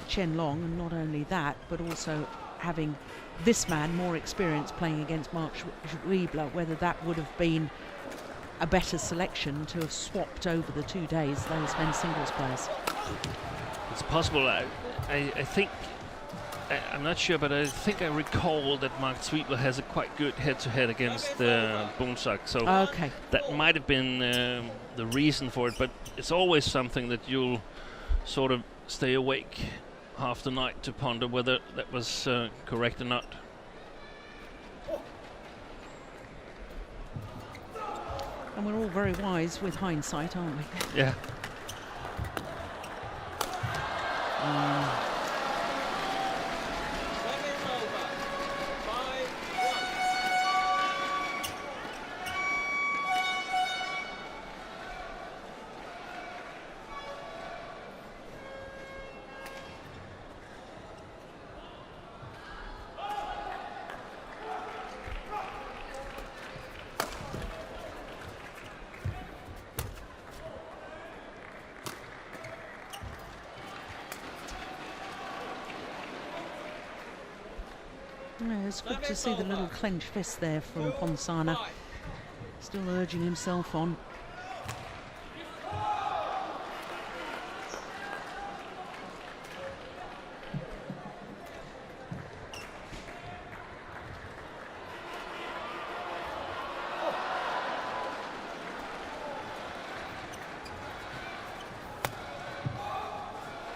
Chen Long, and not only that, but also having this man more experience playing against Mark Schwiebler, whether that would have been a better selection to have swapped over the 2 days those men's singles players. It's possible. I think, I'm not sure, but I think I recall that Mark Schwiebler has a quite good head-to-head against Boonsak, so that might have been the reason for it, but it's always something that you'll sort of stay awake half the night to ponder whether that was correct or not. And we're all very wise with hindsight, aren't we? Yeah. It's good to see the little clenched fist there from Ponsana, still urging himself on.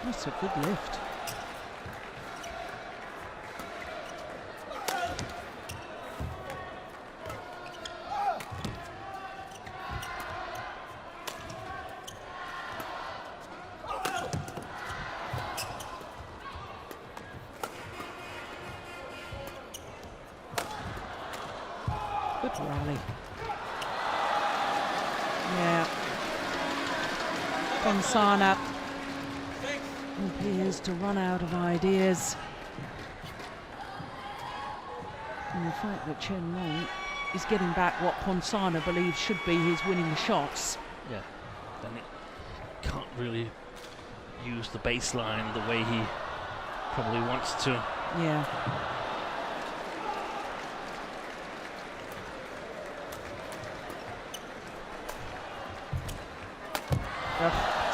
That's a good lift. Good rally. Yeah. Ponsana appears to run out of ideas. And the fact that Chen Long is getting back what Ponsana believes should be his winning shots. Yeah, then he can't really use the baseline the way he probably wants to. Yeah.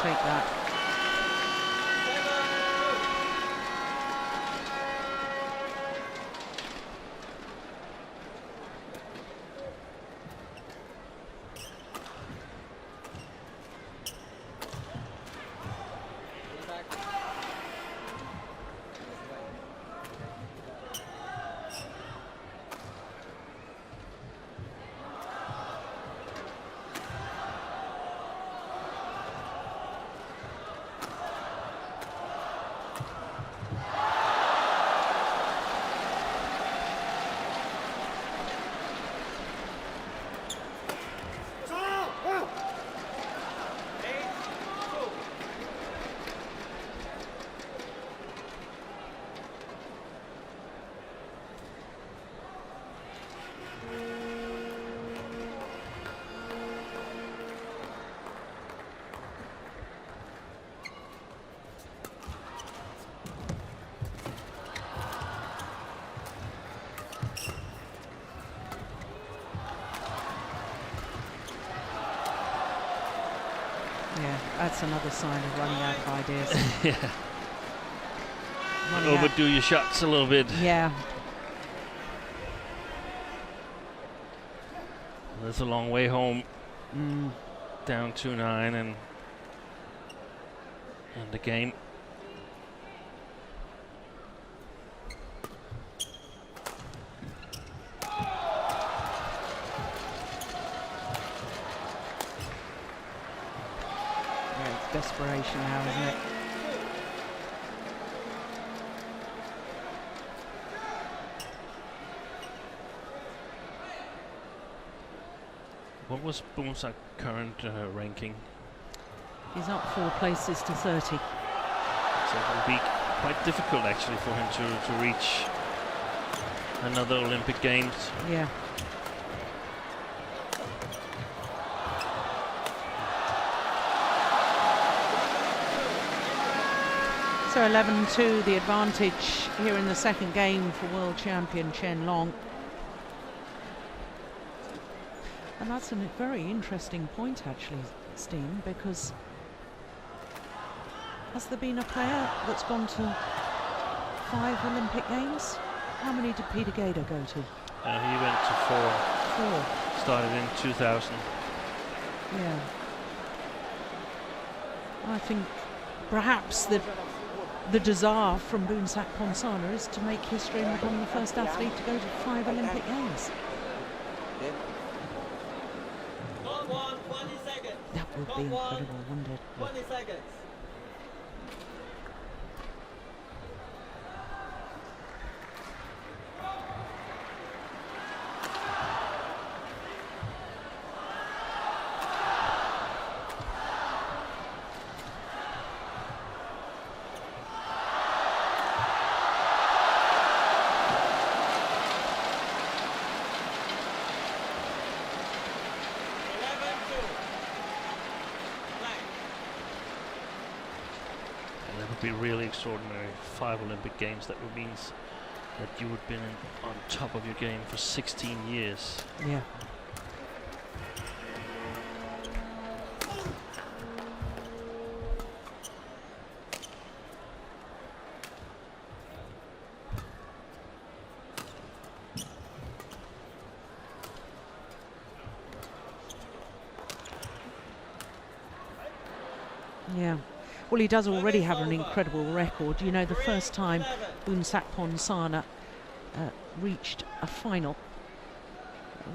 Take that. That's another sign of running out of ideas. Yeah. Running out. Overdo your shots a little bit. Yeah. That's a long way home. Mm. Down 2-9 and the game. Yeah, it's desperation now, isn't it? What was Boonsak's current ranking? He's up 4 places to 30. So it will be quite difficult actually for him to reach another Olympic Games. Yeah. So 11-2 the advantage here in the second game for world champion Chen Long. And that's a very interesting point actually, Steen, because has there been a player that's gone to 5 Olympic Games? How many did Peter Gader go to? He went to 4. 4. Started in 2000. Yeah. I think perhaps the desire from Boonsak Ponsana is to make history and become the first athlete to go to 5 Olympic Games. That would be incredible, wouldn't it? 20 seconds. Be really extraordinary. 5 Olympic Games. That would mean that you would have been on top of your game for 16 years. Yeah. Yeah. Well, he does already have an incredible record. You know, the first time Boonsak Ponsana reached a final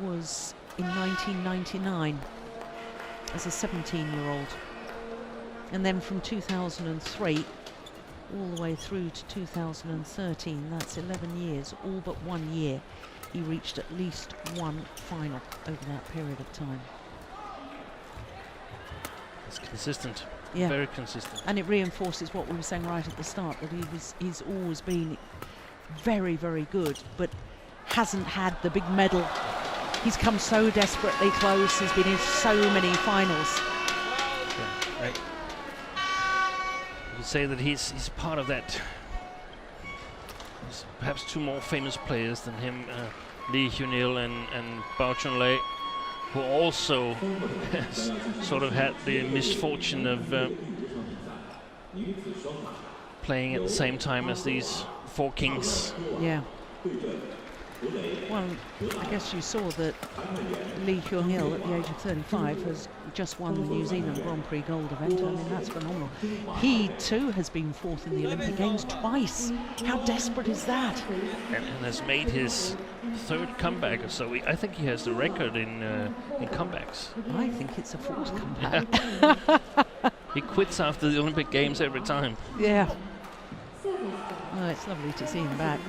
was in 1999 as a 17-year-old. And then from 2003 all the way through to 2013, that's 11 years, all but 1 year, he reached at least one final over that period of time. It's consistent. Yeah. Very consistent. And it reinforces what we were saying right at the start, that he's always been very, very good, but hasn't had the big medal. He's come so desperately close. He's been in so many finals. Yeah, right. You could say that he's part of that. There's perhaps 2 more famous players than him, Lee Hyun-il and Bao Chun-lei, who also sort of had the misfortune of playing at the same time as these 4 kings. Yeah. Well, I guess you saw that Lee Hyun-il at the age of 35 has just won the New Zealand Grand Prix gold event. I mean, that's phenomenal. He too has been 4th in the Olympic Games twice. How desperate is that? And has made his 3rd comeback or so. I think he has the record in comebacks. I think it's a 4th comeback. He quits after the Olympic Games every time. Yeah. Oh, it's lovely to see him back.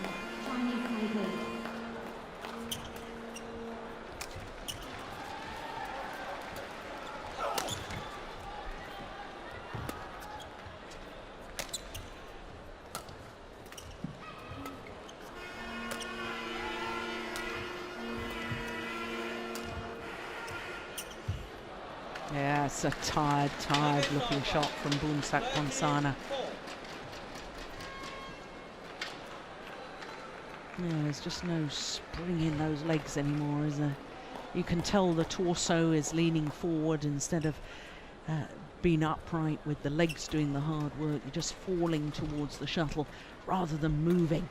Yeah, it's a tired looking shot from Boonsak Ponsana. Yeah, there's just no spring in those legs anymore, is there? You can tell the torso is leaning forward instead of been upright with the legs doing the hard work. You're just falling towards the shuttle rather than moving.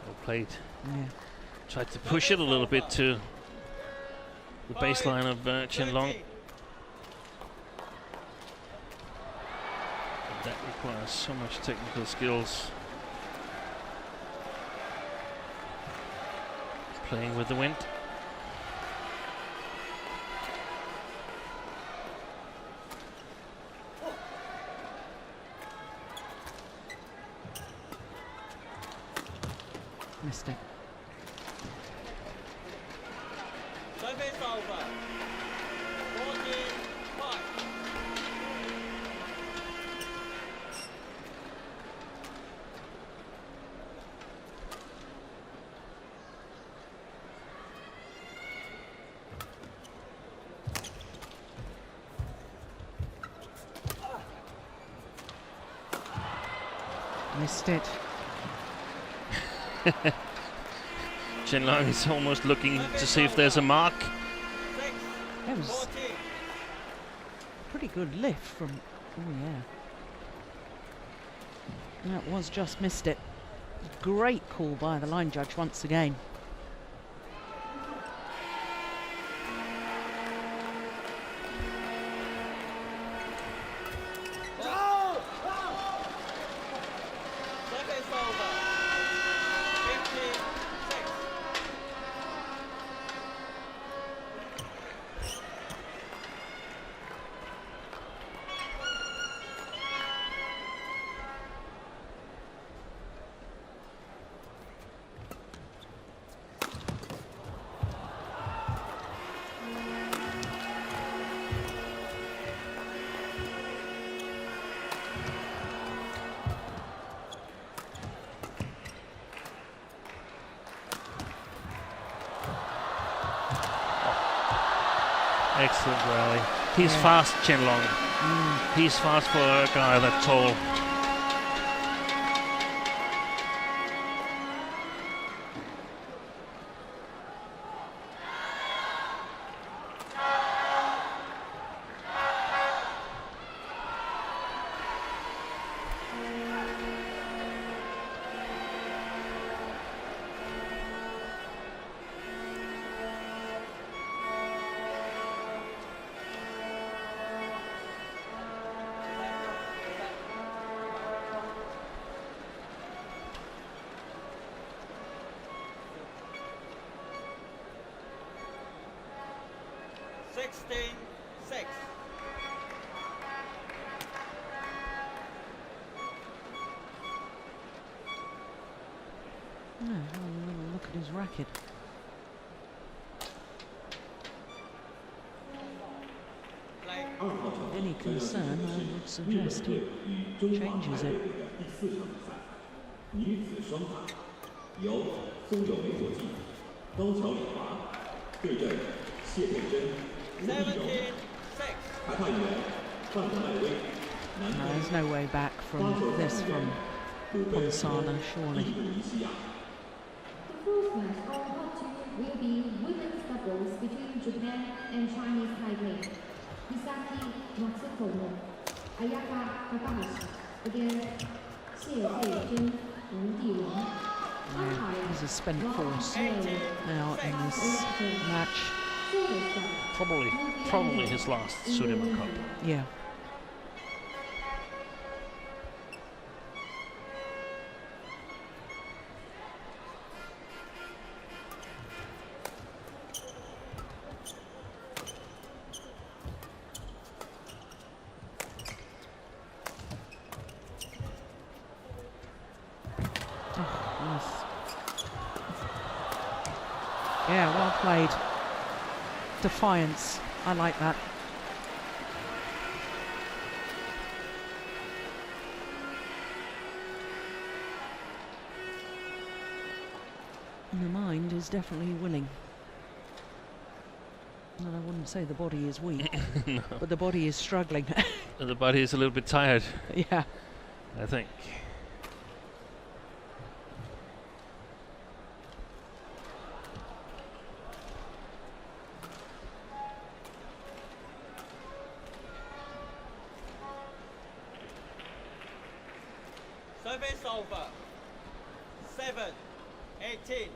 Well played. Yeah. Tried to push it a little bit to the baseline of Chen Long. That requires so much technical skills. Playing with the wind. Missed it. Service over. 14-5. Missed it. Chen Long is almost looking to see if there's a mark. That was a pretty good lift from. Oh yeah. That was just missed it. Great call by the line judge once again. Service over. 56. Excellent rally. He's fast, Chen Long. He's fast for a guy that tall. Look at his racket. Any concern, I would suggest he changes it. 女子双打由苏有美所记，高桥李华对阵谢佩珍、吴丽柔。裁判员范德迈威。No, there's no way back from this from Ponsana, surely. The fourth match on court two will be women's doubles between Japan and Chinese Taipei. Misaki Matsukomo, Ayaka Takahashi against Xie Peizhen, Wu Diwen. He's a spent force now in this match. Probably his last Sudirman Cup. Yeah. Yeah, well played. Defiance. I like that. And the mind is definitely willing. And I wouldn't say the body is weak, No. but the body is struggling. The body is a little bit tired, Yeah. I think. Service over. 7-18.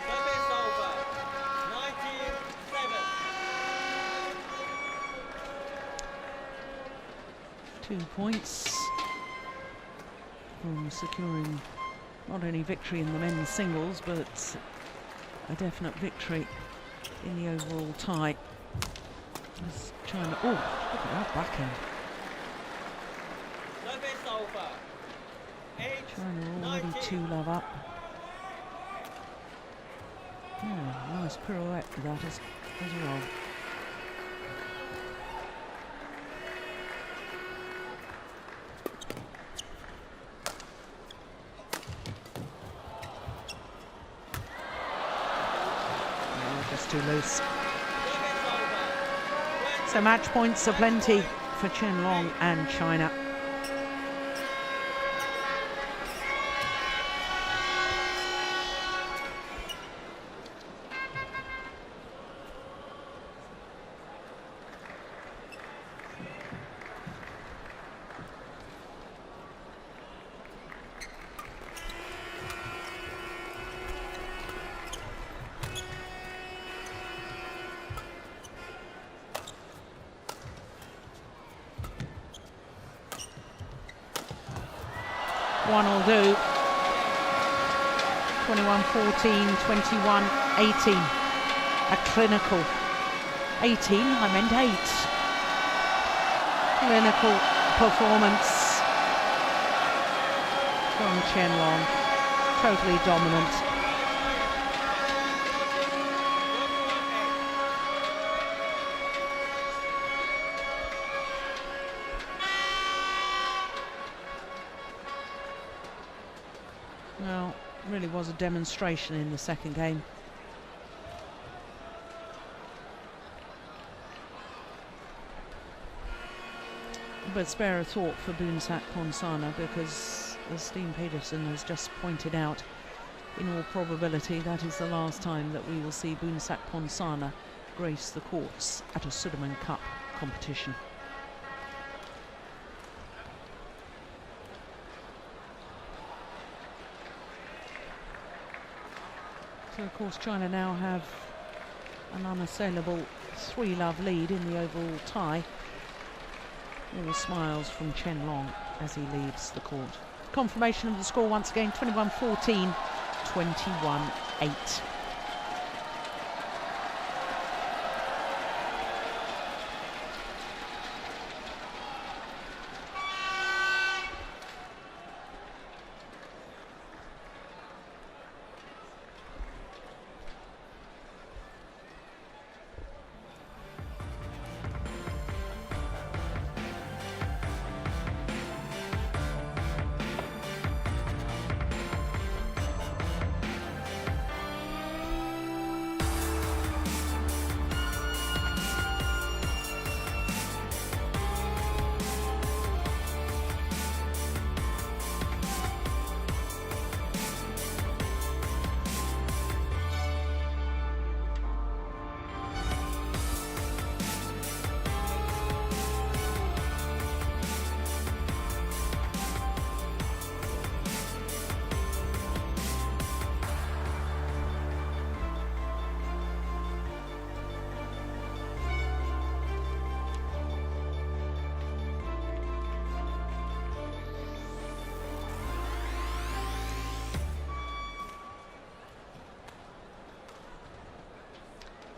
Service over. 19-7. 2 points from securing not only victory in the men's singles, but a definite victory in the overall tie. As China, oh, look at that backhand. Service over. China already 8-19. 2-love up. Yeah, nice pirouette with that as well. Just too loose. Service over. So match points are plenty for Chen Long and China. One will do. 21-14, 21-18. A clinical 18, I meant 8. Clinical performance from Chen Long. Totally dominant. Well, really was a demonstration in the second game. But spare a thought for Boonsak Ponsana, because as Steen Peterson has just pointed out, in all probability that is the last time that we will see Boonsak Ponsana grace the courts at a Sudirman Cup competition. So of course China now have an unassailable 3-love lead in the overall tie. All smiles from Chen Long as he leaves the court. Confirmation of the score once again, 21-14, 21-8.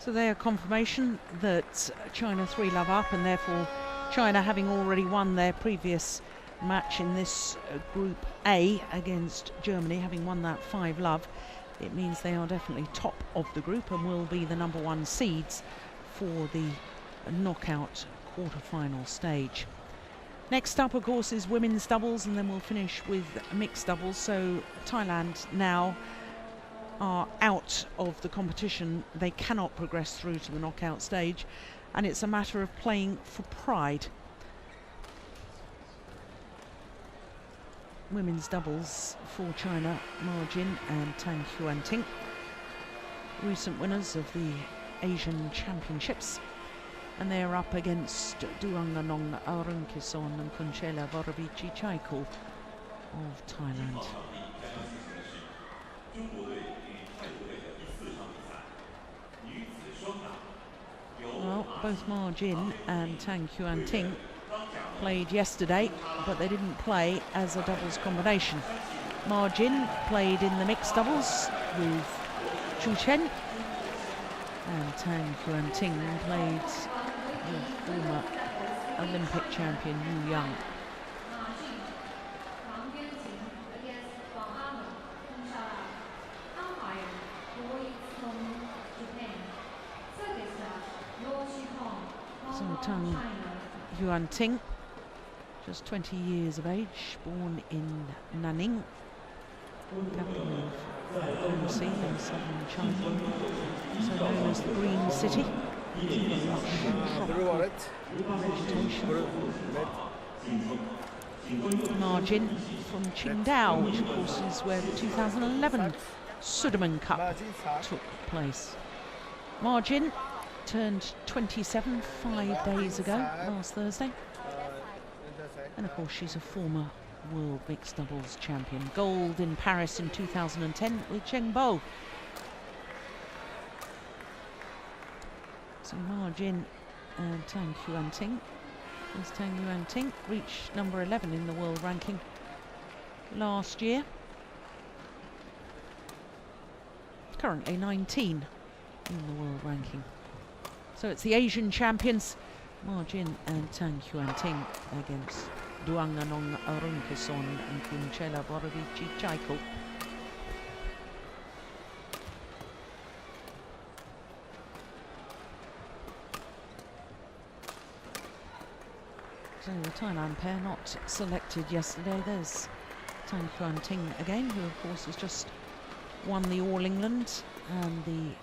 So they are confirmation that China 3-love up, and therefore China, having already won their previous match in this Group A against Germany, having won that 5-love, it means they are definitely top of the group and will be the #1 seeds for the knockout quarter-final stage. Next up, of course, is women's doubles, and then we'll finish with mixed doubles. So Thailand now are out of the competition. They cannot progress through to the knockout stage, and it's a matter of playing for pride. women's doubles for China, Ma Jin and Tang Xuanting, recent winners of the Asian Championships, and they're up against Duanganong Arunkison and Kunchela Vorovici Chaikul of Thailand. Well, both Ma Jin and Tang Xuanting played yesterday, but they didn't play as a doubles combination. Ma Jin played in the mixed doubles with Chu Chen, and Tang Xuanting played with former Olympic champion Yu Yang. So Tang Xuanting, just 20 years of age, born in Nanning, capital of Guangxi in southern China, so known as the Green City. Ma Jin from Qingdao, which of course is where the 2011 Sudirman Cup took place. Ma Jin turned 27 5 days ago, last Thursday. And of course she's a former world mixed doubles champion. Gold in Paris in 2010 with Cheng Bo. So Ma Jin and Tang Xuanting. As Tang Xuanting reached number 11 in the world ranking last year. Currently 19 in the world ranking. So it's the Asian champions, Ma Jin and Tang Xuanting, against Duanganong Arunkison and Kunchela Vorovici Chaikul. So the Thailand pair not selected yesterday. There's Tang Xuanting again, who of course has just won the All England and the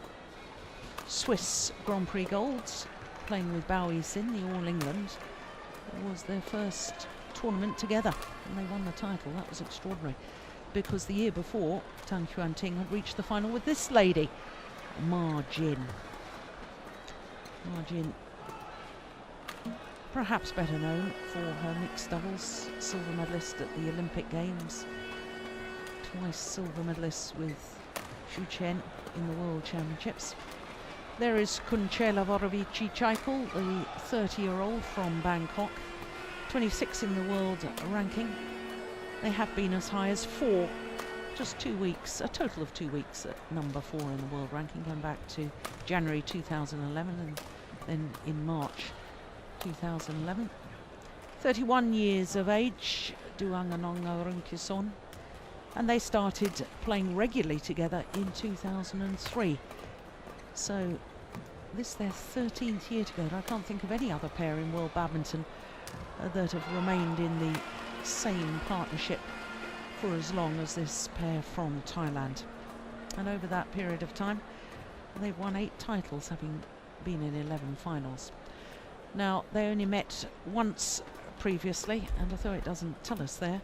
Swiss Grand Prix Golds, playing with Bao Yixin, the All England. It was their first tournament together and they won the title. That was extraordinary, because the year before Tang Xuanting had reached the final with this lady, Ma Jin. Ma Jin, perhaps better known for her mixed doubles, silver medalist at the Olympic Games, twice silver medalist with Xu Chen in the World Championships. There is Kunchela Vorovici Chaikul, the 30-year-old from Bangkok, 26 in the world ranking. They have been as high as 4, just 2 weeks, a total of 2 weeks at number 4 in the world ranking, going back to January 2011 and then in March 2011. 31 years of age, Duanganong Arunkison, and they started playing regularly together in 2003. So this is their 13th year together. I can't think of any other pair in world badminton that have remained in the same partnership for as long as this pair from Thailand. And over that period of time, they've won 8 titles, having been in 11 finals. Now, they only met once previously, and although it doesn't tell us there,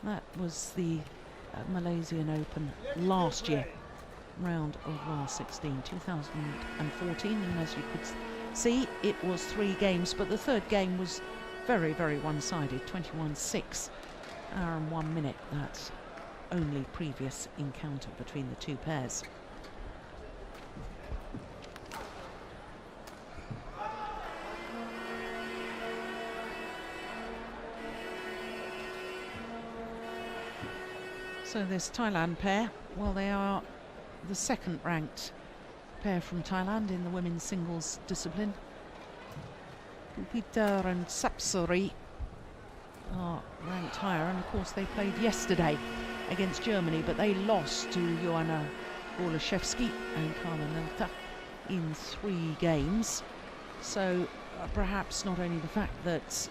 that was the Malaysian Open last year, round of last 16, 2014, and as you could see, it was 3 games, but the third game was very, very one-sided, 21-6, hour and 1 minute, that only previous encounter between the two pairs. So this Thailand pair, well, they are the second ranked pair from Thailand in the women's singles discipline. Peter and Sapsari are ranked higher, and of course they played yesterday against Germany, but they lost to Joanna Goluszewski and Carla Nelta in 3 games. So perhaps not only the fact that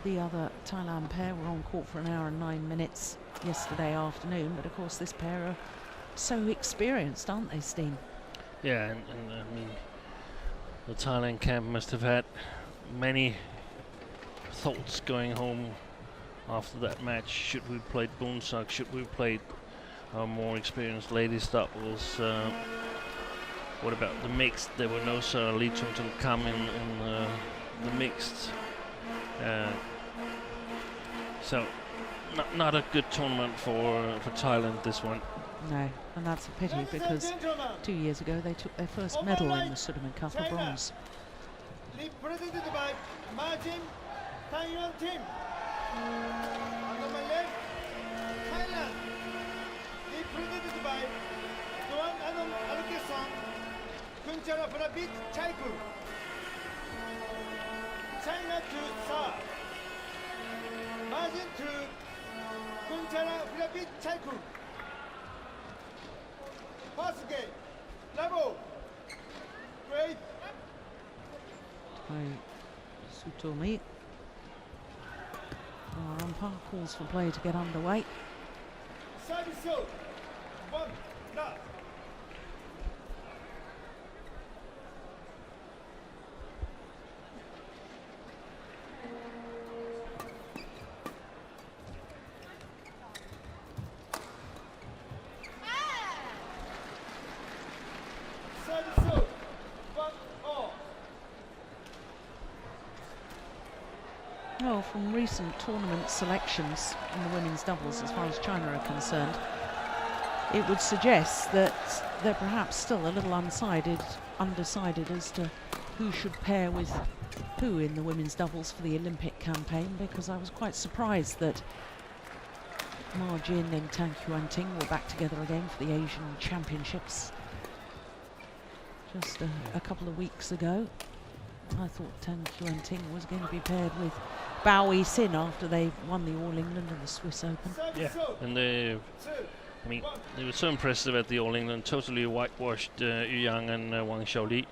the other Thailand pair were on court for an hour and 9 minutes yesterday afternoon, but of course this pair are so experienced, aren't they, Steen? Yeah, and I mean, the Thailand camp must have had many thoughts going home after that match, should we played Boonsak, should we played our more experienced ladies doubles? What about the mixed? There were no Sarah Lee Chung Kam in the mixed. So not a good tournament for Thailand, this one. No, and that's a pity because 2 years ago they took their first medal in the Sudirman Cup, a bronze. Represented by Margin Thailand team. On my left, Thailand. Represented by Doan Adam Alkeson, Kunchara Prabit Chaiku. China to Sa. Margin to Kunchara Prabit Chaiku. First game, level. Great. Sutomi. Our umpire calls for play to get underway. Service out. 1, love. Service out. 1 all. Well, from recent tournament selections in the women's doubles, as far as China are concerned, it would suggest that they're perhaps still a little undecided as to who should pair with who in the women's doubles for the Olympic campaign, because I was quite surprised that Ma Jin and Tang Yuanting were back together again for the Asian Championships just a couple of weeks ago. I thought Tang Yuanting was going to be paired with Bao Sin after they won the All England and the Swiss Open. Yeah, and they were so impressive at the All England, totally whitewashed Yu Yang and Wang Xiaoli.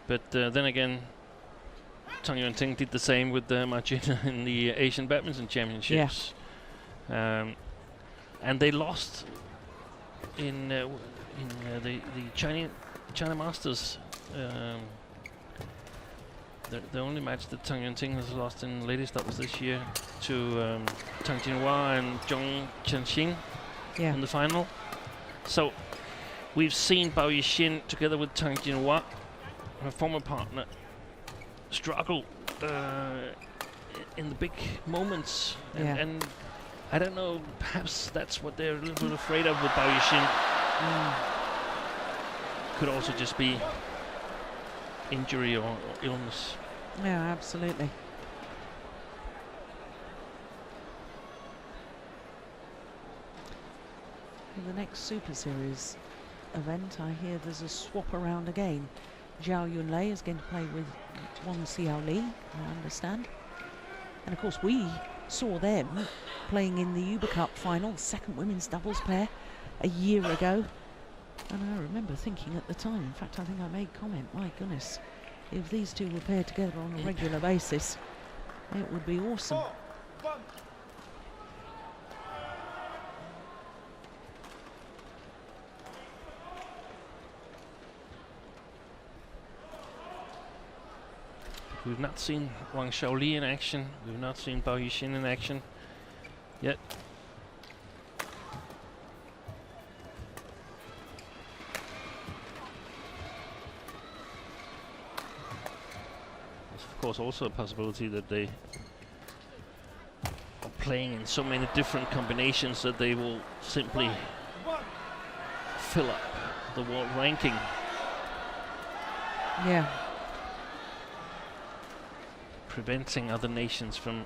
But then again, Tang Yuanting did the same with Ma Jin in the Asian Badminton Championships. Yeah. And they lost in the China Masters. The only match that Tang Yuanting has lost in ladies doubles this year to Tang Jinhua and Zhong Chenxing in the final. So we've seen Bao Yixin together with Tang Jinhua, her former partner, struggle in the big moments. And I don't know, perhaps that's what they're a little bit afraid of with Bao Yixin. Could also just be injury or illness. Yeah, absolutely. In the next Super Series event, I hear there's a swap around again. Zhao Yunlei is going to play with Wang Xiao Li, I understand. And of course we saw them playing in the Uber Cup final, second women's doubles pair, a year ago. And I remember thinking at the time, in fact I think I made comment, my goodness, if these two were paired together on a regular basis, it would be awesome. We've not seen Wang Xiaoli in action. We've not seen Bao Yixin in action yet. There's of course also a possibility that they are playing in so many different combinations that they will simply fill up the world ranking. Yeah. Preventing other nations from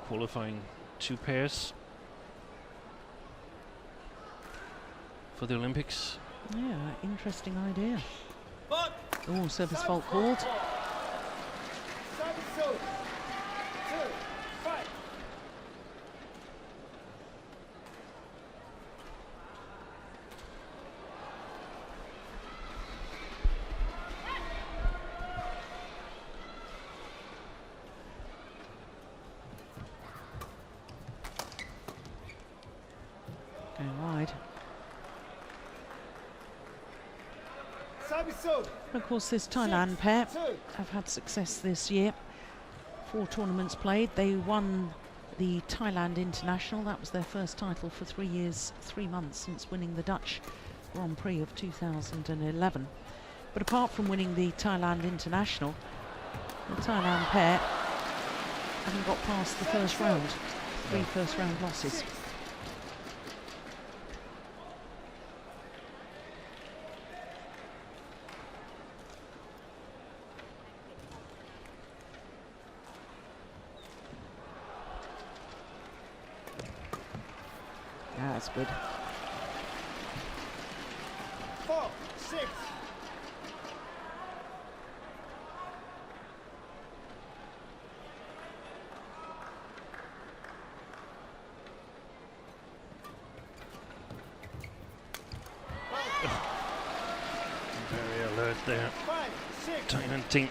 qualifying two pairs for the Olympics. Yeah, interesting idea. Oh, service fault called. Wide. And of course this Thailand pair have had success this year. 4 tournaments played. They won the Thailand International. That was their first title for 3 years, 3 months since winning the Dutch Grand Prix of 2011. But apart from winning the Thailand International, the Thailand pair haven't got past the first round. 3 first round losses. Yeah, that's good. 4, 6. Very alert there. 5, 6. Thailand team.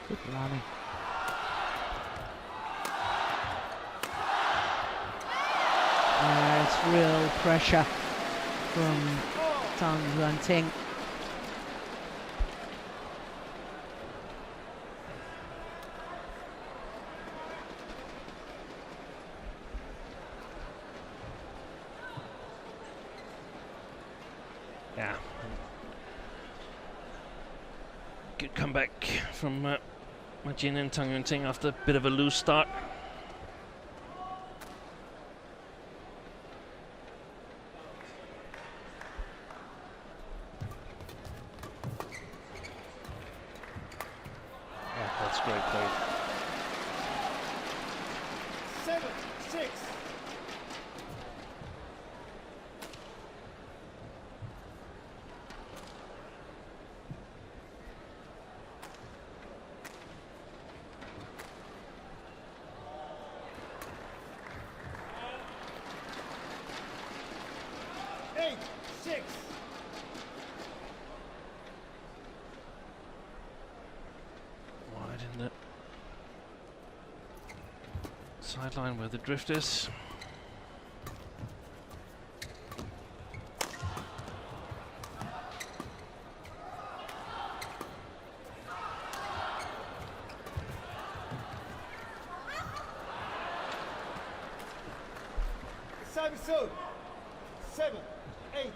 Good rally. It's real pressure from Tang Yuanting. Yeah. Good comeback from Majin and Tang Yuanting after a bit of a loose start. Yeah, that's great play. 7, 6. Eight, 6. Wide in the sideline where the drift is. Service zone. 7, 8.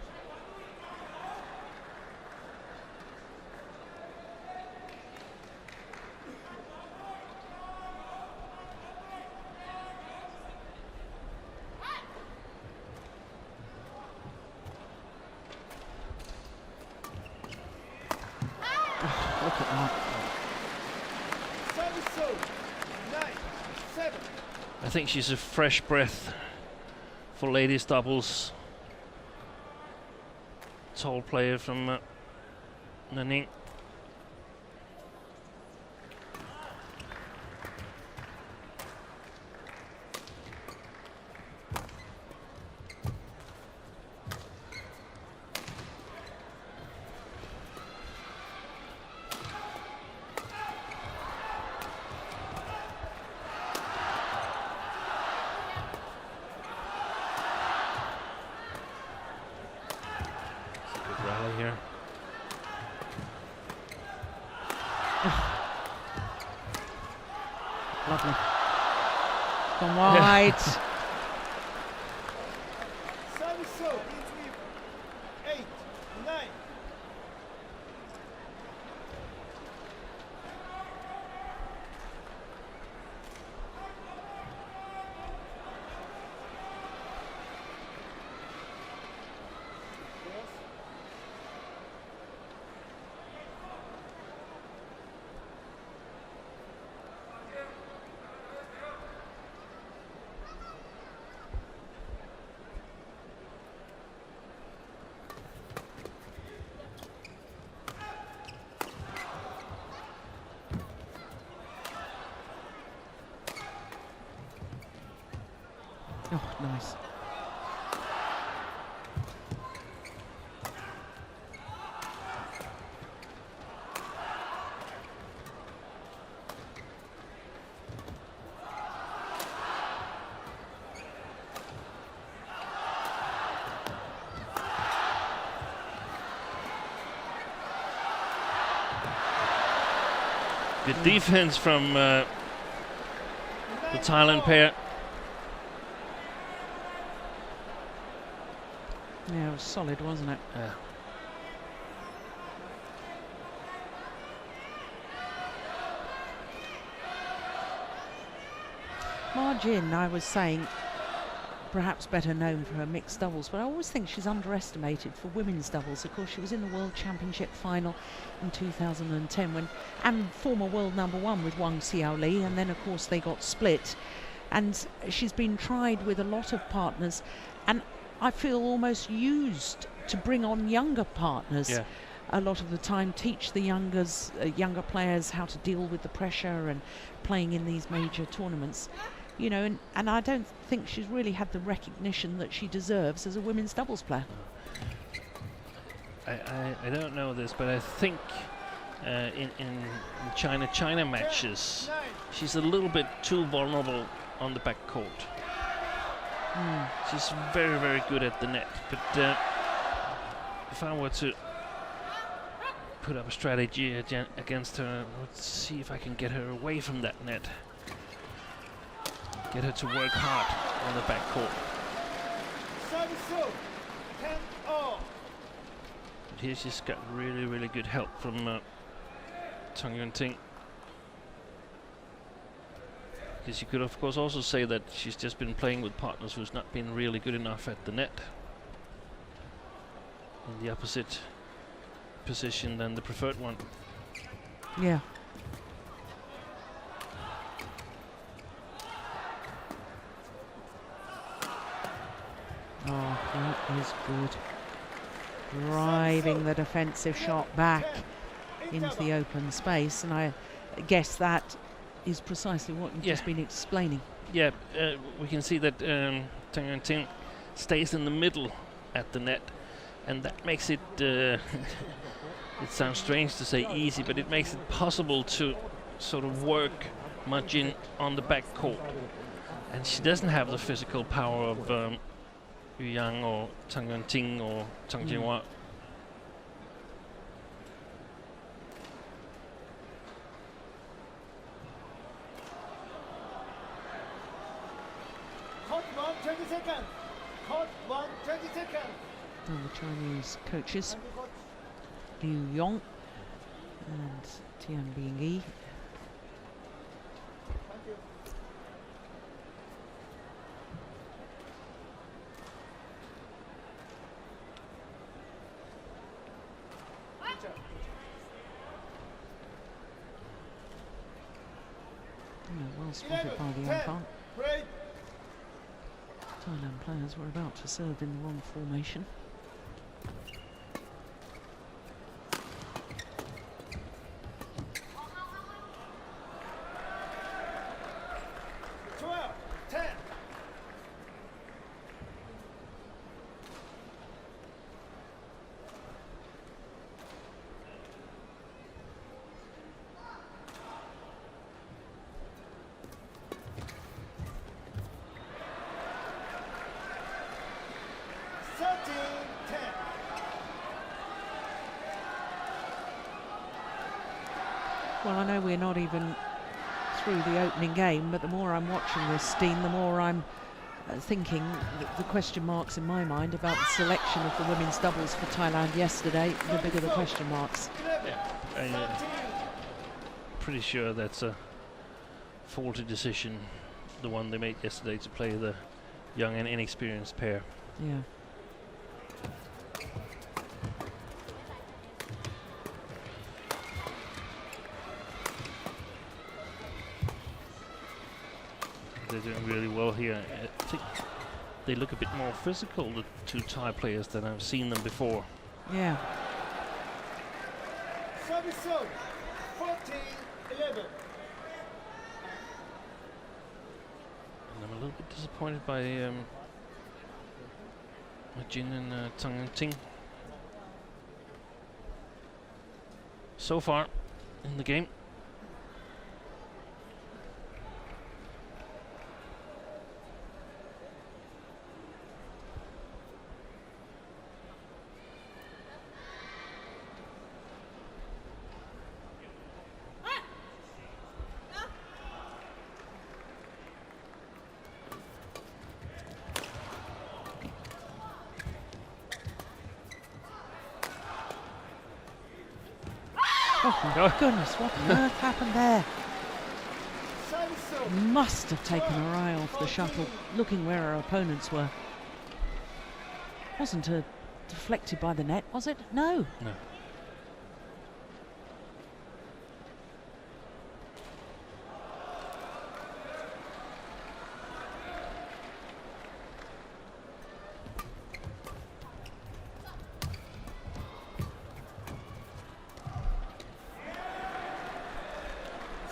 Look at that. Service zone. 9, 7. I think she's a fresh breath for ladies doubles. Tall player from Nanning. Good rally here. Lovely. Gone wide. Service zone. 8, 9. nice. Good defense from the Thailand pair. Yeah, it was solid, wasn't it? Yeah. Ma Jin, I was saying, perhaps better known for her mixed doubles, but I always think she's underestimated for women's doubles. Of course, she was in the World Championship final in 2010 and former world number one with Wang Xiaoli, and then of course they got split. And she's been tried with a lot of partners, and I feel almost used to bring on younger partners. Yeah. A lot of the time, teach the younger players how to deal with the pressure and playing in these major tournaments. You know, and I don't think she's really had the recognition that she deserves as a women's doubles player. I don't know this, but I think in China matches, she's a little bit too vulnerable on the back court. She's very, very good at the net, but if I were to put up a strategy against her, let's see if I can get her away from that net. Get her to work hard on the back court. But here she's got really, really good help from Tang Yunting. Because you could of course also say that she's just been playing with partners who's not been really good enough at the net. In the opposite position than the preferred one. Yeah. Oh, that is good. Driving the defensive shot back into the open space, and I guess that is precisely what you've just been explaining. Yeah, we can see that Tang Yunting stays in the middle at the net, and that makes it, it sounds strange to say easy, but it makes it possible to sort of work Ma Jin on the back court. And she doesn't have the physical power of Yu Yang or Tang Yunting or Tang Jinhua. Hot 1, 20 seconds. Hot 1, 20 seconds. And the Chinese coaches, Liu Yong and Tian Bingyi. Thank you. Well spotted by the 10, umpire. break. Thailand players were about to serve in the wrong formation. 12, 10. Well, I know we're not even through the opening game, but the more I'm watching this, Steen, the more I'm thinking the question marks in my mind about the selection of the women's doubles for Thailand yesterday, the bigger the question marks. Pretty sure that's a faulty decision, the one they made yesterday to play the young and inexperienced pair. Yeah. They're doing really well here. I think they look a bit more physical, the two Thai players, than I've seen them before. Yeah. Service zone, 14-11. And I'm a little bit disappointed by Jin and Tang Ting. So far in the game. Oh my goodness, what on earth happened there? Must have taken her eye off the shuttle, looking where her opponents were. Wasn't deflected by the net, was it? No. No.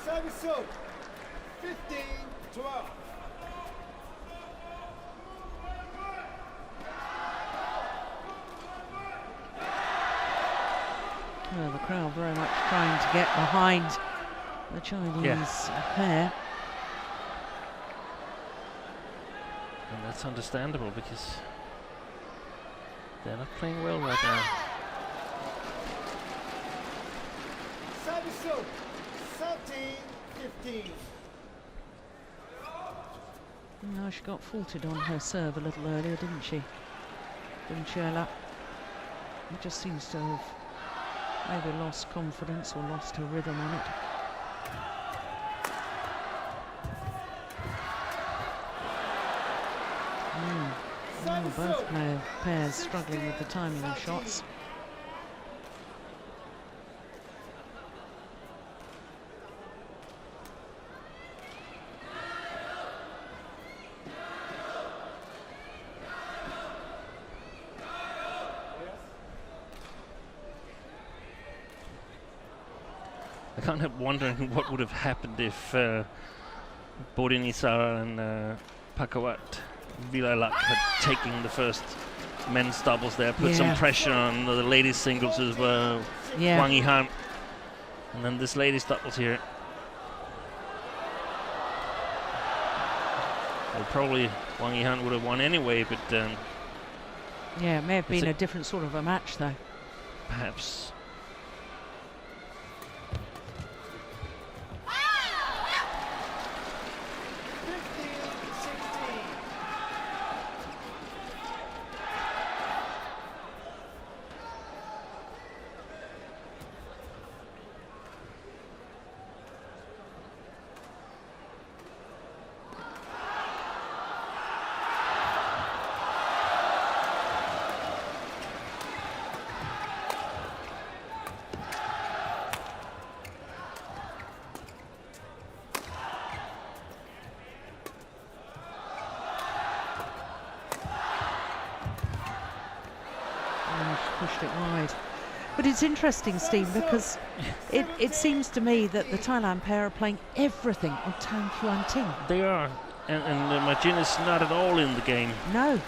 Service out. 15-12. Well, the crowd very much trying to get behind the Chinese pair. And that's understandable because they're not playing well right now. Service out. 13-15. No, she got faulted on her serve a little earlier, didn't she? Didn't she, Ella? It just seems to have maybe lost confidence or lost her rhythm on it. Oh, both pairs struggling with the timing of shots. I can't help wondering what would have happened if Bodhinisara and Pakawat Vilalak had taken the first men's doubles there, put some pressure on the ladies' singles as well. Wang Yihan. And then this ladies' doubles here. Well, probably Wang Yihan would have won anyway, but yeah, it may have been a different sort of a match though. Perhaps. Pushed it wide. But it's interesting, Steve, because it seems to me that the Thailand pair are playing everything on Tang Yuan Ting. They are, and Majin is not at all in the game. No.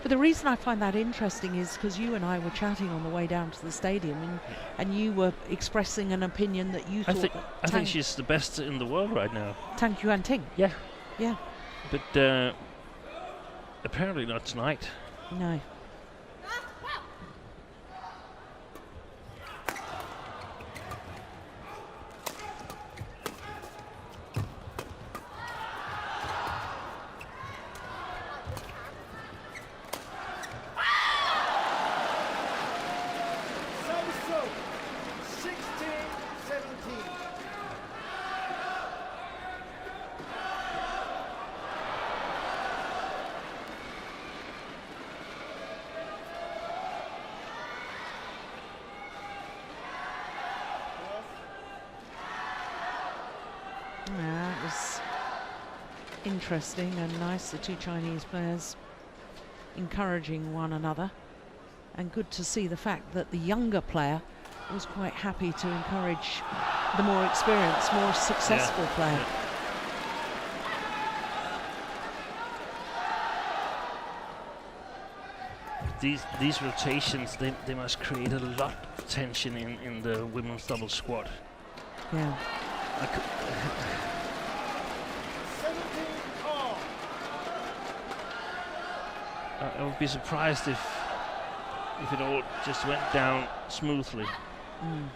But the reason I find that interesting is because you and I were chatting on the way down to the stadium, and you were expressing an opinion that you thought I think she's the best in the world right now. Tang Yuan Ting. Yeah. Yeah. But apparently not tonight. No. Service out. 16-17. Yeah, it was interesting and nice, the two Chinese players encouraging one another, and good to see the fact that the younger player was quite happy to encourage the more experienced, more successful player. these rotations, they must create a lot of tension in the women's double squad. Yeah. 17 all. I would be surprised if it all just went down smoothly. Mm.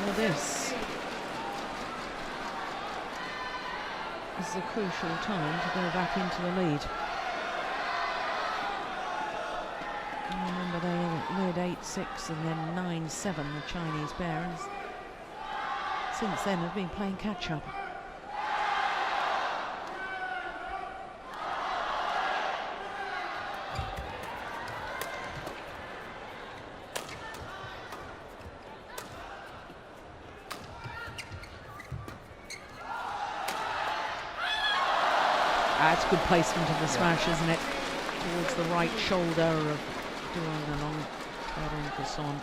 Well, this is a crucial time to go back into the lead. Remember, they led 8-6 and then 9-7, the Chinese pair, and since then have been playing catch-up. It's good placement of the smash, isn't it? Towards the right shoulder of Duran along Caron Casson.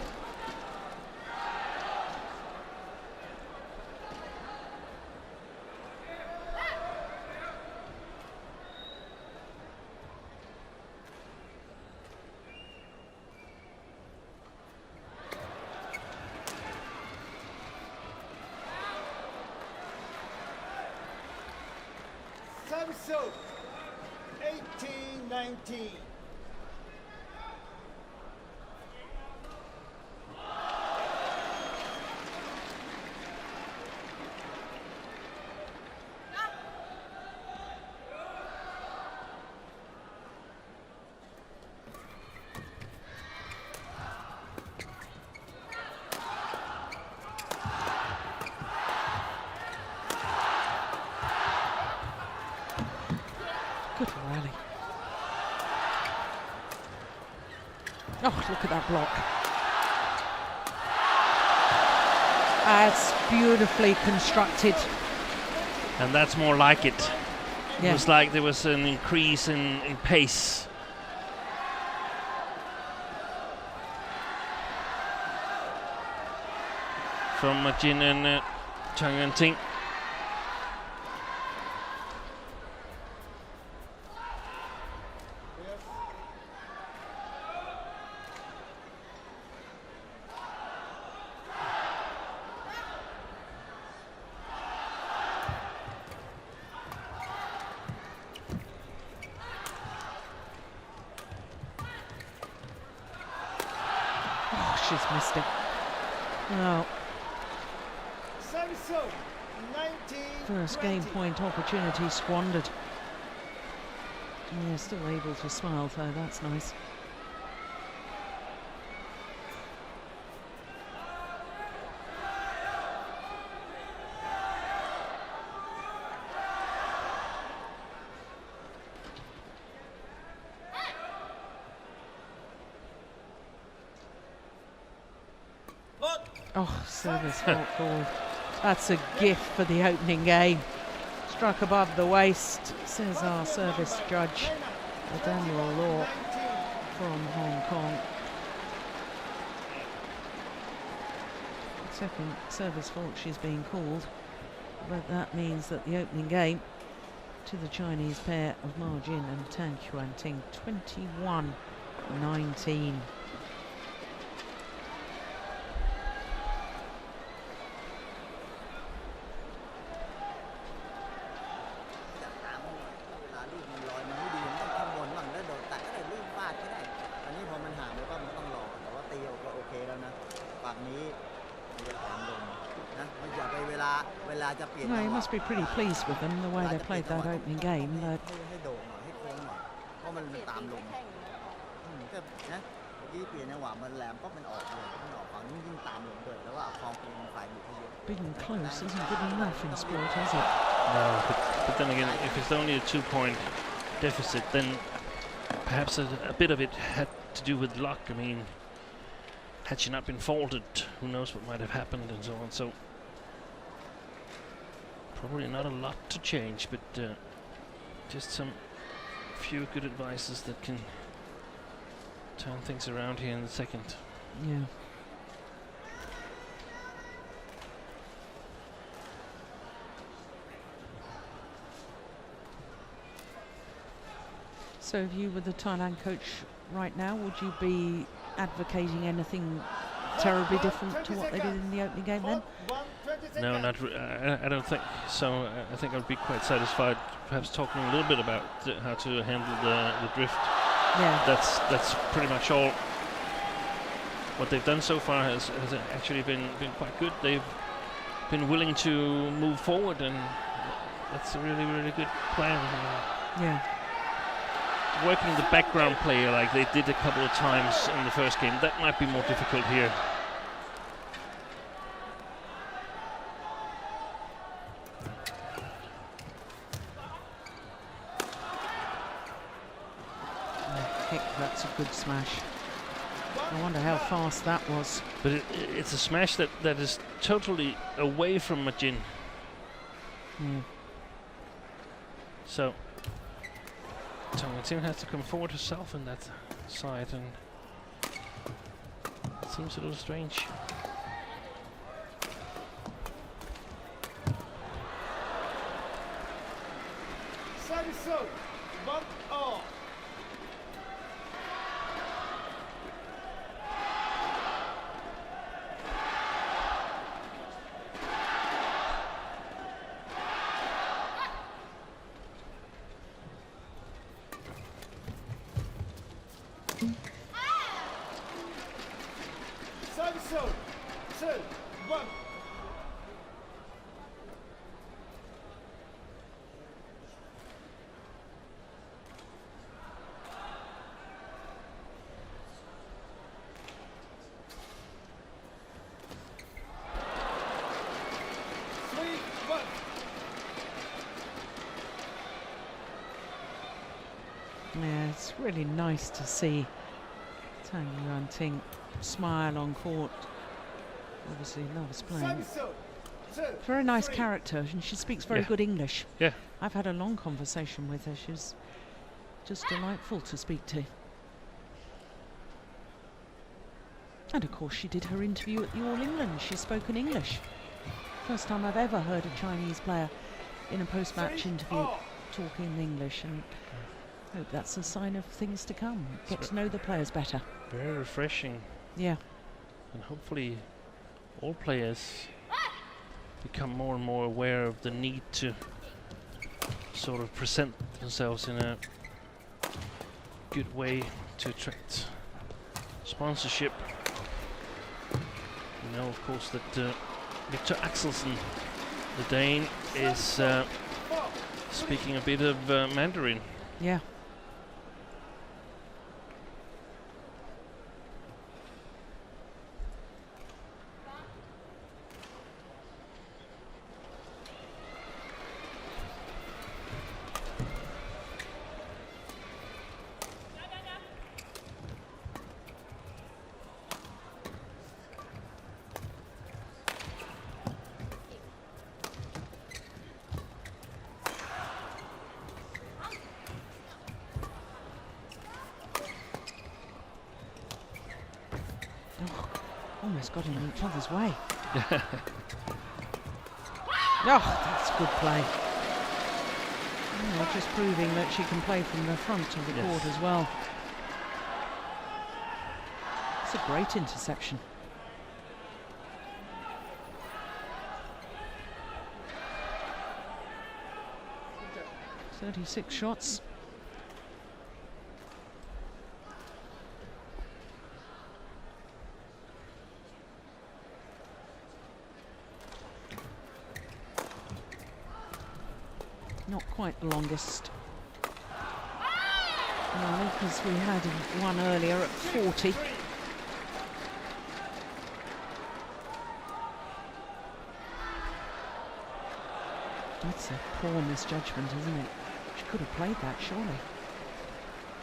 Service 18-19. Good rally. Oh, look at that block. That's beautifully constructed. And that's more like it. Yeah. It was like there was an increase in pace. From Jin and Chang Yuan-ting. She's missed it. Well, Service 19. first game point opportunity squandered. Yeah, still able to smile though, that's nice. Oh, service fault called. That's a gift for the opening game. Struck above the waist, says our service judge, Daniel Law from Hong Kong. Second service fault she's being called, but that means that the opening game to the Chinese pair of Ma Jin and Tan Yuan-ting, 21-19. Well, you must be pretty pleased with them, the way they played that opening game. But being close isn't good enough in sport, is it? No, but then again, if it's only a 2-point deficit, then perhaps a bit of it had to do with luck. I mean, had she not been faulted, who knows what might have happened and so on. So probably not a lot to change, but just some few good advices that can turn things around here in the second. Yeah. So if you were the Thailand coach right now, would you be advocating anything terribly different to what they did in the opening game then? No, I don't think so. I think I'd be quite satisfied perhaps talking a little bit about how to handle the drift. Yeah. That's pretty much all. What they've done so far has actually been quite good. They've been willing to move forward, and that's a really good plan. Yeah. Working the background player like they did a couple of times in the first game, that might be more difficult here. Heck, that's a good smash. I wonder how fast that was. But it's a smash that is totally away from Majin. Mm. So Tongatin has to come forward herself in that side, and it seems a little strange. Service serve. 1-all. Service serve. 2-1. Yeah, it's really nice to see Tang Yuan-ting smile on court. Obviously loves playing. Very nice character, and she speaks very good English. Yeah. I've had a long conversation with her. She's just delightful to speak to. And of course she did her interview at the All England. She's spoken English. First time I've ever heard a Chinese player in a post-match interview talking in English, and I hope that's a sign of things to come. Get to know the players better. Very refreshing. Yeah. And hopefully all players become more and more aware of the need to sort of present themselves in a good way to attract sponsorship. You know, of course, that Victor Axelsen, the Dane, is speaking a bit of Mandarin. Yeah. Almost got in each other's way. Oh, that's good play. Yeah, just proving that she can play from the front of the court as well. It's a great interception. 36 shots. Not quite the longest. No, because we had one earlier at 40. That's a poor misjudgment, isn't it? She could have played that, surely.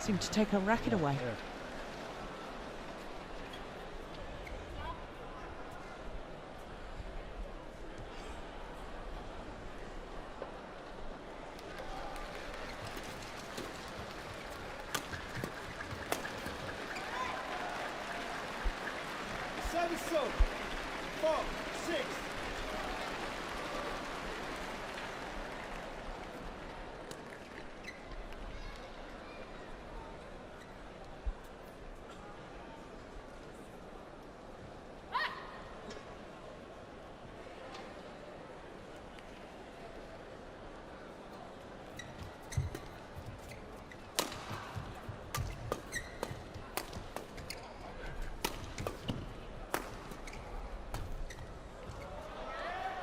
Seemed to take her racket away. Yeah. Service zone. 4-6.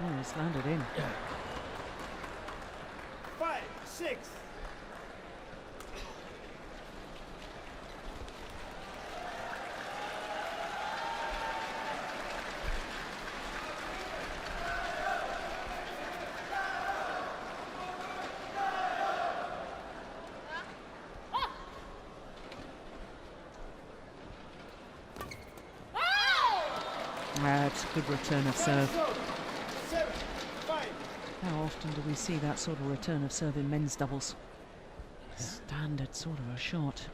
Oh, it's landed in. 5-6. It's a good return of serve. 7-5. How often do we see that sort of return of serve in men's doubles? Standard sort of a shot.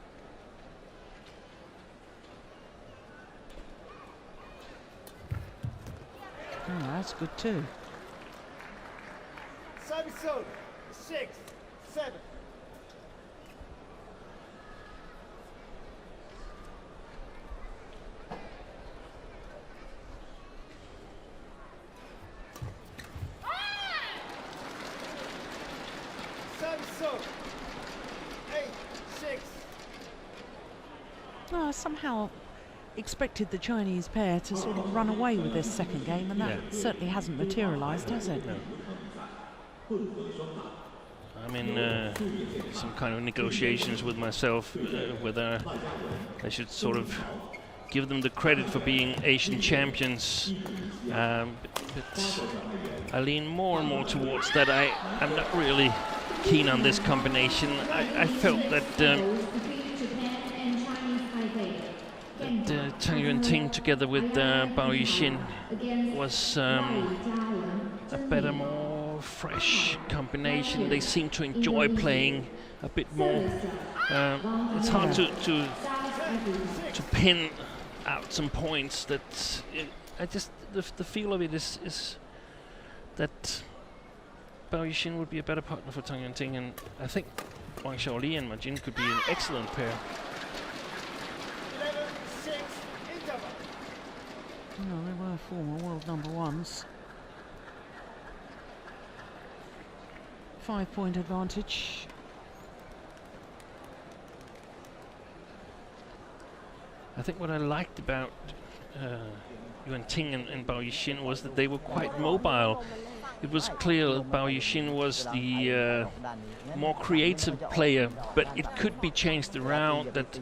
Oh, that's good too. Service zone. 6-7. Service zone. 8-6. I somehow expected the Chinese pair to sort of run away with this second game, and that certainly hasn't materialised, has it? I'm in some kind of negotiations with myself whether I should sort of give them the credit for being Asian champions, but I lean more and more towards that. I'm not really keen on this combination. I felt that Tang Yuanting together with Bao Yixin was a better, more fresh combination. They seem to enjoy playing a bit more. It's hard to pin out some points. That I just the feel of it is that Bao Yixin would be a better partner for Tang Yuanting, and I think Wang Xiaoli and Ma Jin could be an excellent pair. 11-6. Interval. No, they were former world number ones. 5-point advantage. I think what I liked about Yuan Ting and Bao Yixin was that they were quite mobile. It was clear that Bao Yixin was the more creative player, but it could be changed around, that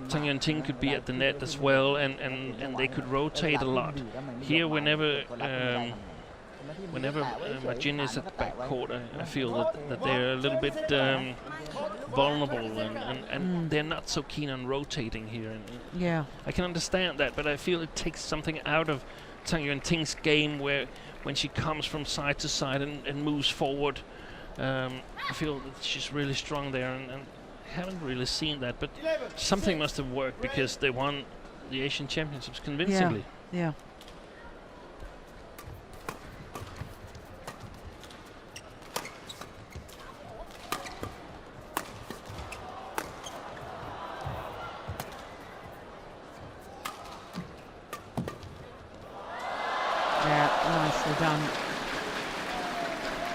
Tang Yuanting could be at the net as well, and they could rotate a lot. Here, whenever Ma Jin is at the back court, I feel that they're a little bit vulnerable, and they're not so keen on rotating here. And Yeah. I can understand that, but I feel it takes something out of Tang Yuanting's game when she comes from side to side and moves forward. I feel that she's really strong there, and haven't really seen that, but something must have worked because they won the Asian Championships convincingly. Yeah. Nicely done.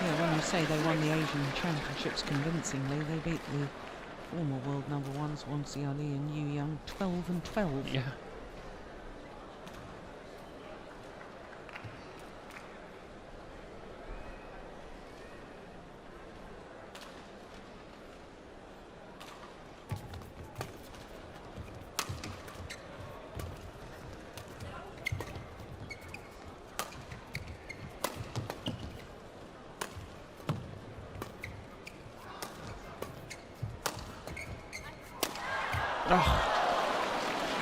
Yeah, when you say they won the Asian Championships convincingly, they beat the former world number ones, Wang Xiaoli and Yu Yang, 12-12. Yeah.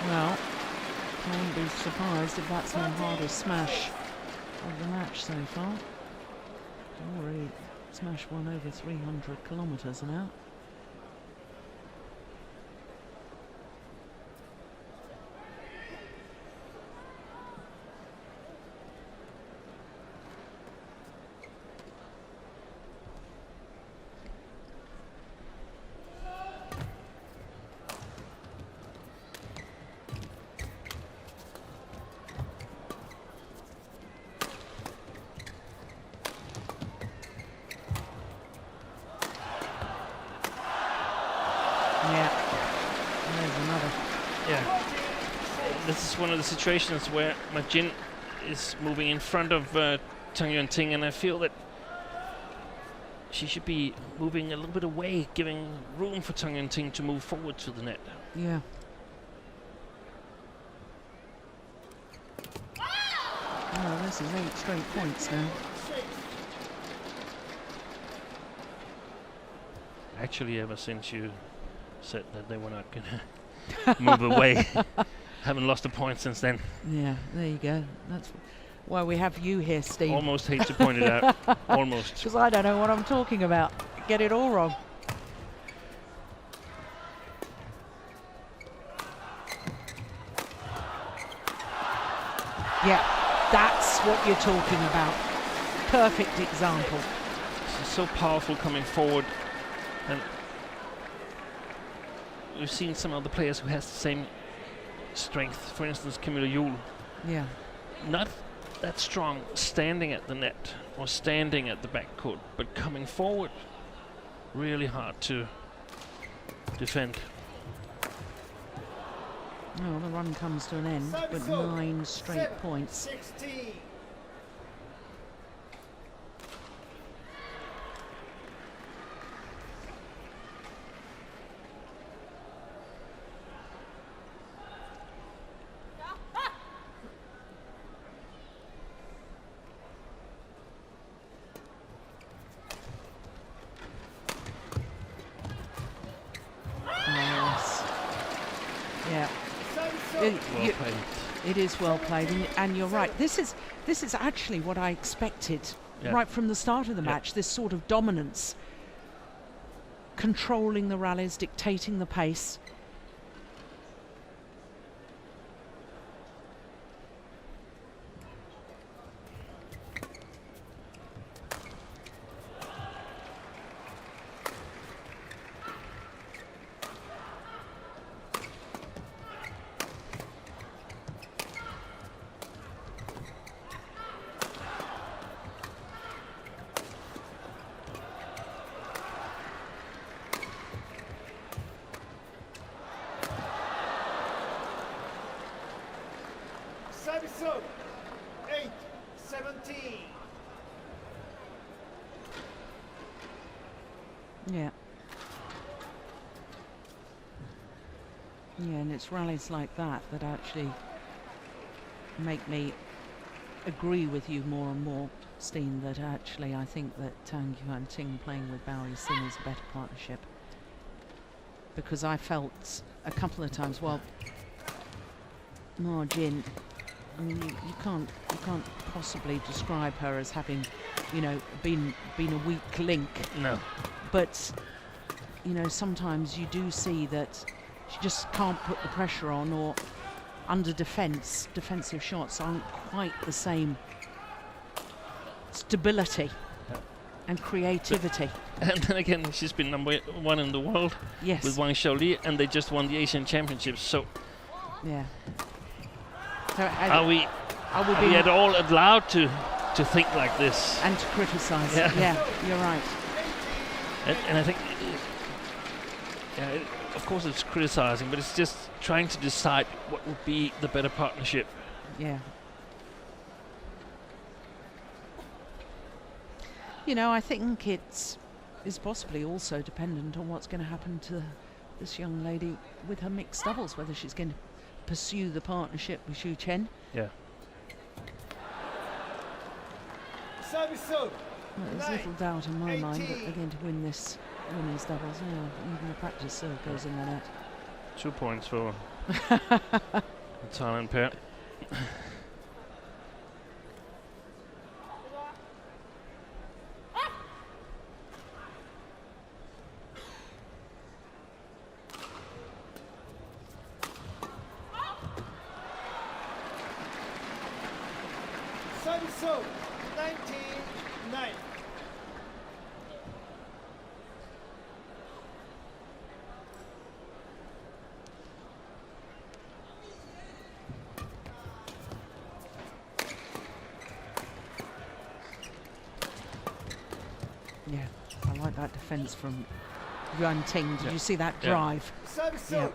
Well, I wouldn't be surprised if that's the hardest smash of the match so far. Already smashed one over 300 kilometres now. another. Yeah. This is one of the situations where Ma Jin is moving in front of Tang Yuan-Ting, and I feel that she should be moving a little bit away, giving room for Tang Yuan-Ting to move forward to the net. Yeah. Oh, this is 8 straight points now. Actually, ever since you said that they were not going to move away, haven't lost a point since then. Yeah, there you go. That's why we have you here, Steve. Almost hate to point it out. Almost. Because I don't know what I'm talking about. Get it all wrong. Yeah, that's what you're talking about. Perfect example. She's so powerful coming forward, and we've seen some other players who has the same strength. For instance, Camilla Yule, Yeah. not that strong standing at the net or standing at the backcourt, but coming forward, really hard to defend. Oh, the run comes to an end with 9 straight points. 16. Yes. Yeah. Well played. It is well played, and you're right. This is actually what I expected right from the start of the match. This sort of dominance, controlling the rallies, dictating the pace. Service up. 8, 17. Yeah. Yeah, and it's rallies like that that actually make me agree with you more and more, Steen, that actually I think that Tang Yuan-Ting playing with Bao Yixin is a better partnership. Because I felt a couple of times, well, Ma Jin, I mean, you can't possibly describe her as having, you know, been a weak link. No. But, you know, sometimes you do see that she just can't put the pressure on, or under defensive shots aren't quite the same stability and creativity. And then again, she's been number 1 in the world with Wang Xiaoli, and they just won the Asian Championships. So, yeah. So are we at all allowed to think like this and to criticise? Yeah. Yeah, you're right. And I think, of course, it's criticising, but it's just trying to decide what would be the better partnership. Yeah. You know, I think it's possibly also dependent on what's going to happen to this young lady with her mixed doubles, whether she's going to pursue the partnership with Xu Chen. Yeah. Service up. Well, there's little doubt in my mind that they're going to win this women's doubles. Yeah, even the practice serve goes in the net. 2 points for the Thailand pair. Service up. 19-9. Yeah, I like that defence from Yuan Ting. Did you see that drive? Service Yeah. up.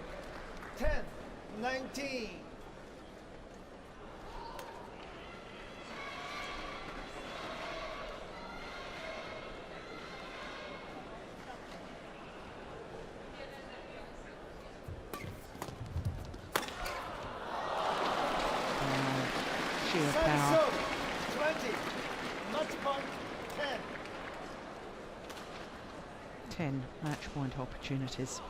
10-19. Sheer Service power. serve, 20. Match point, 10. 10 match point opportunities.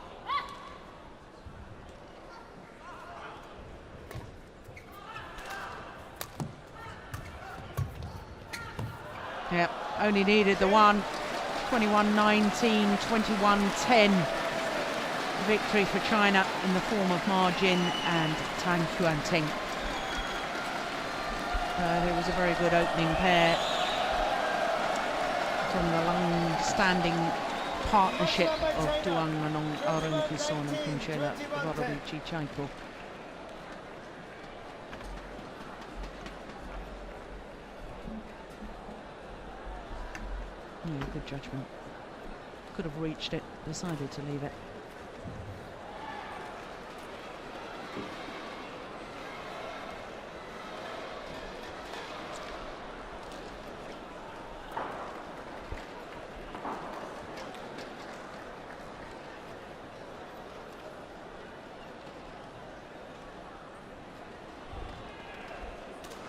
Yep, only needed the one. 21-19, 21-10. Victory for China in the form of Ma Jin and Tang Xuanting. It was a very good opening pair from the long-standing partnership of Duang Manong Arun-Kuson and Kunchela Vorovici-Chaiko. Yeah, good judgment. Could have reached it, decided to leave it.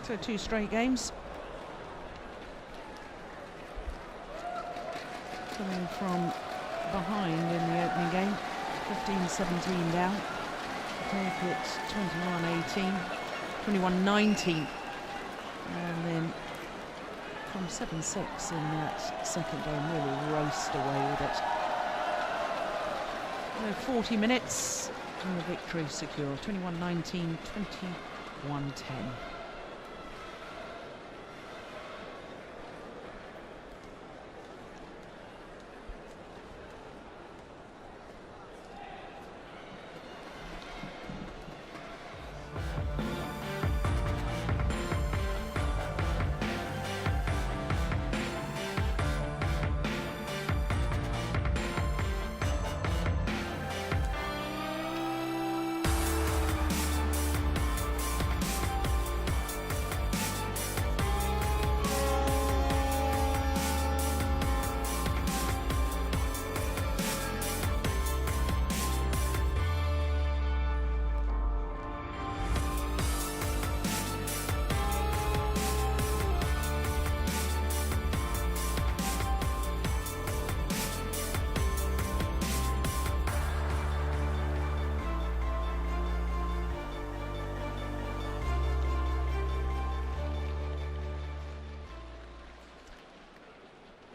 So 2 straight games. Coming from behind in the opening game, 15-17 down. Take it 21-18, 21-19. And then from 7-6 in that second game, really raced away with it. So 40 minutes and the victory secure, 21-19, 21-10.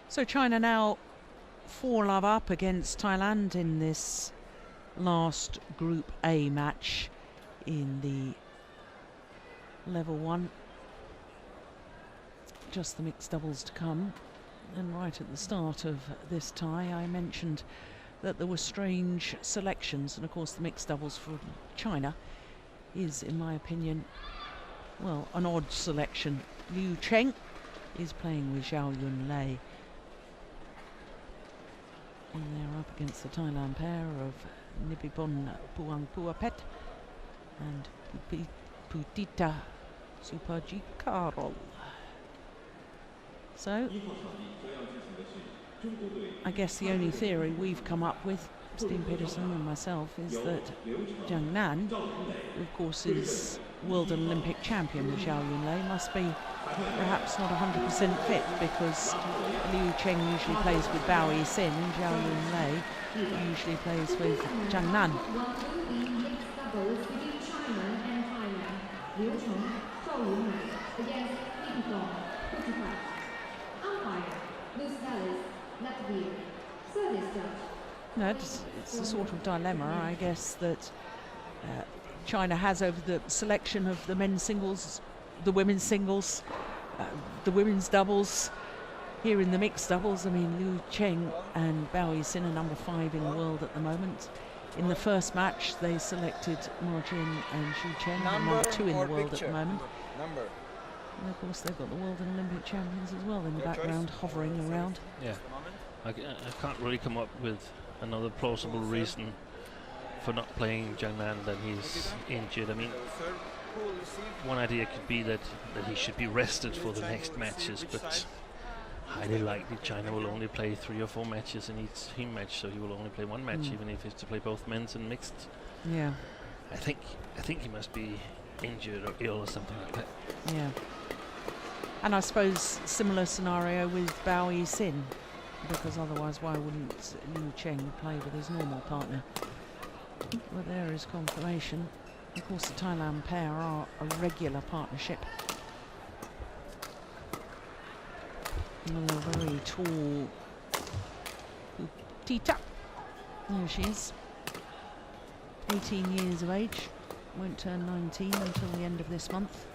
So China now 4-love up against Thailand in this last Group A match in the level 1. Just the mixed doubles to come. And right at the start of this tie I mentioned that there were strange selections, and of course the mixed doubles for China is, in my opinion, well, an odd selection. Liu Cheng is playing with Zhao Yunlei. And they're up against the Thailand pair of Nibibon Puangpuapet and Putita Supajikaro. So, I guess the only theory we've come up with, Steen Peterson and myself, is that Zhang Nan, who of course is World and Olympic champion with Zhao Yunlei, must be perhaps not 100% fit, because Liu Cheng usually plays with Bao Yixin and Zhao Yunlei usually plays with Zhang Nan. No, it's the sort of dilemma, I guess, that China has over the selection of the men's singles, the women's singles, the women's doubles. Here in the mixed doubles, I mean, Liu Cheng and Bao Yixin are number 5 in the world at the moment. In the first match, they selected Ma Jin and Xu Chen, number 2 in the world at the moment. And of course, they've got the world and Olympic champions as well in the background, hovering around. Yeah, I can't really come up with another plausible reason for not playing Jiangnan that he's injured. I mean, one idea could be that he should be rested for the next matches, but highly likely China will only play 3 or 4 matches in each team match, so he will only play 1 match, even if he's to play both men's and mixed. Yeah. I think he must be injured or ill or something like that. Yeah. And I suppose similar scenario with Bao Yi-sin, because otherwise why wouldn't Liu Cheng play with his normal partner? Well, there is confirmation. Of course, the Thailand pair are a regular partnership. Another very tall Tita. There she is. 18 years of age. Won't turn 19 until the end of this month.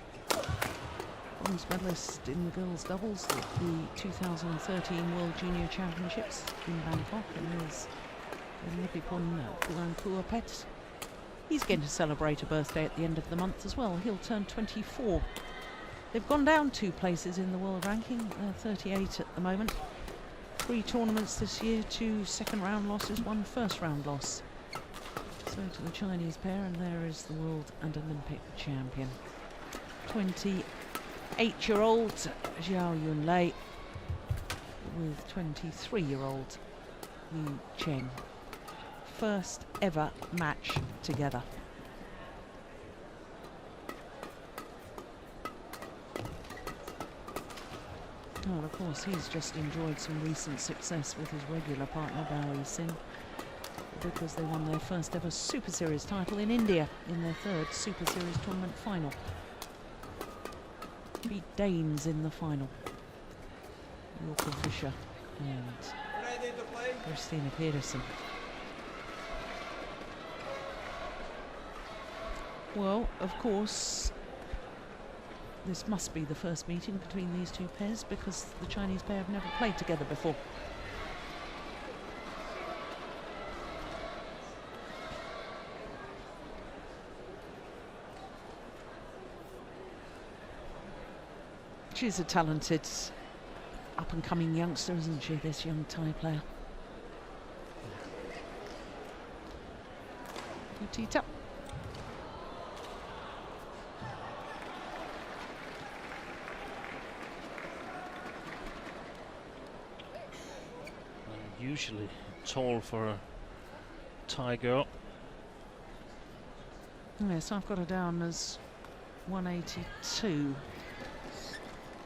Bronze medalist in the girls' doubles at the 2013 World Junior Championships in Bangkok, and there's Nipipon Purapet. He's going to celebrate a birthday at the end of the month as well. He'll turn 24. They've gone down 2 places in the world ranking. They're 38 at the moment. 3 tournaments this year, 2 second-round losses, 1 first-round loss. So to the Chinese pair, and there is the world and Olympic champion. 28-year-old Zhao Yunlei with 23-year-old Liu Cheng. First ever match together. Oh, and of course, he's just enjoyed some recent success with his regular partner, Bao Yi-sin, because they won their first ever Super Series title in India in their 3rd Super Series tournament final. Beat Danes in the final. Jorka Fischer and Christina Pedersen. Well, of course, this must be the first meeting between these 2 pairs, because the Chinese pair have never played together before. She's a talented up-and-coming youngster, isn't she, this young Thai player? Tita. Usually tall for a Thai girl. Yes, I've got her down as 182.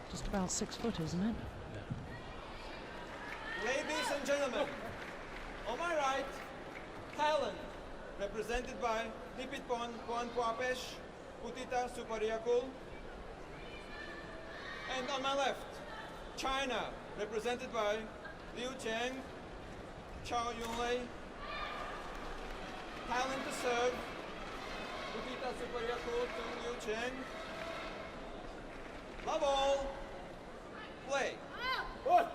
Just about 6 foot, isn't it? Yeah. Ladies and gentlemen, on my right, Thailand, represented by Nipitpon Puanpuapesh, Putita Supariakul. And on my left, China, represented by Liu Cheng, Zhao Yunlei. Thailand to serve, Putita Supariakul to Liu Cheng. Love all. Play. What?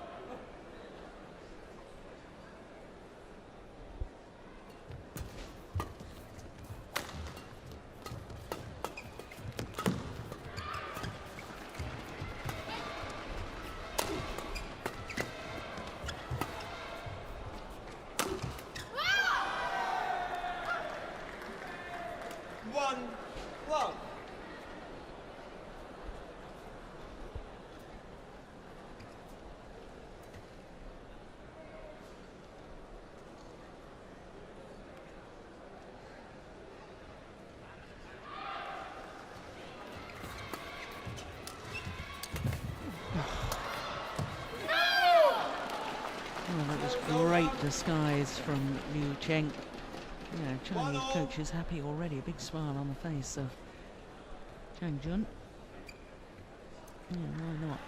One love. Oh, that was great disguise from Liu Cheng. You know, Chinese coach is happy already. A big smile on the face of Chang Jun. Yeah, why not?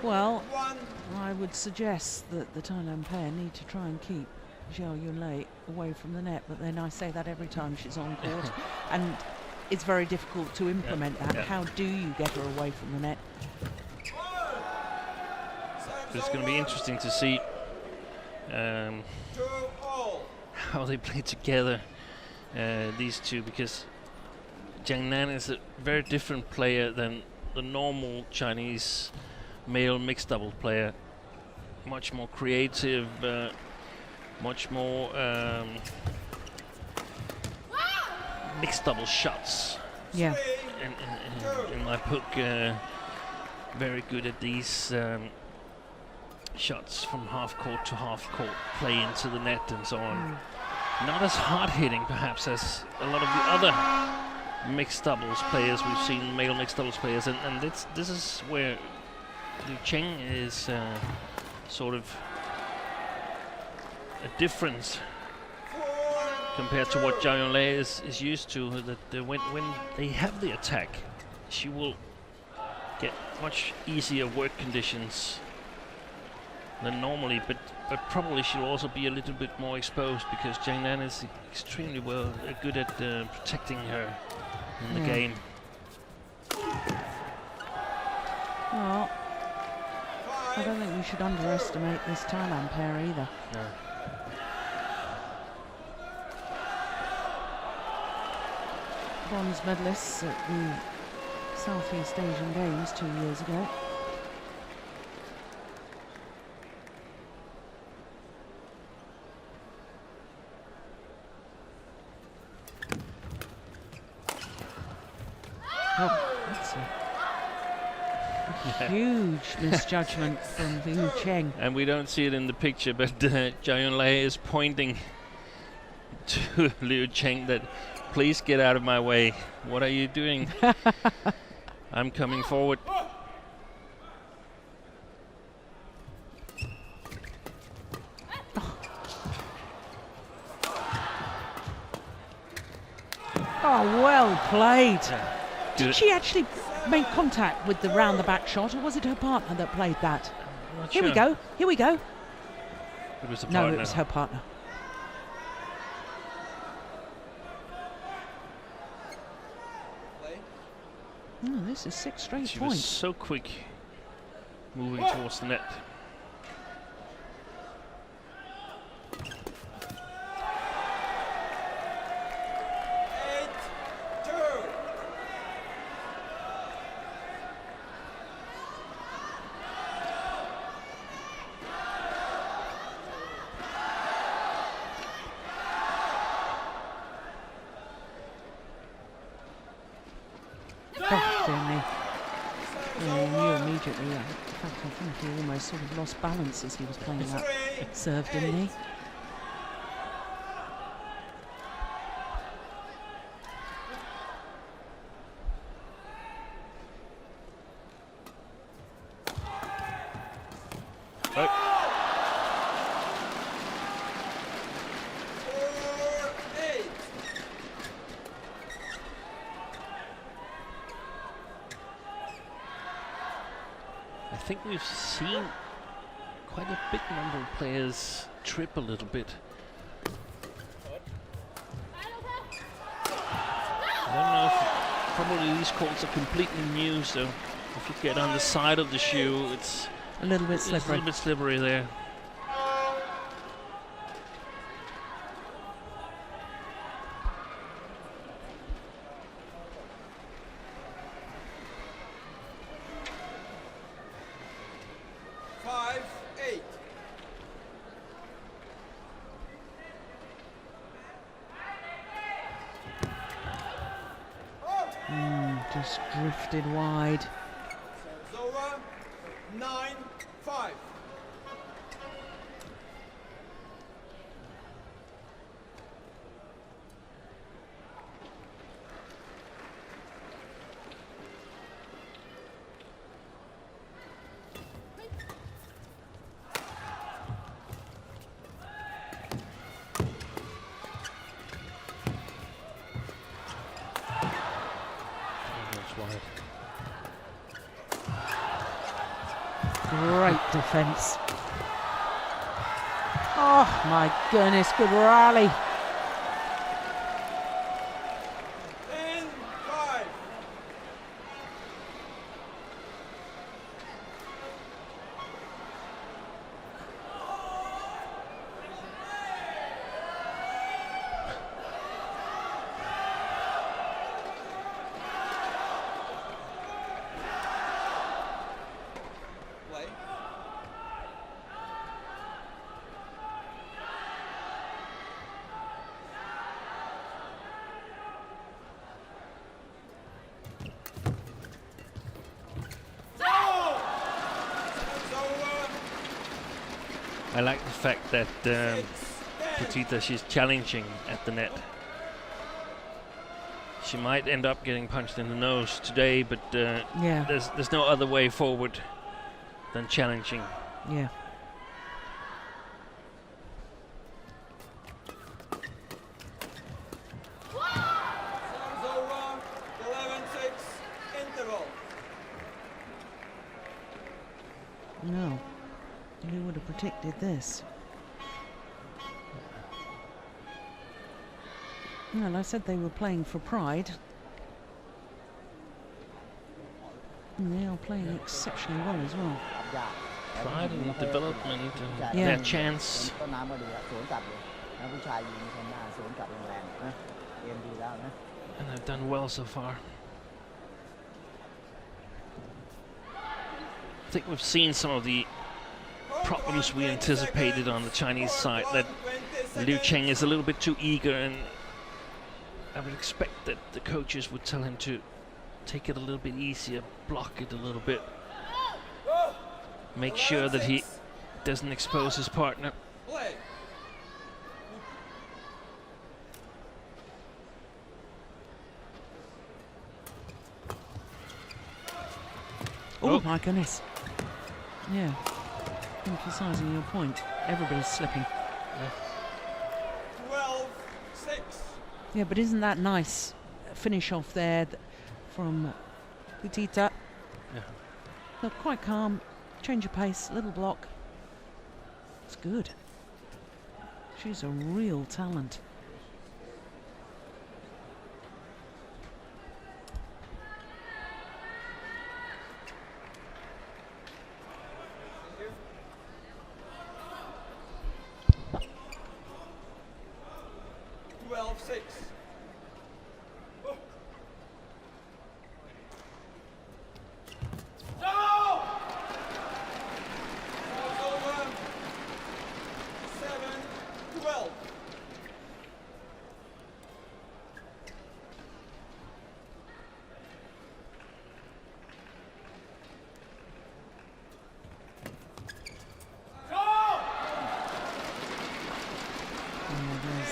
Well, I would suggest that the Thailand pair need to try and keep Zhao Yunlei away from the net, but then I say that every time she's on court, and it's very difficult to implement that. Yeah. How do you get her away from the net? It's going to be interesting to see how they play together, these two, because Jiang Nan is a very different player than the normal Chinese male mixed double player. Much more creative, much more mixed double shots. Yeah. In my book, very good at these shots from half court to half court, play into the net and so on. Not as hard hitting perhaps as a lot of the other mixed doubles players we've seen, male mixed doubles players, and this is where Liu Cheng is sort of a difference compared to what Zhao Yonglei is used to. That when they have the attack, she will get much easier work conditions than normally, but probably she'll also be a little bit more exposed because Jiang Nan is extremely good at protecting her in the game. Well, I don't think we should underestimate this Thailand pair either. No. Bronze medalists at the Southeast Asian Games 2 years ago. Oh, that's a huge misjudgment from Liu Cheng. And we don't see it in the picture, but Zhao Yonglei is pointing to Liu Cheng that, please get out of my way. What are you doing? I'm coming forward. Oh, well played. Did Good. she actually make contact with the round the back shot, or was it her partner that played that? Not Here we sure. go. Here we go. It was a No, partner. it was her partner. Oh, this is 6 straight She was points. so quick moving towards the net. Oh, dear me. Yeah, he knew immediately. In fact, I think he almost sort of lost balance as he was playing that serve, didn't he? I think we've seen quite a big number of players trip a little bit. I don't know if probably these courts are completely new, so if you get on the side of the shoe, it's A little bit a slippery. little bit slippery there. Just drifted wide. Over 9-5. Great defence. Oh my goodness, good rally. 10-5. I like the fact that Putita, she's challenging at the net. She might end up getting punched in the nose today, but Yeah. there's no other way forward than challenging. Yeah. Serves over, 11-6, interval. No. Who would have predicted this? Well, I said they were playing for pride. And they are playing exceptionally well as well. Pride and development and Yeah. their chance. ต้นน้ำก็ดีอะสวนกลับเลยนะผู้ชายยิงคนหน้าสวนกลับแรงๆนะเกมดีแล้วนะ And they've done well so far. I think we've seen some of the problems we anticipated on the Chinese side, that Liu Cheng is a little bit too eager, and I would expect that the coaches would tell him to take it a little bit easier, block it a little bit, make sure that he doesn't expose his partner. Play. Oh, Oh. my goodness. Yeah. Emphasising your point. Everybody's slipping. 12-6. Yeah, but isn't that nice finish off there from Putita? Yeah. Look, quite calm, change of pace, little block. It's good. She's a real talent.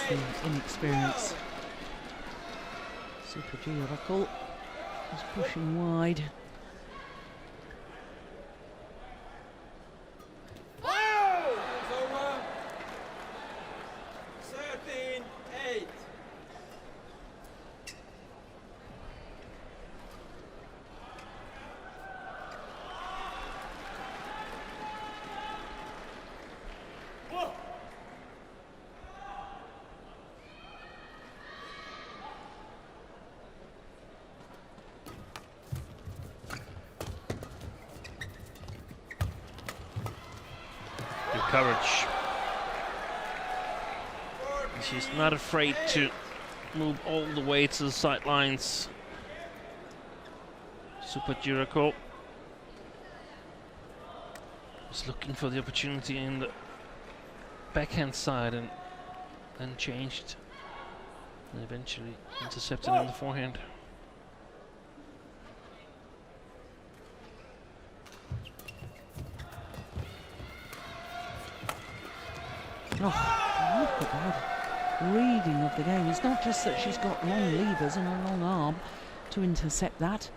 The inexperience. Super G-Oracle is pushing wide. It's over. 13-8. Good coverage. She's not afraid to move all the way to the sidelines. Super Jiraco was looking for the opportunity in the backhand side and then changed and eventually intercepted in the forehand. Oh, look at that reading of the game. It's not just that she's got long levers and a long arm to intercept that.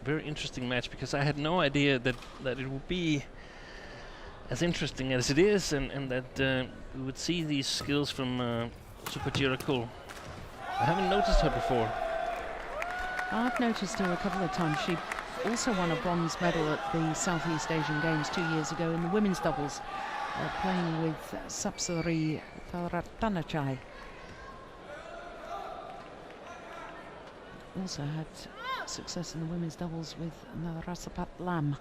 Very interesting match, because I had no idea that it would be as interesting as it is, and that we would see these skills from Super Jiraco. I haven't noticed her before. I've noticed her a couple of times. She also won a bronze medal at the Southeast Asian Games 2 years ago in the women's doubles, playing with Sapsari Tharatanachai. Also had success in the women's doubles with Narasapat Lam.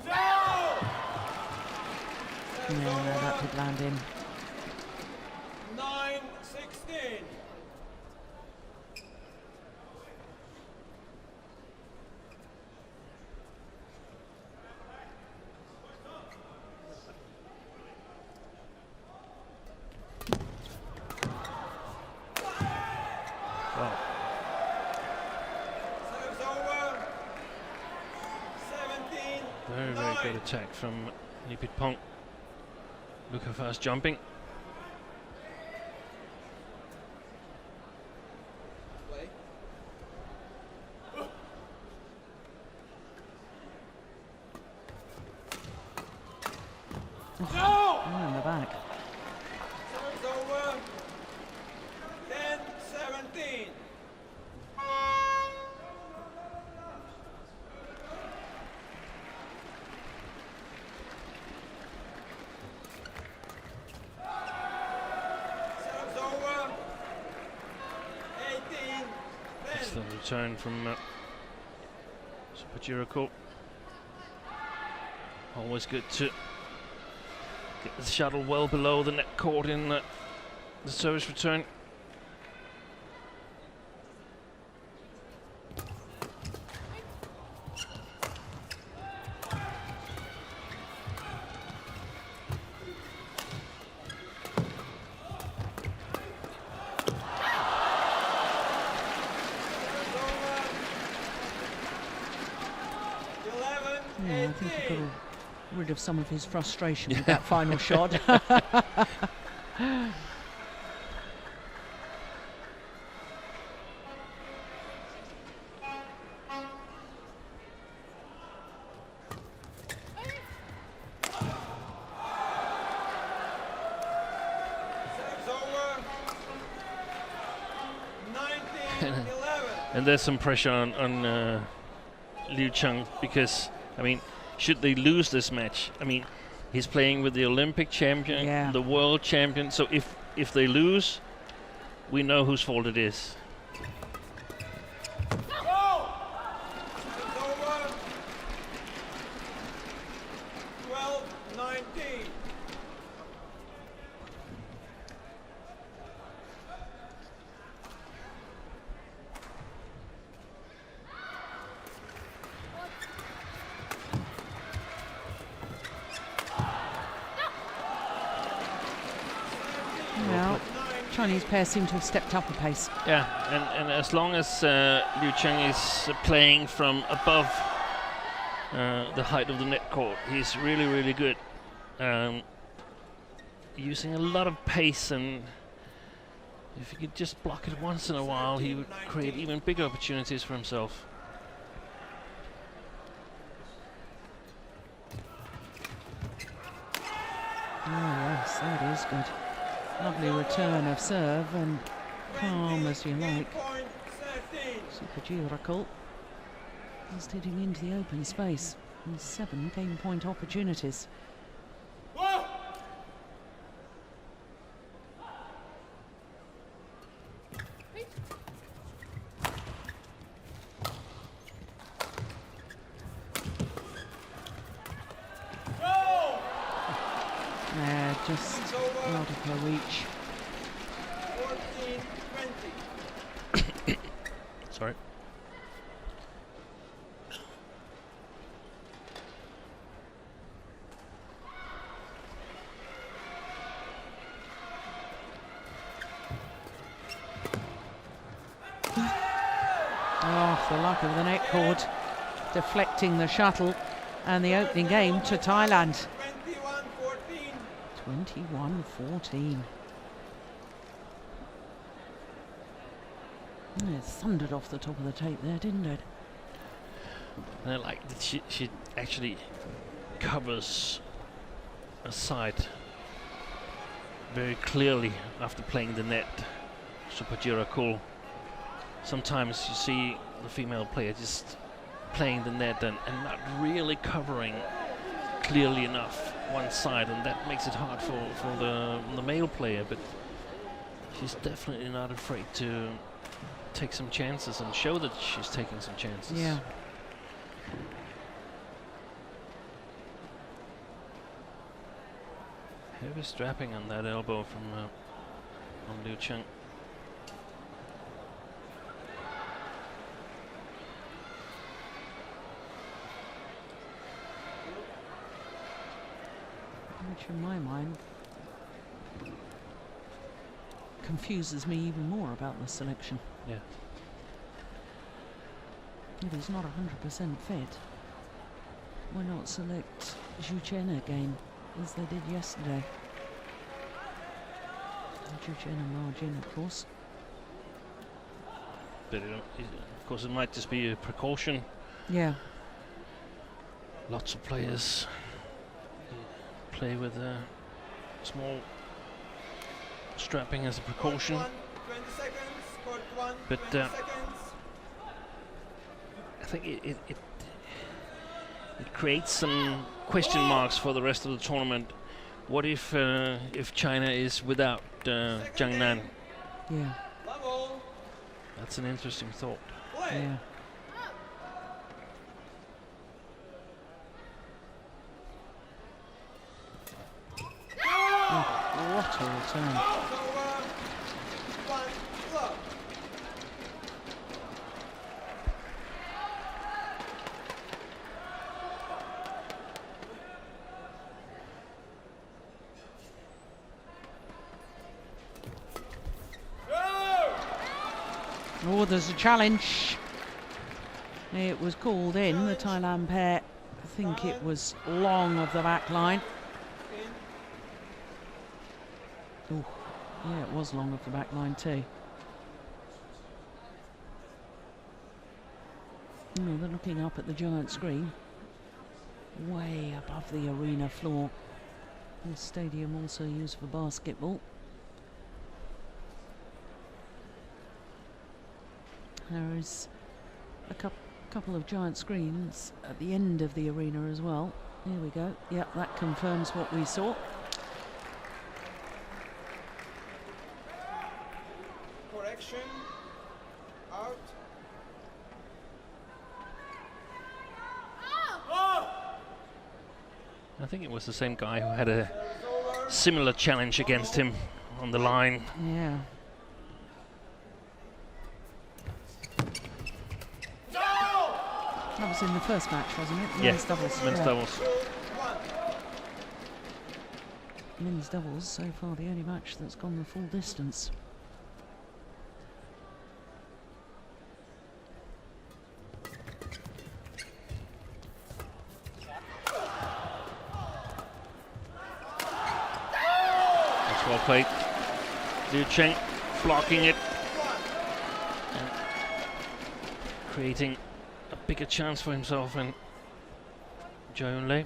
Yeah, that did land in. 9-16. attack from Nipit Pong. Luka fast jumping. Play. Oh, in the back. Serves over. 10-17. Serves over. 18-10. Excellent return from Supajiraco. Always good to get the shuttle well below the net court in the service return. Yeah, I think he got rid of some of his frustration with that final shot. Serves over. 19-11. And there's some pressure on Liu Cheng, because, I mean, should they lose this match, I mean, he's playing with the Olympic champion, Yeah. the world champion, so if they lose, we know whose fault it is. Serves over. 12-19. Well, Chinese pair seem to have stepped up a pace. Yeah, and as long as Liu Cheng is playing from above the height of the net court, he's really, really good. Using a lot of pace, and if he could just block it once in a while, he would create even bigger opportunities for himself. Oh yes, that is good. Lovely return of serve, and calm as you like. 20-13. Supajiraco is heading into the open space and 7 game point opportunities. Whoa! Just out of her reach. 14-20. Sorry. Oh, the luck of the net cord, deflecting the shuttle, and the opening game to Thailand. 21-14. It thundered off the top of the tape there, didn't it? And I like that she actually covers a side very clearly after playing the net. Supajiraco. Sometimes you see the female player just playing the net and not really covering clearly enough one side, and that makes it hard for the male player, but she's definitely not afraid to take some chances and show that she's taking some chances. Yeah. Heavy strapping on that elbow from Liu Cheng. Which in my mind confuses me even more about the selection. Yeah. If he's not 100% fit, why not select Zhu Chen again, as they did yesterday. Zhu Chen and Ma Jin, of course. But of course, it might just be a precaution. Yeah. Lots of players play with a small strapping as a precaution. 20 seconds, court 1, But 20 seconds. I think it creates some question marks for the rest of the tournament. What if China is without Jiang Nan? Yeah. Level. That's an interesting thought. Play. Yeah. Oh, what a return. Over. 1 love. Oh, there's a challenge. It was called in, the Thailand pair. I think it was long of the back line. Oh, yeah, it was long of the back line too. Oh, they're looking up at the giant screen, way above the arena floor. The stadium also used for basketball. There is a couple of giant screens at the end of the arena as well. Here we go. Yep, that confirms what we saw. Correction. Out. I think it was the same guy who had a similar challenge against him on the line. Yeah. That was in the first match, wasn't it? Yeah, Men's doubles. men's Yeah. doubles. Men's doubles, so far the only match that's gone the full distance. That's well played. Liu Cheng blocking it and creating a bigger chance for himself and Zhao Yunlei.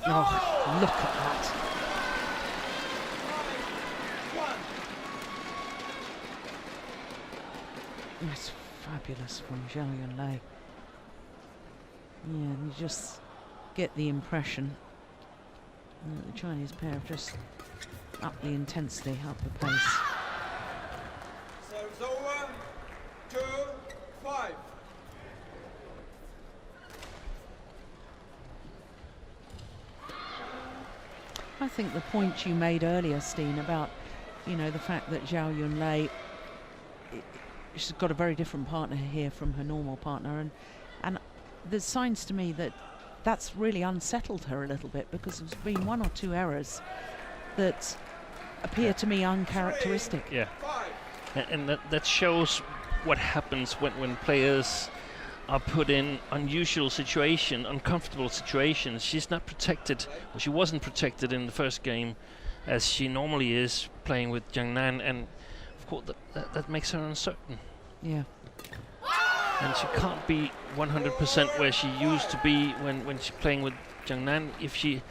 Oh, look at that. That's fabulous from Zhao Yunlei. Yeah, you just get the impression that the Chinese pair have just upped the intensity, up the pace. Serves over. 2-5. I think the point you made earlier, Steen, about, you know, the fact that Zhao Yunlei, she's got a very different partner here from her normal partner, and there's signs to me that that's really unsettled her a little bit, because there's been one or two errors that appear to me uncharacteristic. Yeah, and that shows what happens when players are put in unusual situation, uncomfortable situations. She's not protected, or she wasn't protected in the first game as she normally is playing with Jiang Nan, and of course that makes her uncertain. Yeah. And she can't be 100% where she used to be when she's playing with Jiang Nan, if she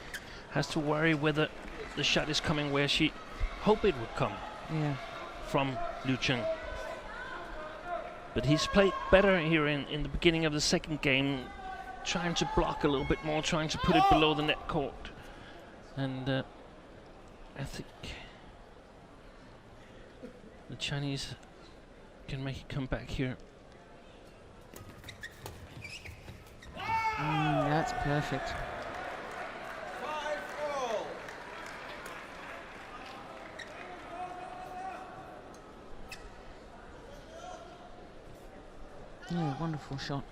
has to worry whether the shot is coming where she hoped it would come. Yeah. From Liu Cheng. But he's played better here in the beginning of the second game, trying to block a little bit more, trying to put it below the net court. And I think the Chinese can make a comeback here. That's perfect. 5-all. Yeah, wonderful shot.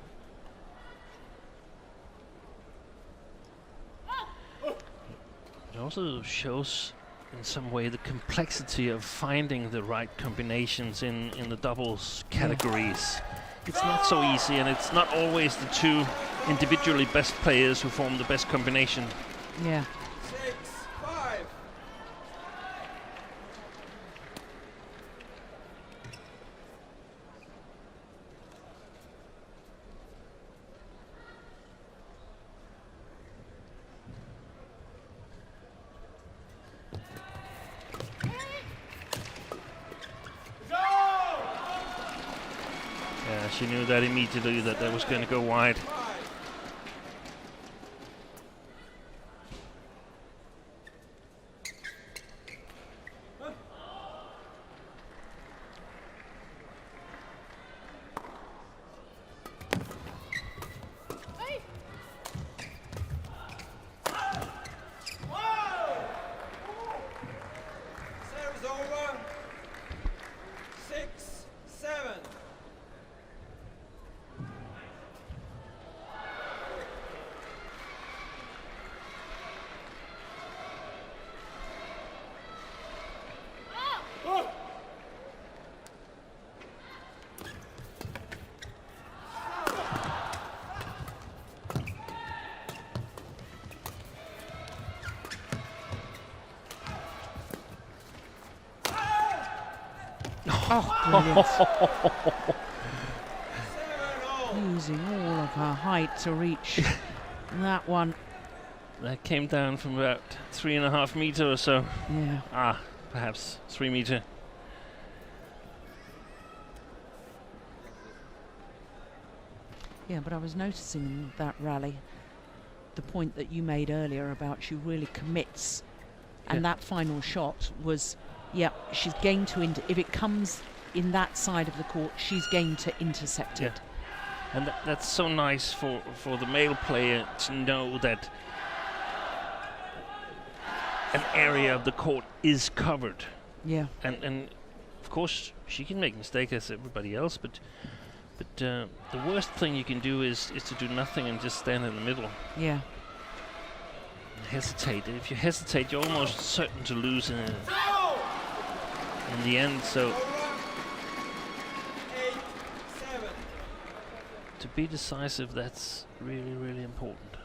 It also shows in some way the complexity of finding the right combinations in the doubles categories. It's not so easy, and it's not always the two individually best players who form the best combination. Yeah. 6-5. Yeah, she knew that immediately that was going to go wide. Serves over. 6-7. Oh, brilliant. 7-all. Using all of her height to reach that one. That came down from about 3.5 meters or so. Yeah. Perhaps 3 meters. Yeah, but I was noticing in that rally the point that you made earlier about she really commits, and Yeah. that final shot was, yeah, she's going to, if it comes in that side of the court, she's going to intercept Yeah. it. And that's so nice for the male player to know that an area of the court is covered. Yeah, And of course she can make mistakes as everybody else, but the worst thing you can do is to do nothing and just stand in the middle yeah, and hesitate. If you hesitate, you're almost certain to lose in the end. So 8-7. to be decisive, that's really, really important.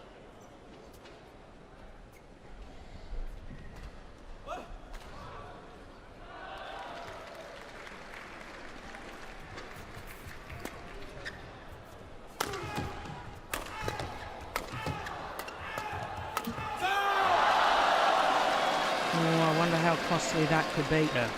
oh, I wonder how costly that could be. Yeah.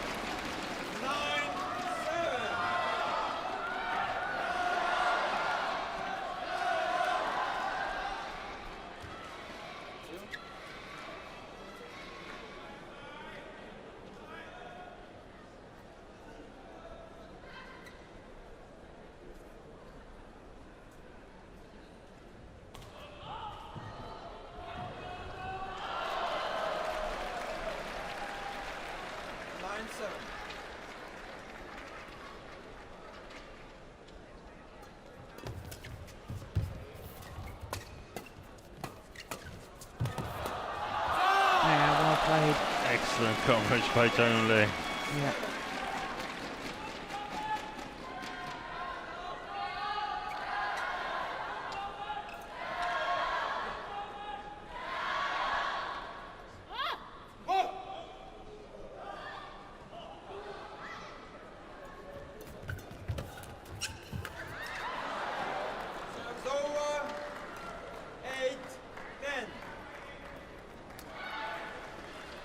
9-7. Yeah, well played. Excellent coverage by Zhang Lei. Yeah. Serves over. 8-10.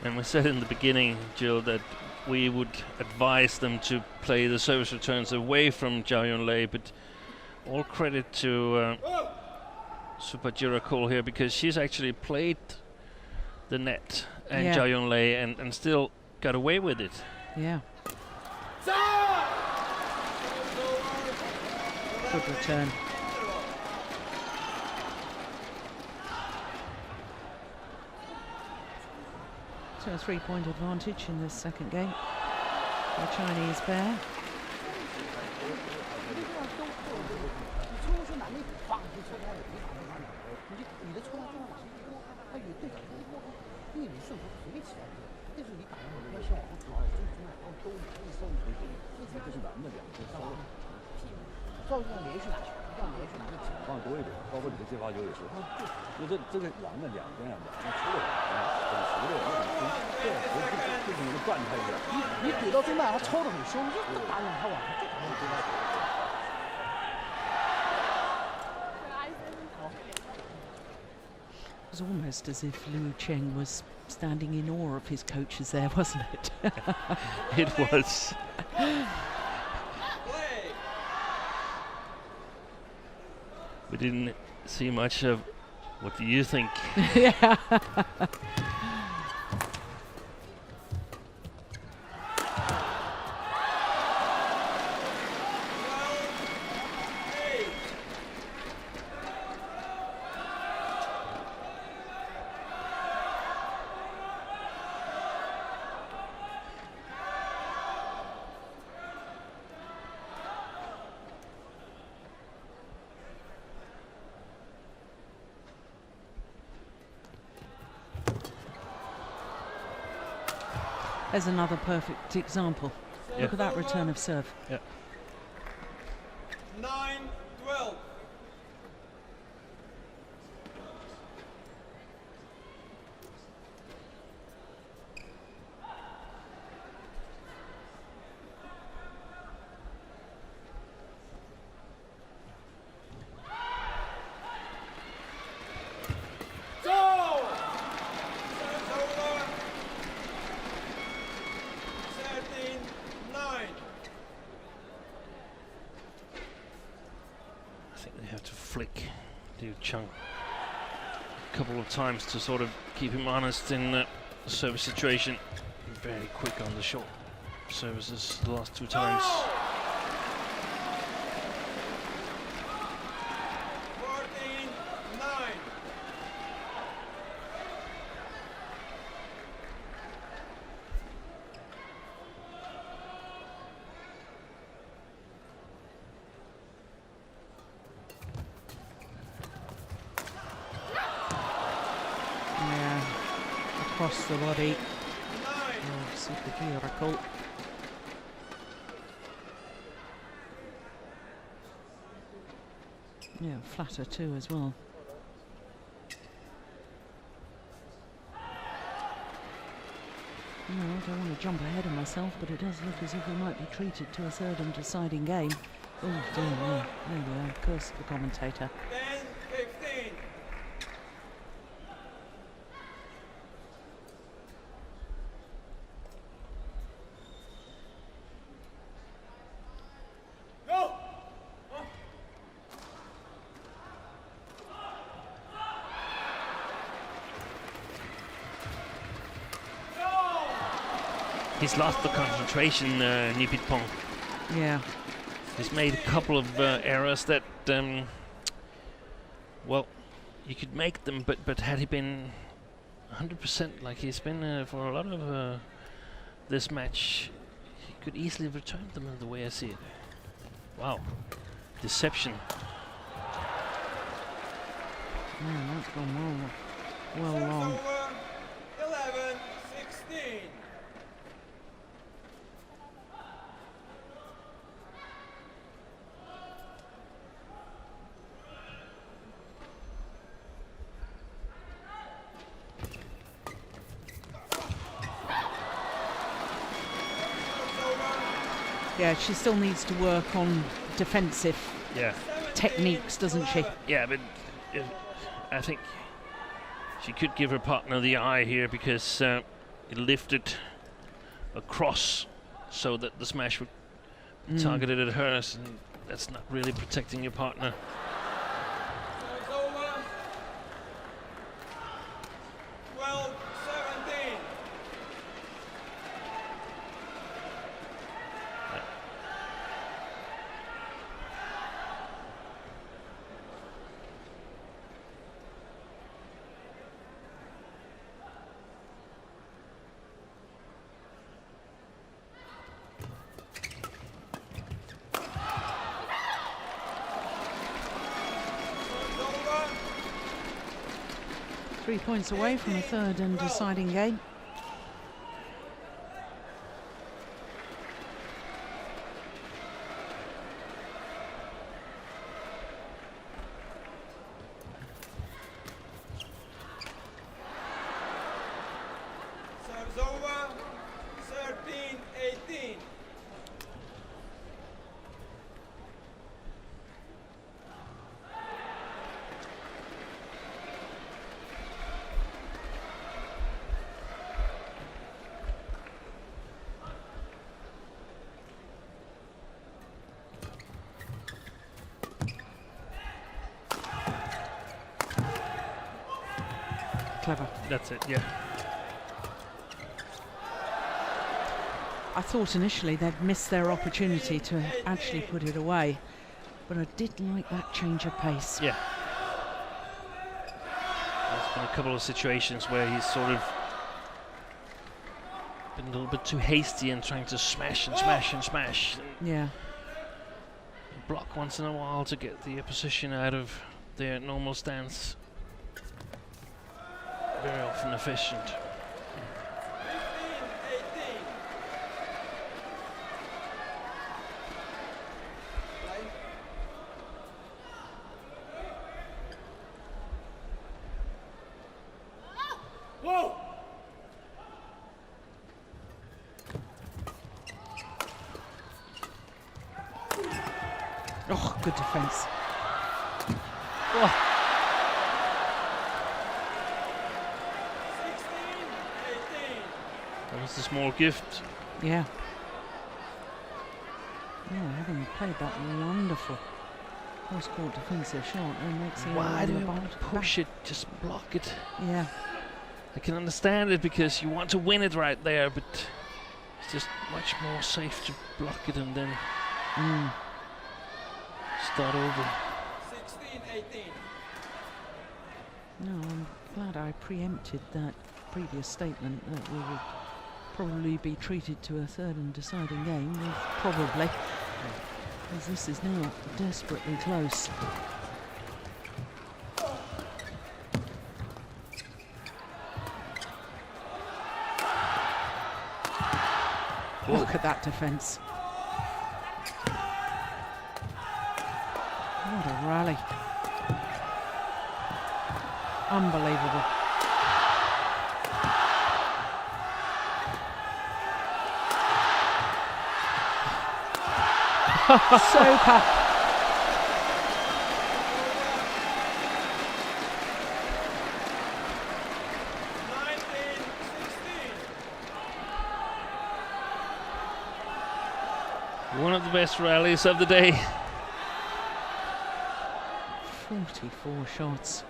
And we said in the beginning, Jill, that we would advise them to play the service returns away from Zhao Yunlei, but all credit to Supajira Cole here, because she's actually played the net and Yeah. Zhao Yonglei and still got away with it. Yeah. Good return. So a 3-point advantage in this second game. The Chinese pair. 照样连续拿球，要连续拿个球。放多一点，包括你的接发球也是，因为这个两个边出的很熟练，这种一个状态是。你怼到中段，他抽得很凶，就打两他往上，就打两中段。 It was almost as if Liu Cheng was standing in awe of his coaches there, wasn't it? It was. We didn't see much of. What do you think? Yeah. There's another perfect example. Yeah. Look at that return of serve. Yeah. 9-12. Flick Liu Cheng a couple of times to sort of keep him honest in the service situation. Very quick on the short services the last two times. 14-9. Yeah. Across the body. Oh, super miracle. Yeah, flatter too as well. No, I don't want to jump ahead of myself, but it does look as if we might be treated to a third and deciding game. Oh dear me, there we are, curse the commentator. 10-15. Go! He's lost the concentration, Nipitpong. Yeah. He's made a couple of errors that, well, you could make them, but had he been 100% like he's been for a lot of this match, he could easily return them in the way I see it. Wow, deception. Yeah, that's gone well long. Over 11-16. Yeah, she still needs to work on defensive Yeah, techniques, doesn't she? yeah, but I think she could give her partner the eye here because it lifted across so that the smash would be targeted at hers, and that's not really protecting your partner. Serves over. 3 points away from a third and deciding game. Serves over, 13-18. Clever. That's it, yeah. I thought initially they'd missed their opportunity to actually put it away, but I did like that change of pace. Yeah. There's been a couple of situations where he's sort of been a little bit too hasty and trying to smash and smash and smash. Yeah. Block once in a while to get the opposition out of their normal stance. Very often efficient. 15-18. Whoa! Oh, good defence. Oh, 16-18. that was a small gift. Yeah. Yeah, having played that wonderful cross-court defensive shot, and makes the Why other do on you the want bounce to push it? Just block it. Yeah. I can understand it because you want to win it right there, but it's just much more safe to block it and then start over. 16-18. No, I'm glad I preempted that previous statement that we would probably be treated to a third and deciding game. With probably, as this is now desperately close. Look at that defence. What a rally. Unbelievable. Super. One of the best rallies of the day. 44 shots.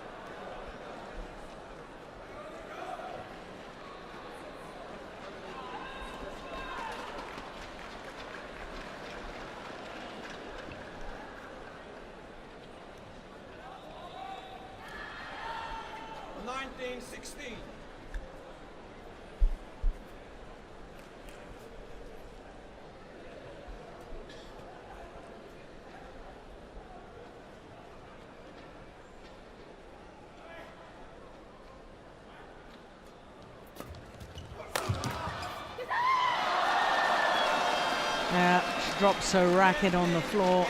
She drops her racket on the floor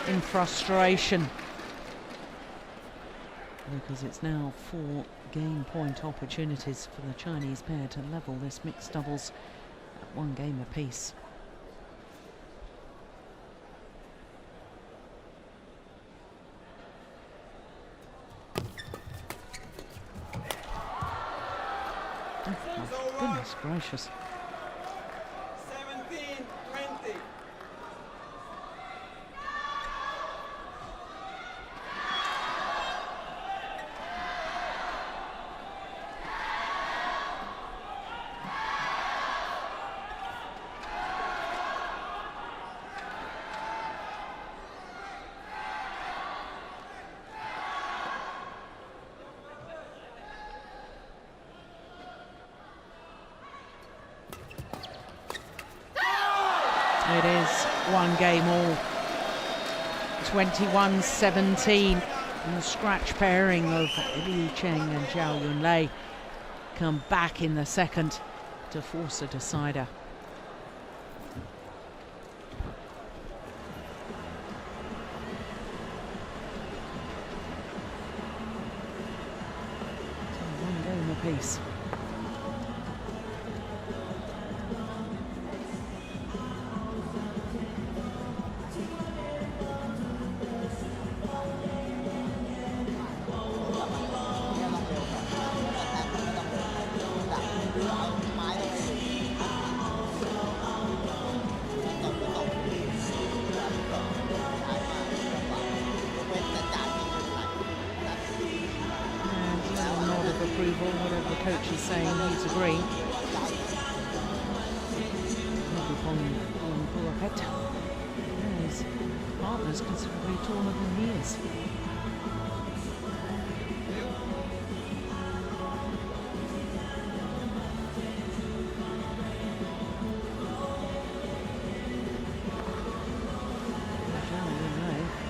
in frustration because it's now 4 game point opportunities for the Chinese pair to level this mixed doubles at 1 game apiece. Oh, my goodness gracious. 17-20. It is 1 game all. 21-17. And the scratch pairing of Liu Cheng and Zhao Yunlei come back in the second to force a decider. So one game apiece. Approval, whatever the coach is saying, he's agreeing. His partner's considerably taller than he is.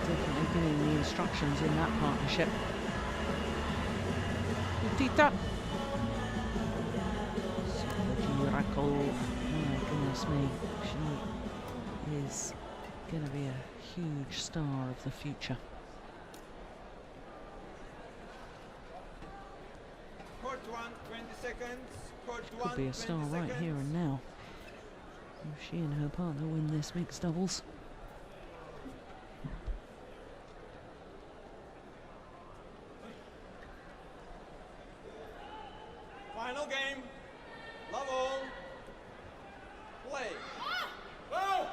Definitely giving the instructions in that partnership. Tita. Miracle. My goodness me. She is going to be a huge star of the future. Court 1, 20 seconds. Court 1, Could be a star right here and now. If she and her partner win this mixed doubles. Final game. Love all. Play. Go!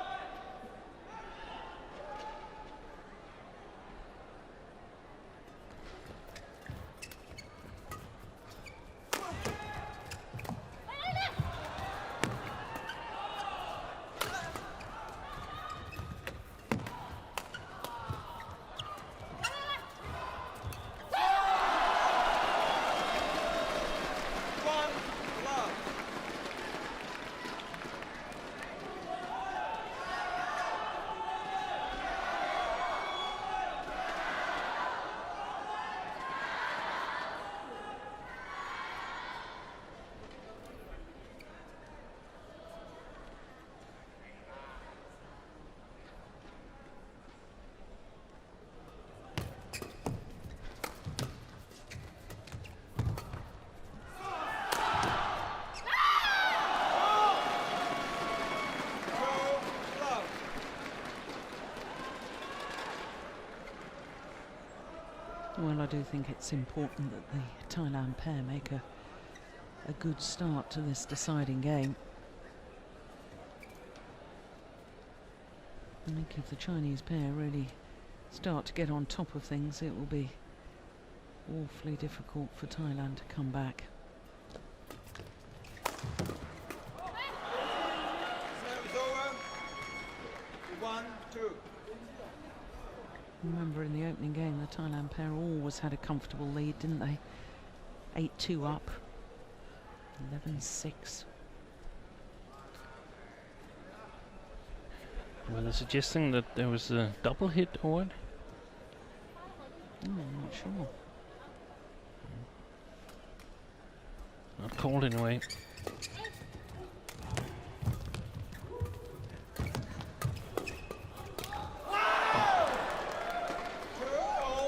Well, I do think it's important that the Thailand pair make a good start to this deciding game. I think if the Chinese pair really start to get on top of things, it will be awfully difficult for Thailand to come back. Service over. 1-2. Remember in the opening game, the Thailand pair always had a comfortable lead, didn't they? 8-2 up, 11-6. Well, they're suggesting that there was a double hit or what? I'm not sure. Not called anyway.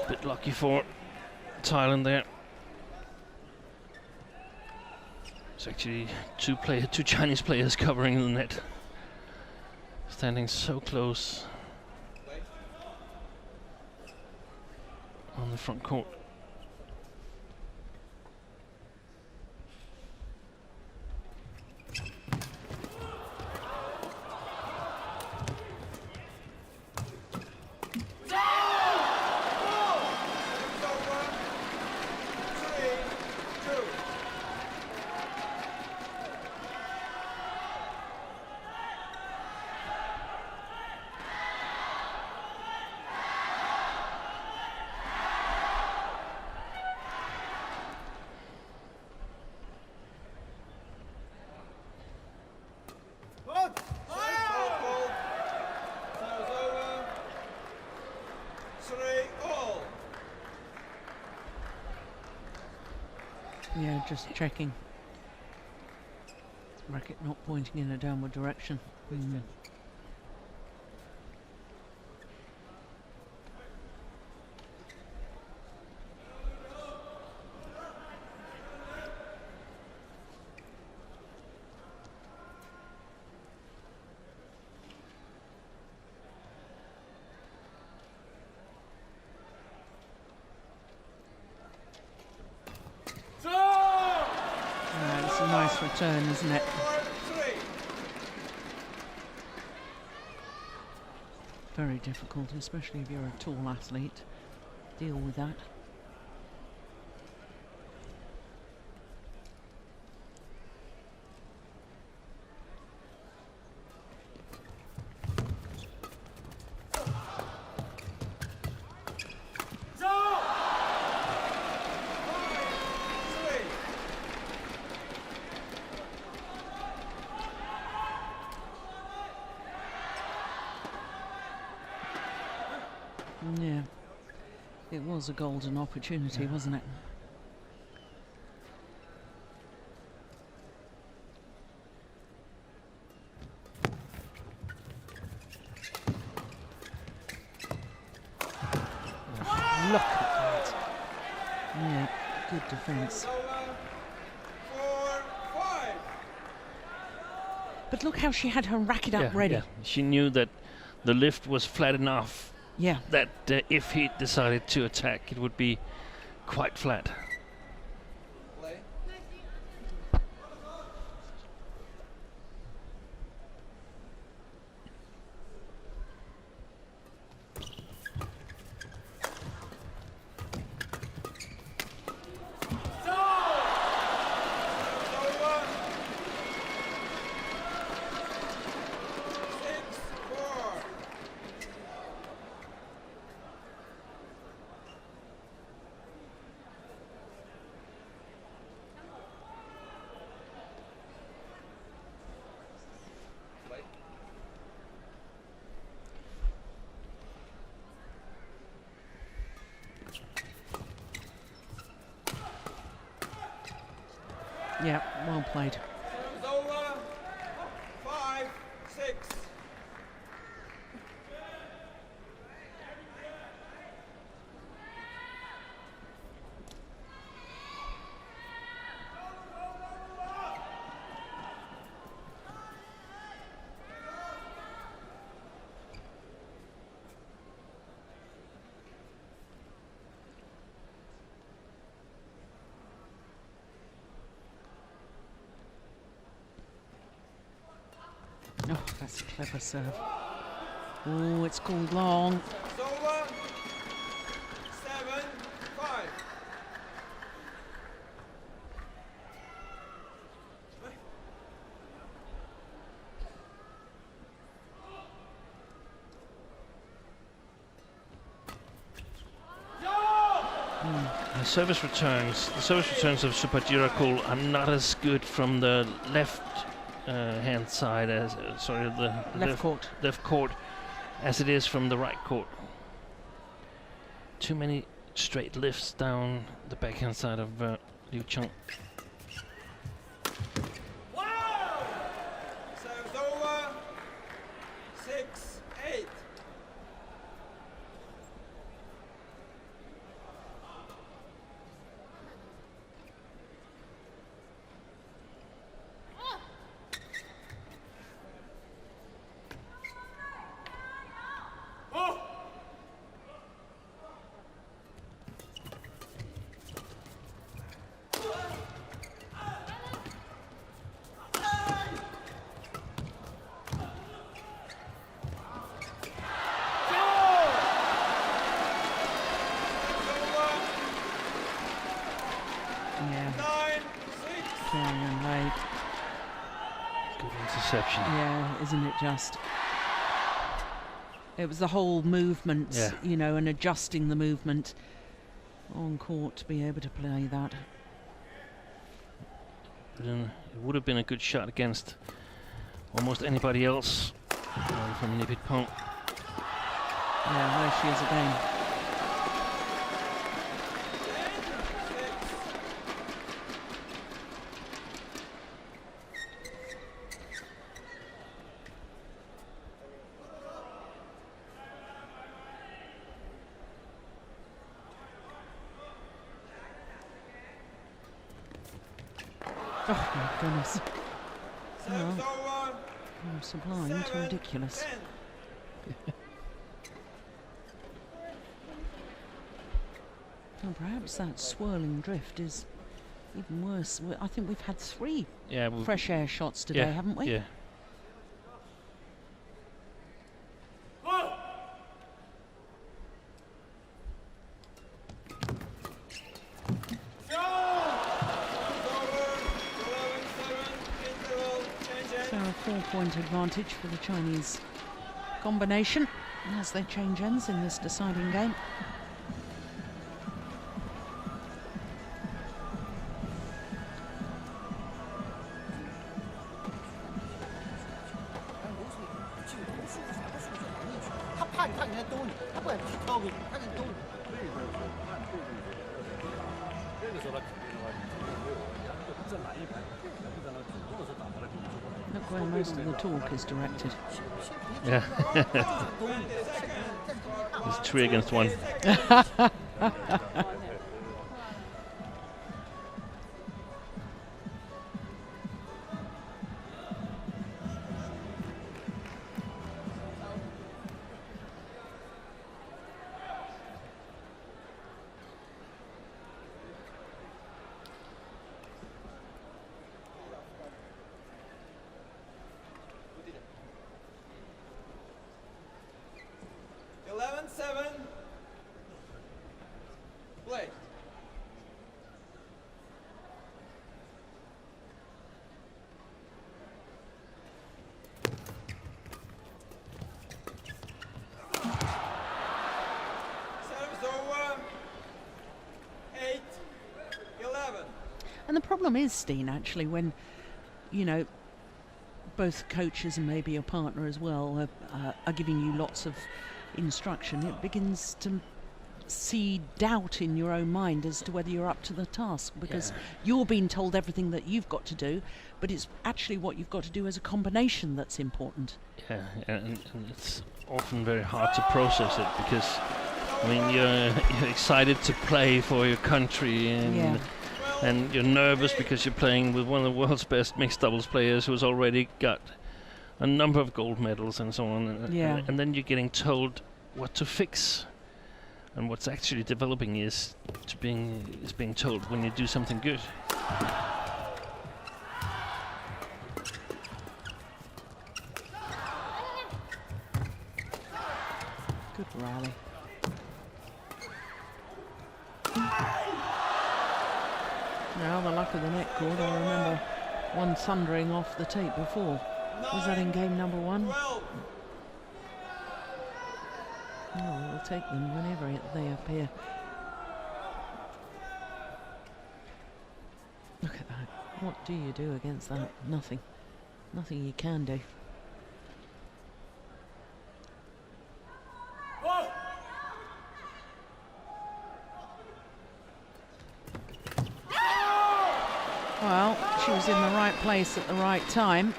Bit lucky for Thailand there. It's actually two Chinese players covering the net, standing so close on the front court. Yeah, just checking. Racket not pointing in a downward direction. Mm. It's a nice return, isn't it? Very difficult, especially if you're a tall athlete. Deal with that. Yeah, it was a golden opportunity, wasn't it? Look at that. Yeah, good defence. But look how she had her racket up ready. Yeah. She knew that the lift was flat enough. Yeah. That if he decided to attack, it would be quite flat. Yeah, well played. It's over. 5-6. Oh, that's a clever serve. Oh, it's called long. It's over. 7-5. The service returns of Sudirman are not as good from the left hand side as the left court as it is from the right court. Too many straight lifts down the backhand side of Liu Chung. Wow! Serves over. 6-8. Good interception. Yeah, isn't it just? It was the whole movement, you know, and adjusting the movement on court to be able to play that. But it would have been a good shot against almost anybody else from Nippon. Yeah, there she is again. Oh my goodness. Service over. From sublime to ridiculous. 10. Well, perhaps that swirling drift is even worse. I think we've had 3 fresh air shots today, haven't we? Yeah. So a 4-point advantage for the Chinese combination as they change ends in this deciding game. Look where most of the talk is directed. Yeah. It's 3 against 1. Play. Service over. 8-11. And the problem is, Steen, actually, when, you know, both coaches and maybe your partner as well are giving you lots of instruction, it begins to see doubt in your own mind as to whether you're up to the task, because you're being told everything that you've got to do, but it's actually what you've got to do as a combination that's important. Yeah, and it's often very hard to process it because, I mean, you're excited to play for your country and you're nervous because you're playing with one of the world's best mixed doubles players who's already got a number of gold medals and so on. And then you're getting told what to fix. And what's actually developing is being told when you do something good. Good rally. Now the luck of the net cord. I remember one thundering off the tape before. Was that in game number 1? Oh, we'll take them whenever they appear. Look at that. What do you do against that? Nothing. Nothing you can do. Well, she was in the right place at the right time.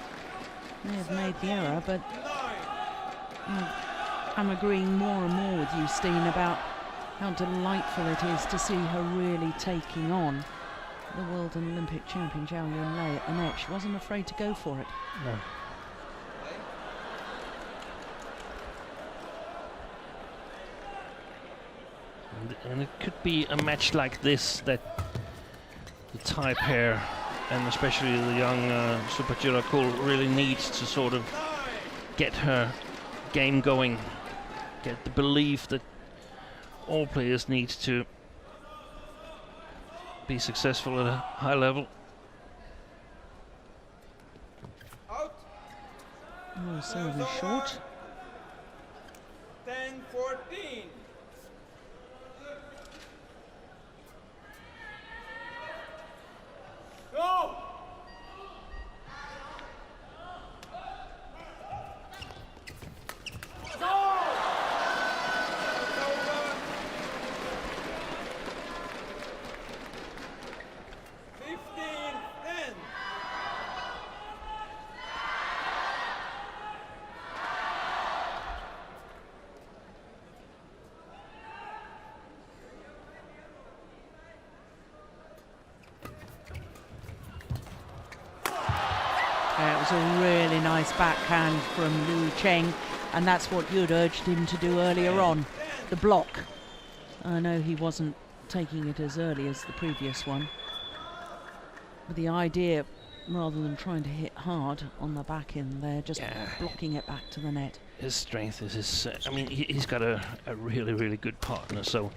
May have made the error, but I'm agreeing more and more with you, Steen, about how delightful it is to see her really taking on the world and Olympic champion Zhao Yunlei at the net. She wasn't afraid to go for it. No. And it could be a match like this that the Thai pair, and especially the young Sudirman really needs to sort of get her game going, get the belief that all players need to be successful at a high level. Out. Oh, serving short. 10-14. Go! was a really nice backhand from Liu Cheng, and that's what you'd urged him to do earlier on, the block. I know he wasn't taking it as early as the previous one, but the idea, rather than trying to hit hard on the back end there, just blocking it back to the net. His strength is his... I mean, he's got a really, really good partner, so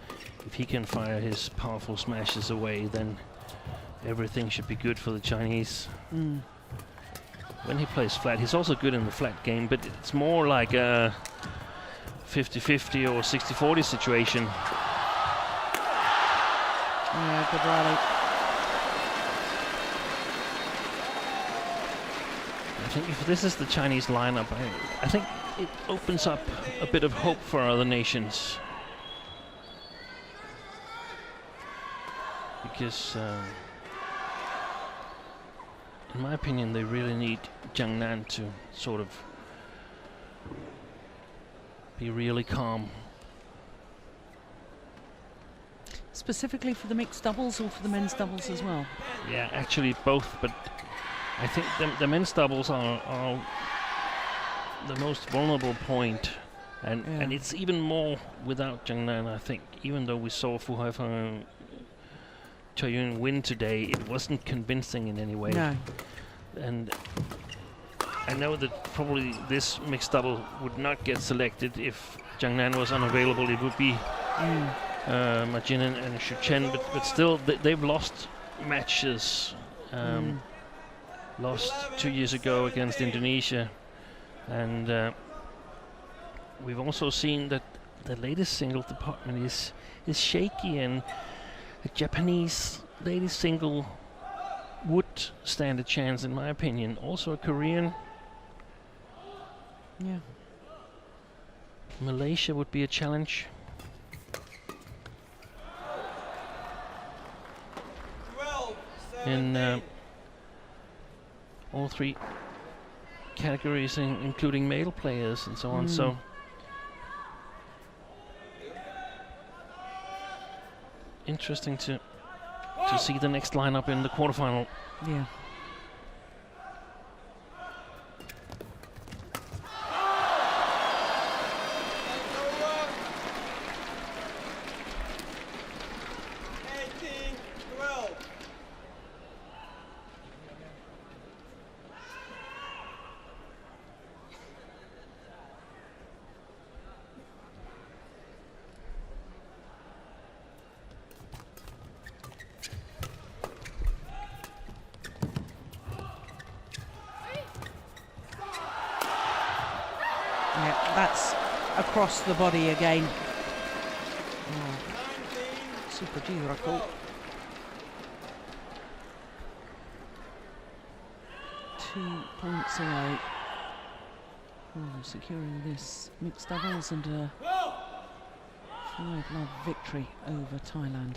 if he can fire his powerful smashes away, then everything should be good for the Chinese. When he plays flat, he's also good in the flat game, but it's more like a 50-50 or 60-40 situation. Yeah, good rally. I think if this is the Chinese lineup, I think it opens up a bit of hope for other nations. Because, in my opinion, they really need Jiang Nan to sort of be really calm. Specifically for the mixed doubles or for the men's doubles as well? Yeah, actually both, but I think the men's doubles are the most vulnerable point, and it's even more without Jiang Nan, I think. Even though we saw Fu Haifeng and Choi Yun win today, it wasn't convincing in any way. No. And I know that probably this mixed double would not get selected if Jiang Nan was unavailable. It would be Ma Jin and Xu Chen, but still they've lost matches. Lost 2 years ago against Indonesia, and we've also seen that the latest single department is shaky, and a Japanese ladies single would stand a chance, in my opinion. Also a Korean. Yeah. Malaysia would be a challenge. In all three categories, including male players and so on. So interesting to see the next lineup in the quarterfinal. Yeah. That's across the body again. Super Jiraku. 2 points away from securing this mixed doubles and a 5-love victory over Thailand.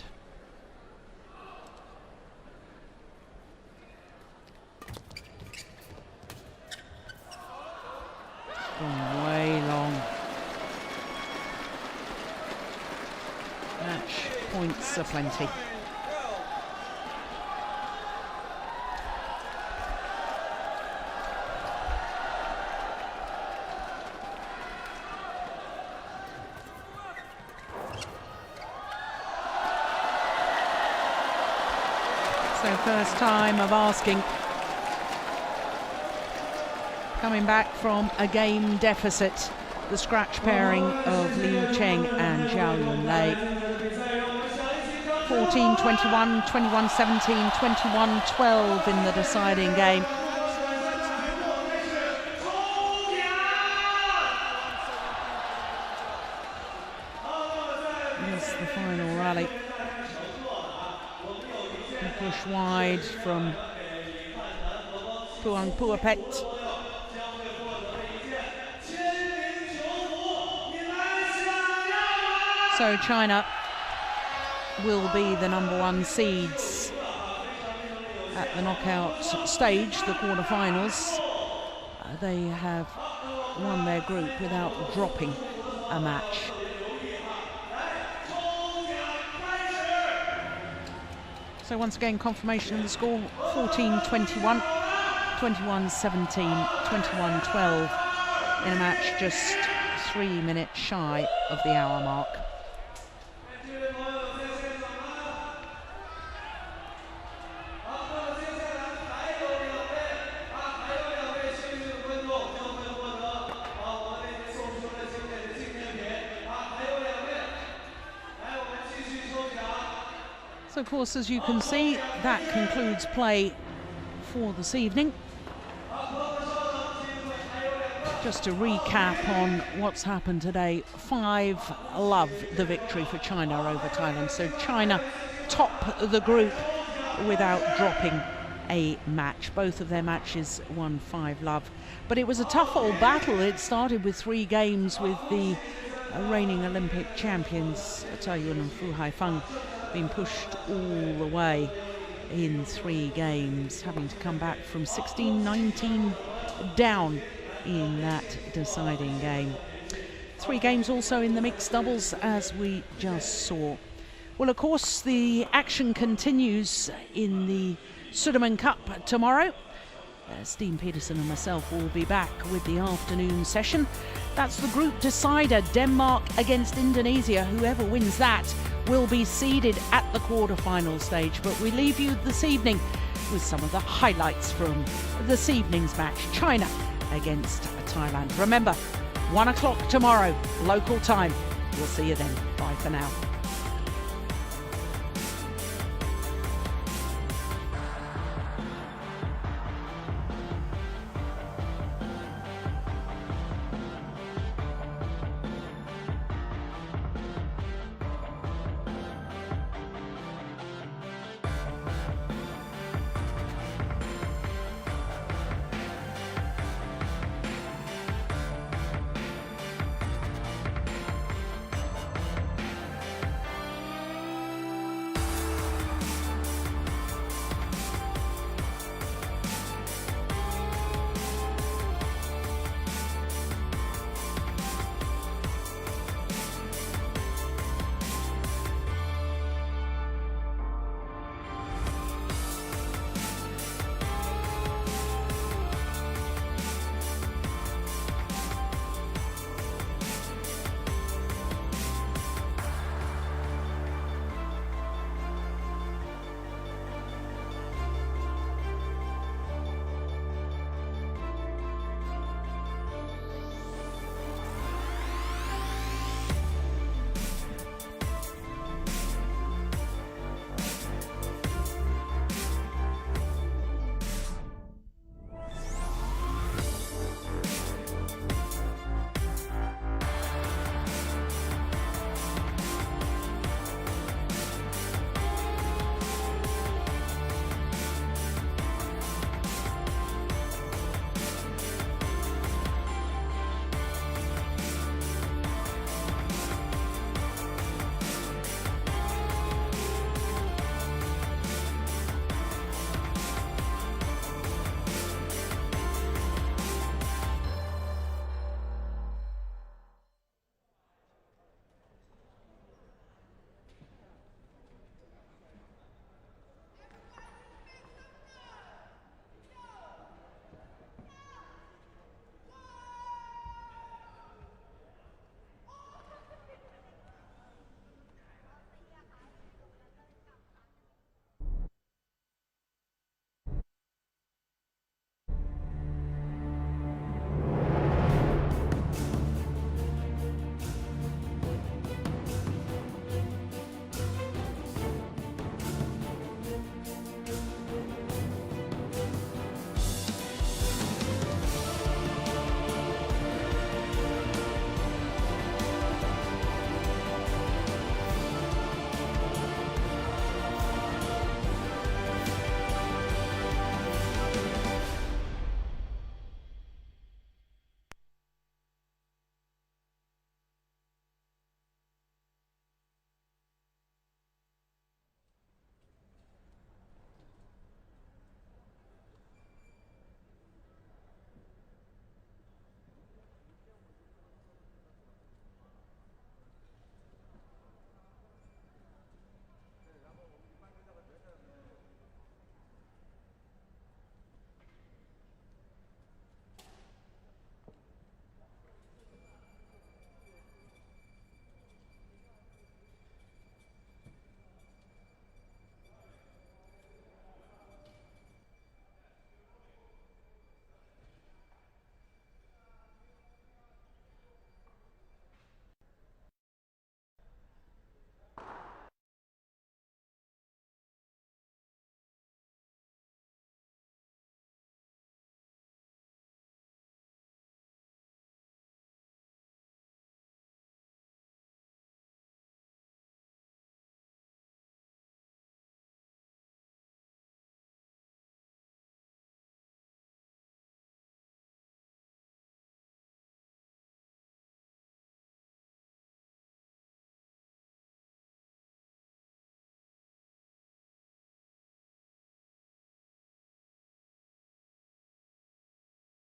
Gone way long. Match points aplenty. So first time of asking. Coming back from a game deficit, the scratch pairing of Liu Cheng and Zhao Yunlei. 14-21, 21-17, 21-12 in the deciding game. Here's the final rally. A push wide from Puang Puapet. So China will be the #1 seeds at the knockout stage, the quarterfinals. They have won their group without dropping a match. So once again, confirmation of the score, 14-21. 21-17, 21-12 in a match just 3 minutes shy of the hour mark. So, of course, as you can see, that concludes play for this evening. Just to recap on what's happened today, 5-love the victory for China over Thailand. So China top the group without dropping a match. Both of their matches won 5-love. But it was a tough old battle. It started with 3 games with the reigning Olympic champions, Tai Yun and Fu Haifeng, being pushed all the way in 3 games, having to come back from 16-19 down in that deciding game. 3 games also in the mixed doubles, as we just saw. Well, of course, the action continues in the Sudirman Cup tomorrow. Steen Peterson and myself will be back with the afternoon session. That's the group decider, Denmark against Indonesia. Whoever wins that will be seeded at the quarter-final stage. But we leave you this evening with some of the highlights from this evening's match, China against Thailand. Remember, 1 o'clock tomorrow, local time. We'll see you then. Bye for now.